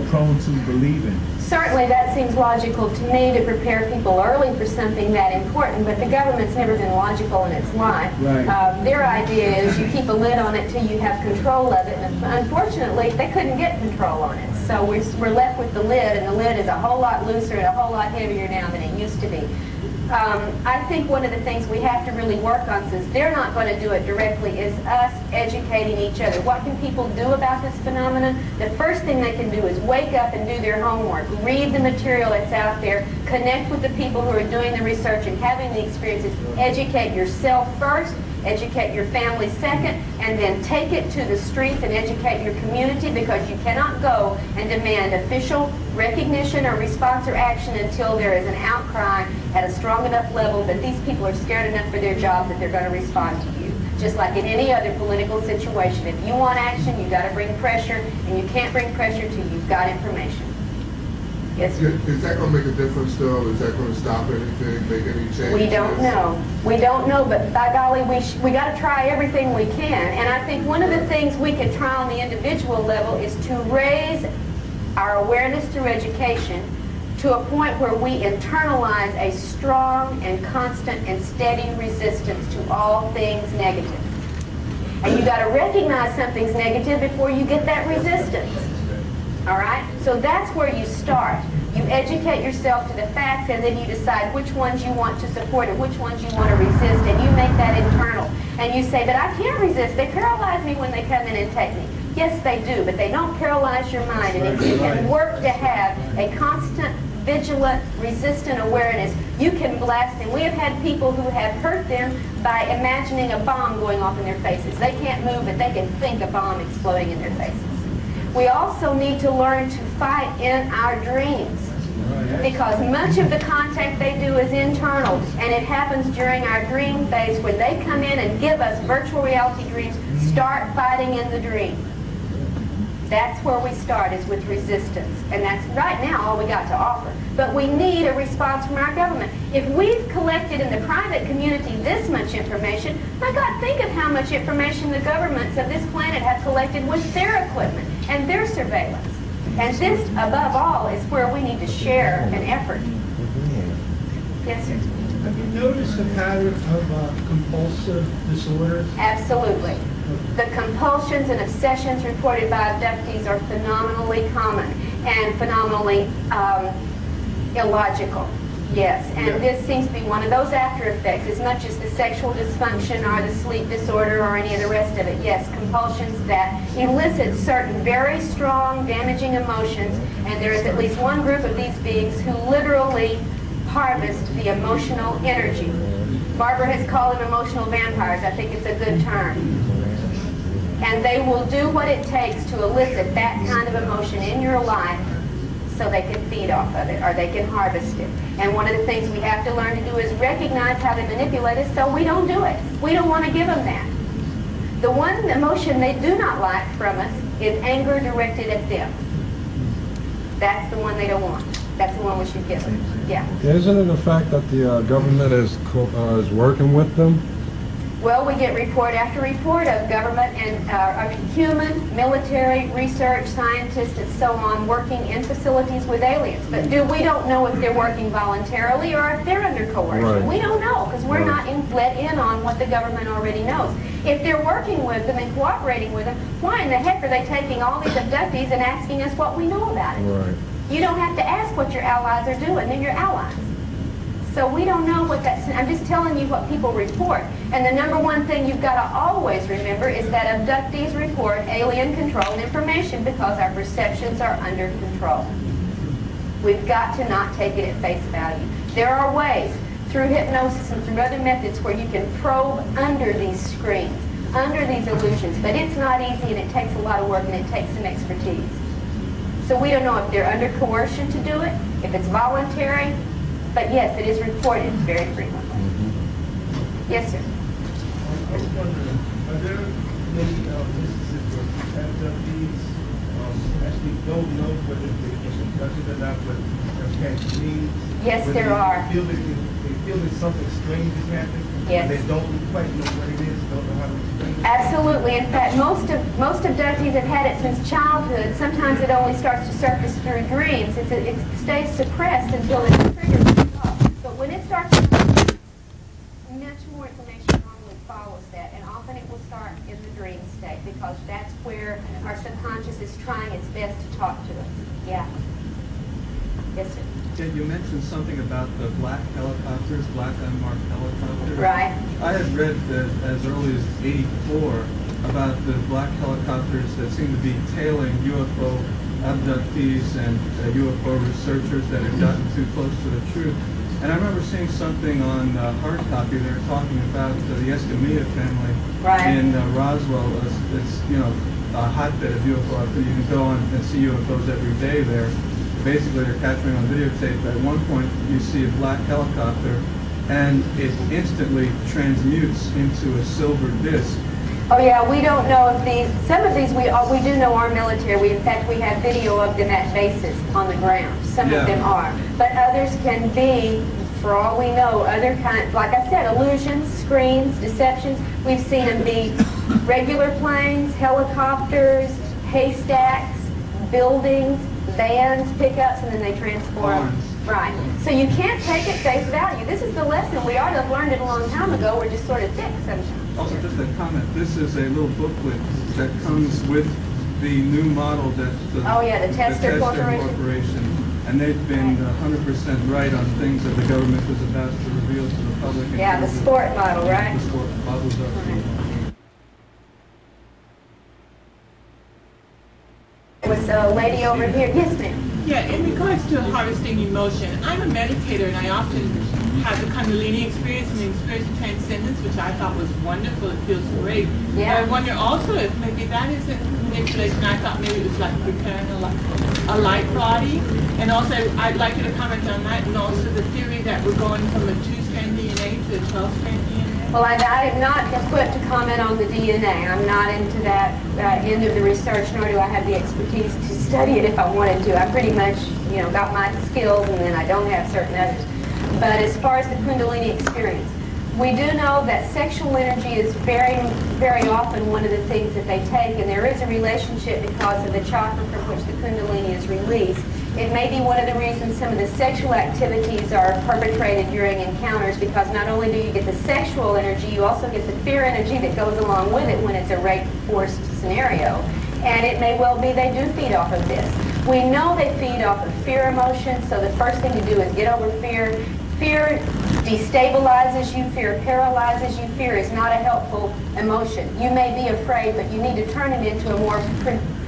S9: prone to believing?
S2: Certainly that seems logical to me, to prepare people early for something that important, but the government's never been logical in its life.
S9: Right.
S2: Their idea is you keep a lid on it till you have control of it, and unfortunately they couldn't get control on it. So we're left with the lid, and the lid is a whole lot looser and a whole lot heavier now than it used to be. I think one of the things we have to really work on, since they're not going to do it directly, is us educating each other. What can people do about this phenomenon? The first thing they can do is wake up and do their homework. Read the material that's out there. Connect with the people who are doing the research and having the experiences. Educate yourself first. Educate your family second, and then take it to the streets and educate your community, because you cannot go and demand official recognition or response or action until there is an outcry at a strong enough level that these people are scared enough for their jobs that they're going to respond to you. Just like in any other political situation, if you want action, you've got to bring pressure, and you can't bring pressure till you've got information. Yes, sir.
S10: Is that going to make a difference, though? Is that going to stop anything, make any changes?
S2: We don't know. We don't know, but by golly, we got to try everything we can. And I think one of the things we could try on the individual level is to raise our awareness through education to a point where we internalize a strong and constant and steady resistance to all things negative. And you got to recognize something's negative before you get that resistance. All right? So that's where you start. You educate yourself to the facts, and then you decide which ones you want to support and which ones you want to resist, and you make that internal. And you say, "But I can't resist. They paralyze me when they come in and take me." Yes, they do, but they don't paralyze your mind. And if you can work to have a constant, vigilant, resistant awareness, you can blast them. We have had people who have hurt them by imagining a bomb going off in their faces. They can't move, but they can think a bomb exploding in their faces. We also need to learn to fight in our dreams, because much of the contact they do is internal, and it happens during our dream phase. When they come in and give us virtual reality dreams, start fighting in the dream. That's where we start, is with resistance, and that's right now all we got to offer. But we need a response from our government. If we've collected in the private community this much information, my God, think of how much information the governments of this planet have collected with their equipment and their surveillance. And this, above all, is where we need to share an effort. Yes, sir?
S11: Have you noticed a pattern of compulsive disorders?
S2: Absolutely. The compulsions and obsessions reported by abductees are phenomenally common and phenomenally illogical. Yes, and this seems to be one of those after effects, as much as the sexual dysfunction or the sleep disorder or any of the rest of it. Yes, compulsions that elicit certain very strong, damaging emotions, and there is at least one group of these beings who literally harvest the emotional energy. Barbara has called them emotional vampires. I think it's a good term. And they will do what it takes to elicit that kind of emotion in your life so they can feed off of it, or they can harvest it. And one of the things we have to learn to do is recognize how they manipulate us so we don't do it. We don't want to give them that. The one emotion they do not like from us is anger directed at them. That's the one they don't want. That's the one we should give them. Yeah.
S12: Isn't it a fact that the government is working with them?
S2: Well, we get report after report of government and human, military, research, scientists, and so on working in facilities with aliens. But we don't know if they're working voluntarily or if they're under coercion.
S12: Right.
S2: We don't know because we're not let in on what the government already knows. If they're working with them and cooperating with them, why in the heck are they taking all these abductees and asking us what we know about it?
S12: Right.
S2: You don't have to ask what your allies are doing. They're your allies. So we don't know what that's, I'm just telling you what people report. And the number one thing you've got to always remember is that abductees report alien-controlled information because our perceptions are under control. We've got to not take it at face value. There are ways, through hypnosis and through other methods, where you can probe under these screens, under these illusions. But it's not easy, and it takes a lot of work, and it takes some expertise. So we don't know if they're under coercion to do it, if it's voluntary. But yes, it is reported very frequently. Yes, sir.
S11: I was wondering, are there many instances where abductees actually don't know whether they're abducted or not, but have Cantonese?
S2: Yes, there are.
S11: They feel that something strange is happening.
S2: Yes.
S11: They don't quite know what it is, don't know how to explain it.
S2: Absolutely. In fact, most abductees have had it since childhood. Sometimes it only starts to surface through dreams. It stays suppressed until it's triggered. But when it starts, much more information normally follows that, and often it will start in the dream state because that's where our subconscious is trying its best to talk to us. Yeah. Yes, sir.
S13: Yeah, you mentioned something about the black helicopters, black unmarked helicopters.
S2: Right.
S13: I had read that as early as '84 about the black helicopters that seem to be tailing UFO abductees and UFO researchers that had gotten too close to the truth. And I remember seeing something on hard copy. They were talking about the Escamilla family in Roswell. It's a hotbed of UFO. You can go on and see UFOs every day there. Basically, they're capturing on videotape. At one point, you see a black helicopter, and it instantly transmutes into a silver disc.
S2: Oh yeah, we don't know if these. Some of these we do know are military. In fact, we have video of them at bases on the ground. Some of them are, but others can be, for all we know, other kinds. Like I said, illusions, screens, deceptions. We've seen them be regular planes, helicopters, haystacks, buildings, vans, pickups, and then they transform. Right. So you can't take it face value. This is the lesson. We ought to have learned it a long time ago. We're just sort of thick sometimes.
S13: Also, just a comment. This is a little booklet that comes with the new model that
S2: the Tester Corporation.
S13: And they've been 100% right on things that the government was about to reveal to the public.
S2: Yeah, the sport model, right?
S13: The sport models are.
S2: With a lady over here. Yes, ma'am.
S14: Yeah, in regards to harvesting emotion, I'm a meditator and I often have the Kundalini experience and the experience of transcendence, which I thought was wonderful. It feels great.
S2: Yeah.
S14: But I wonder also if maybe that isn't manipulation. I thought maybe it was like preparing a light body. And also, I'd like you to comment on that, and also the theory that we're going from a 2-strand DNA to a 12-strand DNA.
S2: Well, I am not equipped to comment on the DNA. I'm not into that end of the research, nor do I have the expertise to study it if I wanted to. I pretty much, got my skills, and then I don't have certain others. But as far as the Kundalini experience, we do know that sexual energy is very, very often one of the things that they take, and there is a relationship because of the chakra from which the Kundalini is released. It may be one of the reasons some of the sexual activities are perpetrated during encounters, because not only do you get the sexual energy, you also get the fear energy that goes along with it when it's a rape forced scenario. And it may well be they do feed off of this. We know they feed off of fear emotion, so the first thing to do is get over fear. Fear destabilizes you, fear paralyzes you, fear is not a helpful emotion. You may be afraid, but you need to turn it into a more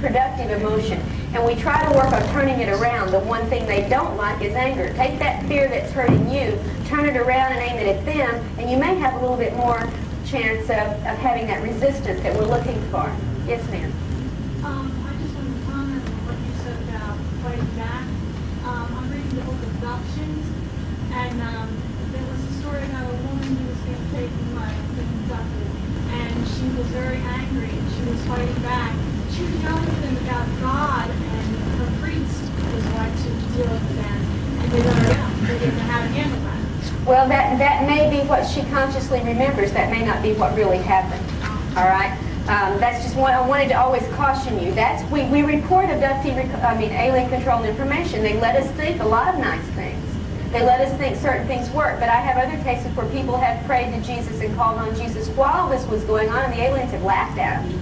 S2: productive emotion. And we try to work on turning it around. The one thing they don't like is anger. Take that fear that's hurting you, turn it around and aim it at them, and you may have a little bit more chance of having that resistance that we're looking for. Yes, ma'am.
S15: I just want to comment on what you said about fighting back. I'm reading the book Abductions, and there was a story about a woman who was being taken by abducted, and she was very angry, and she was fighting back. She was yelling at them about God, and her priest was like to deal with them. They didn't know how to handle that.
S2: Well, that may be what she consciously remembers. That may not be what really happened. All right? That's just what I wanted to always caution you. We report alien controlled information. They let us think a lot of nice things. They let us think certain things work. But I have other cases where people have prayed to Jesus and called on Jesus while this was going on, and the aliens have laughed at them.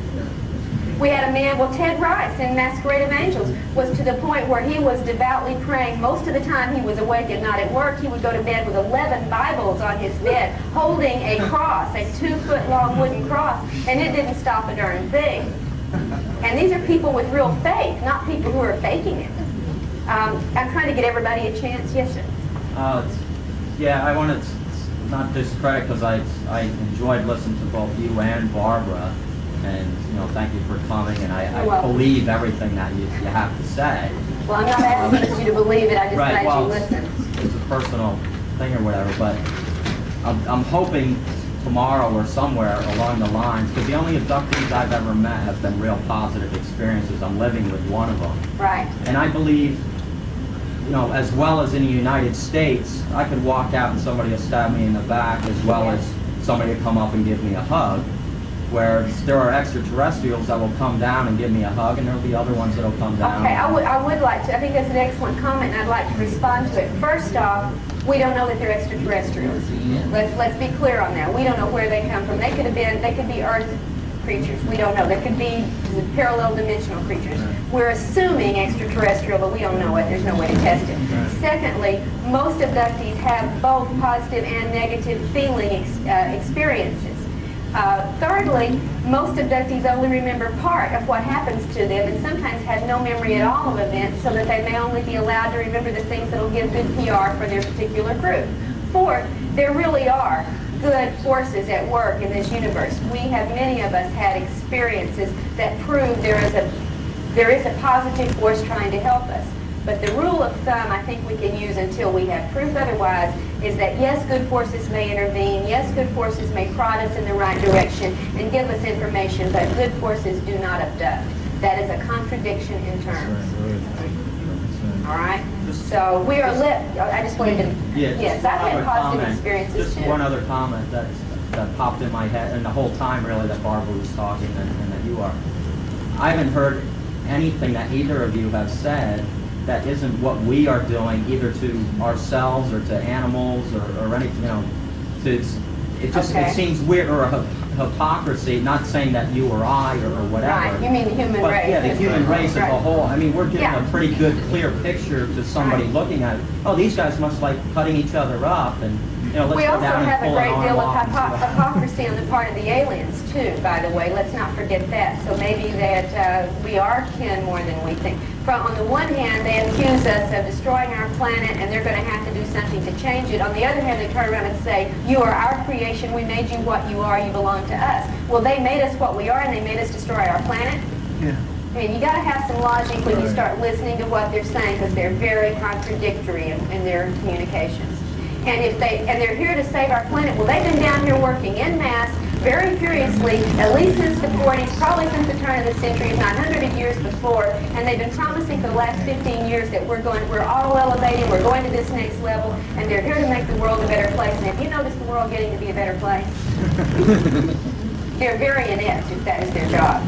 S2: We had a man, Ted Rice in Masquerade of Angels, was to the point where he was devoutly praying. Most of the time he was awake and not at work. He would go to bed with 11 Bibles on his bed, holding a cross, a 2-foot-long wooden cross, and it didn't stop a darn thing. And these are people with real faith, not people who are faking it. I'm trying to get everybody a chance. Yes, sir?
S16: Yeah, I wanted to not discredit, because I enjoyed listening to both you and Barbara. And, thank you for coming, and I believe everything that you have to say.
S2: Well, I'm not asking you to believe it, I just
S16: right,
S2: glad you listen.
S16: It's a personal thing or whatever, but I'm hoping tomorrow or somewhere along the lines, because the only abductees I've ever met have been real positive experiences. I'm living with one of them.
S2: Right.
S16: And I believe, as well as in the United States, I could walk out and somebody will stab me in the back, as well as somebody will come up and give me a hug. Whereas there are extraterrestrials that will come down and give me a hug, and there will be other ones that will come down.
S2: Okay, I would like to, I think that's an excellent comment, and I'd like to respond to it. First off, we don't know that they're extraterrestrials. Let's be clear on that. We don't know where they come from. They could be Earth creatures. We don't know. There could be parallel dimensional creatures. We're assuming extraterrestrial, but we don't know it. There's no way to test it. Secondly, most abductees have both positive and negative feeling experiences. Thirdly, most abductees only remember part of what happens to them, and sometimes have no memory at all of events, so that they may only be allowed to remember the things that will give good PR for their particular group. Fourth, there really are good forces at work in this universe. Many of us had experiences that prove there is a positive force trying to help us. But the rule of thumb I think we can use until we have proof otherwise is that yes, good forces may intervene, yes, good forces may prod us in the right direction and give us information, but good forces do not abduct. That is a contradiction in terms. All right? So we are I just wanted to, yes, I've had positive experiences
S16: just
S2: too.
S16: One other comment that popped in my head, and the whole time really that Barbara was talking and that you are. I haven't heard anything that either of you have said that isn't what we are doing, either to ourselves or to animals or anything, it seems weird, or a hypocrisy, not saying that you or I or whatever.
S2: Right, you mean the human race.
S16: Yeah, the human race as a whole. I mean, we're giving a pretty good, clear picture to somebody looking at it. Oh, these guys must like cutting each other up, and let's
S2: we
S16: go
S2: also
S16: down
S2: have
S16: and
S2: a
S16: pull an
S2: great
S16: arm
S2: deal of
S16: off.
S2: hypocrisy on the part of the aliens, too, by the way. Let's not forget that. So maybe that we are kin more than we think. On the one hand, they accuse us of destroying our planet, and they're going to have to do something to change it. On the other hand, they turn around and say, you are our creation, we made you what you are, you belong to us. Well, they made us what we are, and they made us destroy our planet? Yeah. I mean, you got to have some logic when you start listening to what they're saying, because they're very contradictory in their communications. And they're here to save our planet. Well, they've been down here working en masse, very furiously, at least since the 40s, probably since the turn of the century, if not hundreds of years before. And they've been promising for the last 15 years that we're auto elevating, we're going to this next level, and they're here to make the world a better place. And have you noticed the world getting to be a better place? They're very inept if that is their job.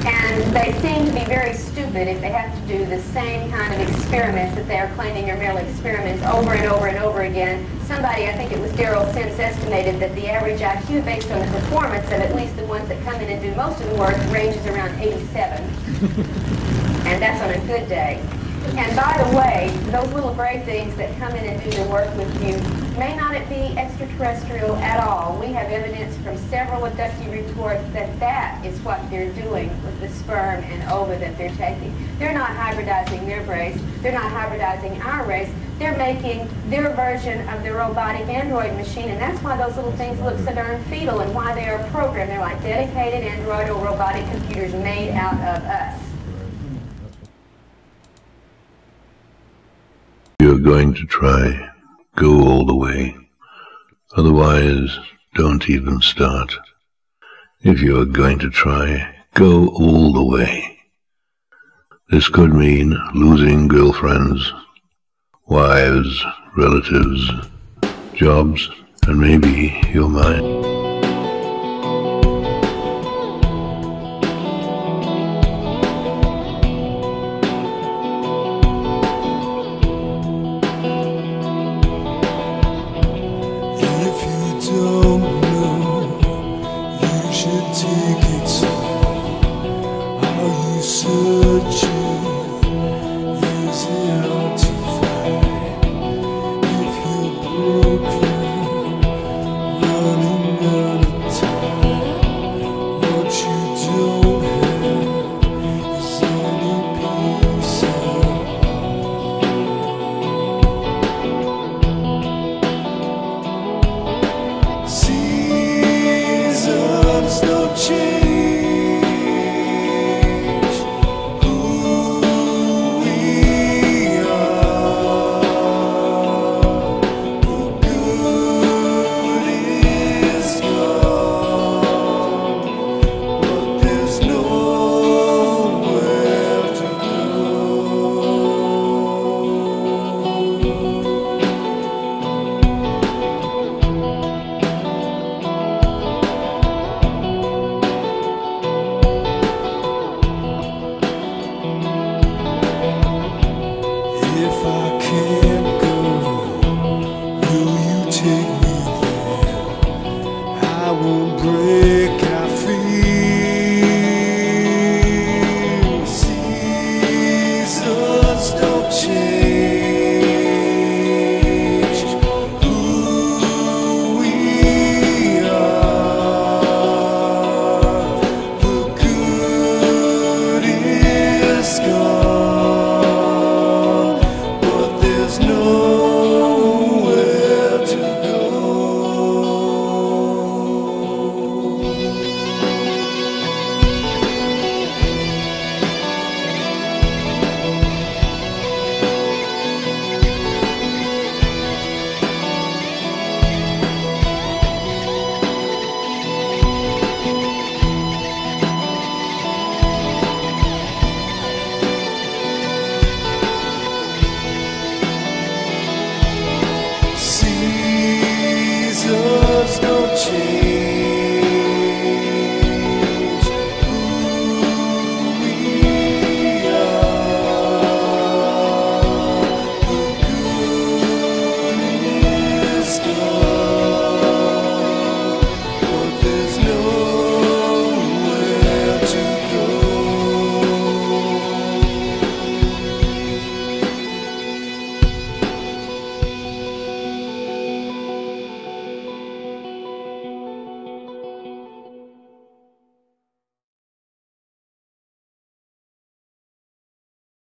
S2: And they seem to be very stupid if they have to do the same kind of experiments that they are claiming are merely experiments over and over and over again. Somebody, I think it was Daryl Sims, estimated that the average IQ based on the performance of at least the ones that come in and do most of the work ranges around 87. And that's on a good day. And by the way, those little gray things that come in and do the work with you may not be extraterrestrial at all. We have evidence from several abductee reports that that is what they're doing with the sperm and ova that they're taking. They're not hybridizing their race. They're not hybridizing our race. They're making their version of the robotic android machine, and that's why those little things look so darn fetal and why they are programmed. They're like dedicated android or robotic computers made out of us.
S17: You're going to try, go all the way. Otherwise, don't even start. If you are going to try, go all the way. This could mean losing girlfriends, wives, relatives, jobs, and maybe your mind.
S18: Seasons don't change.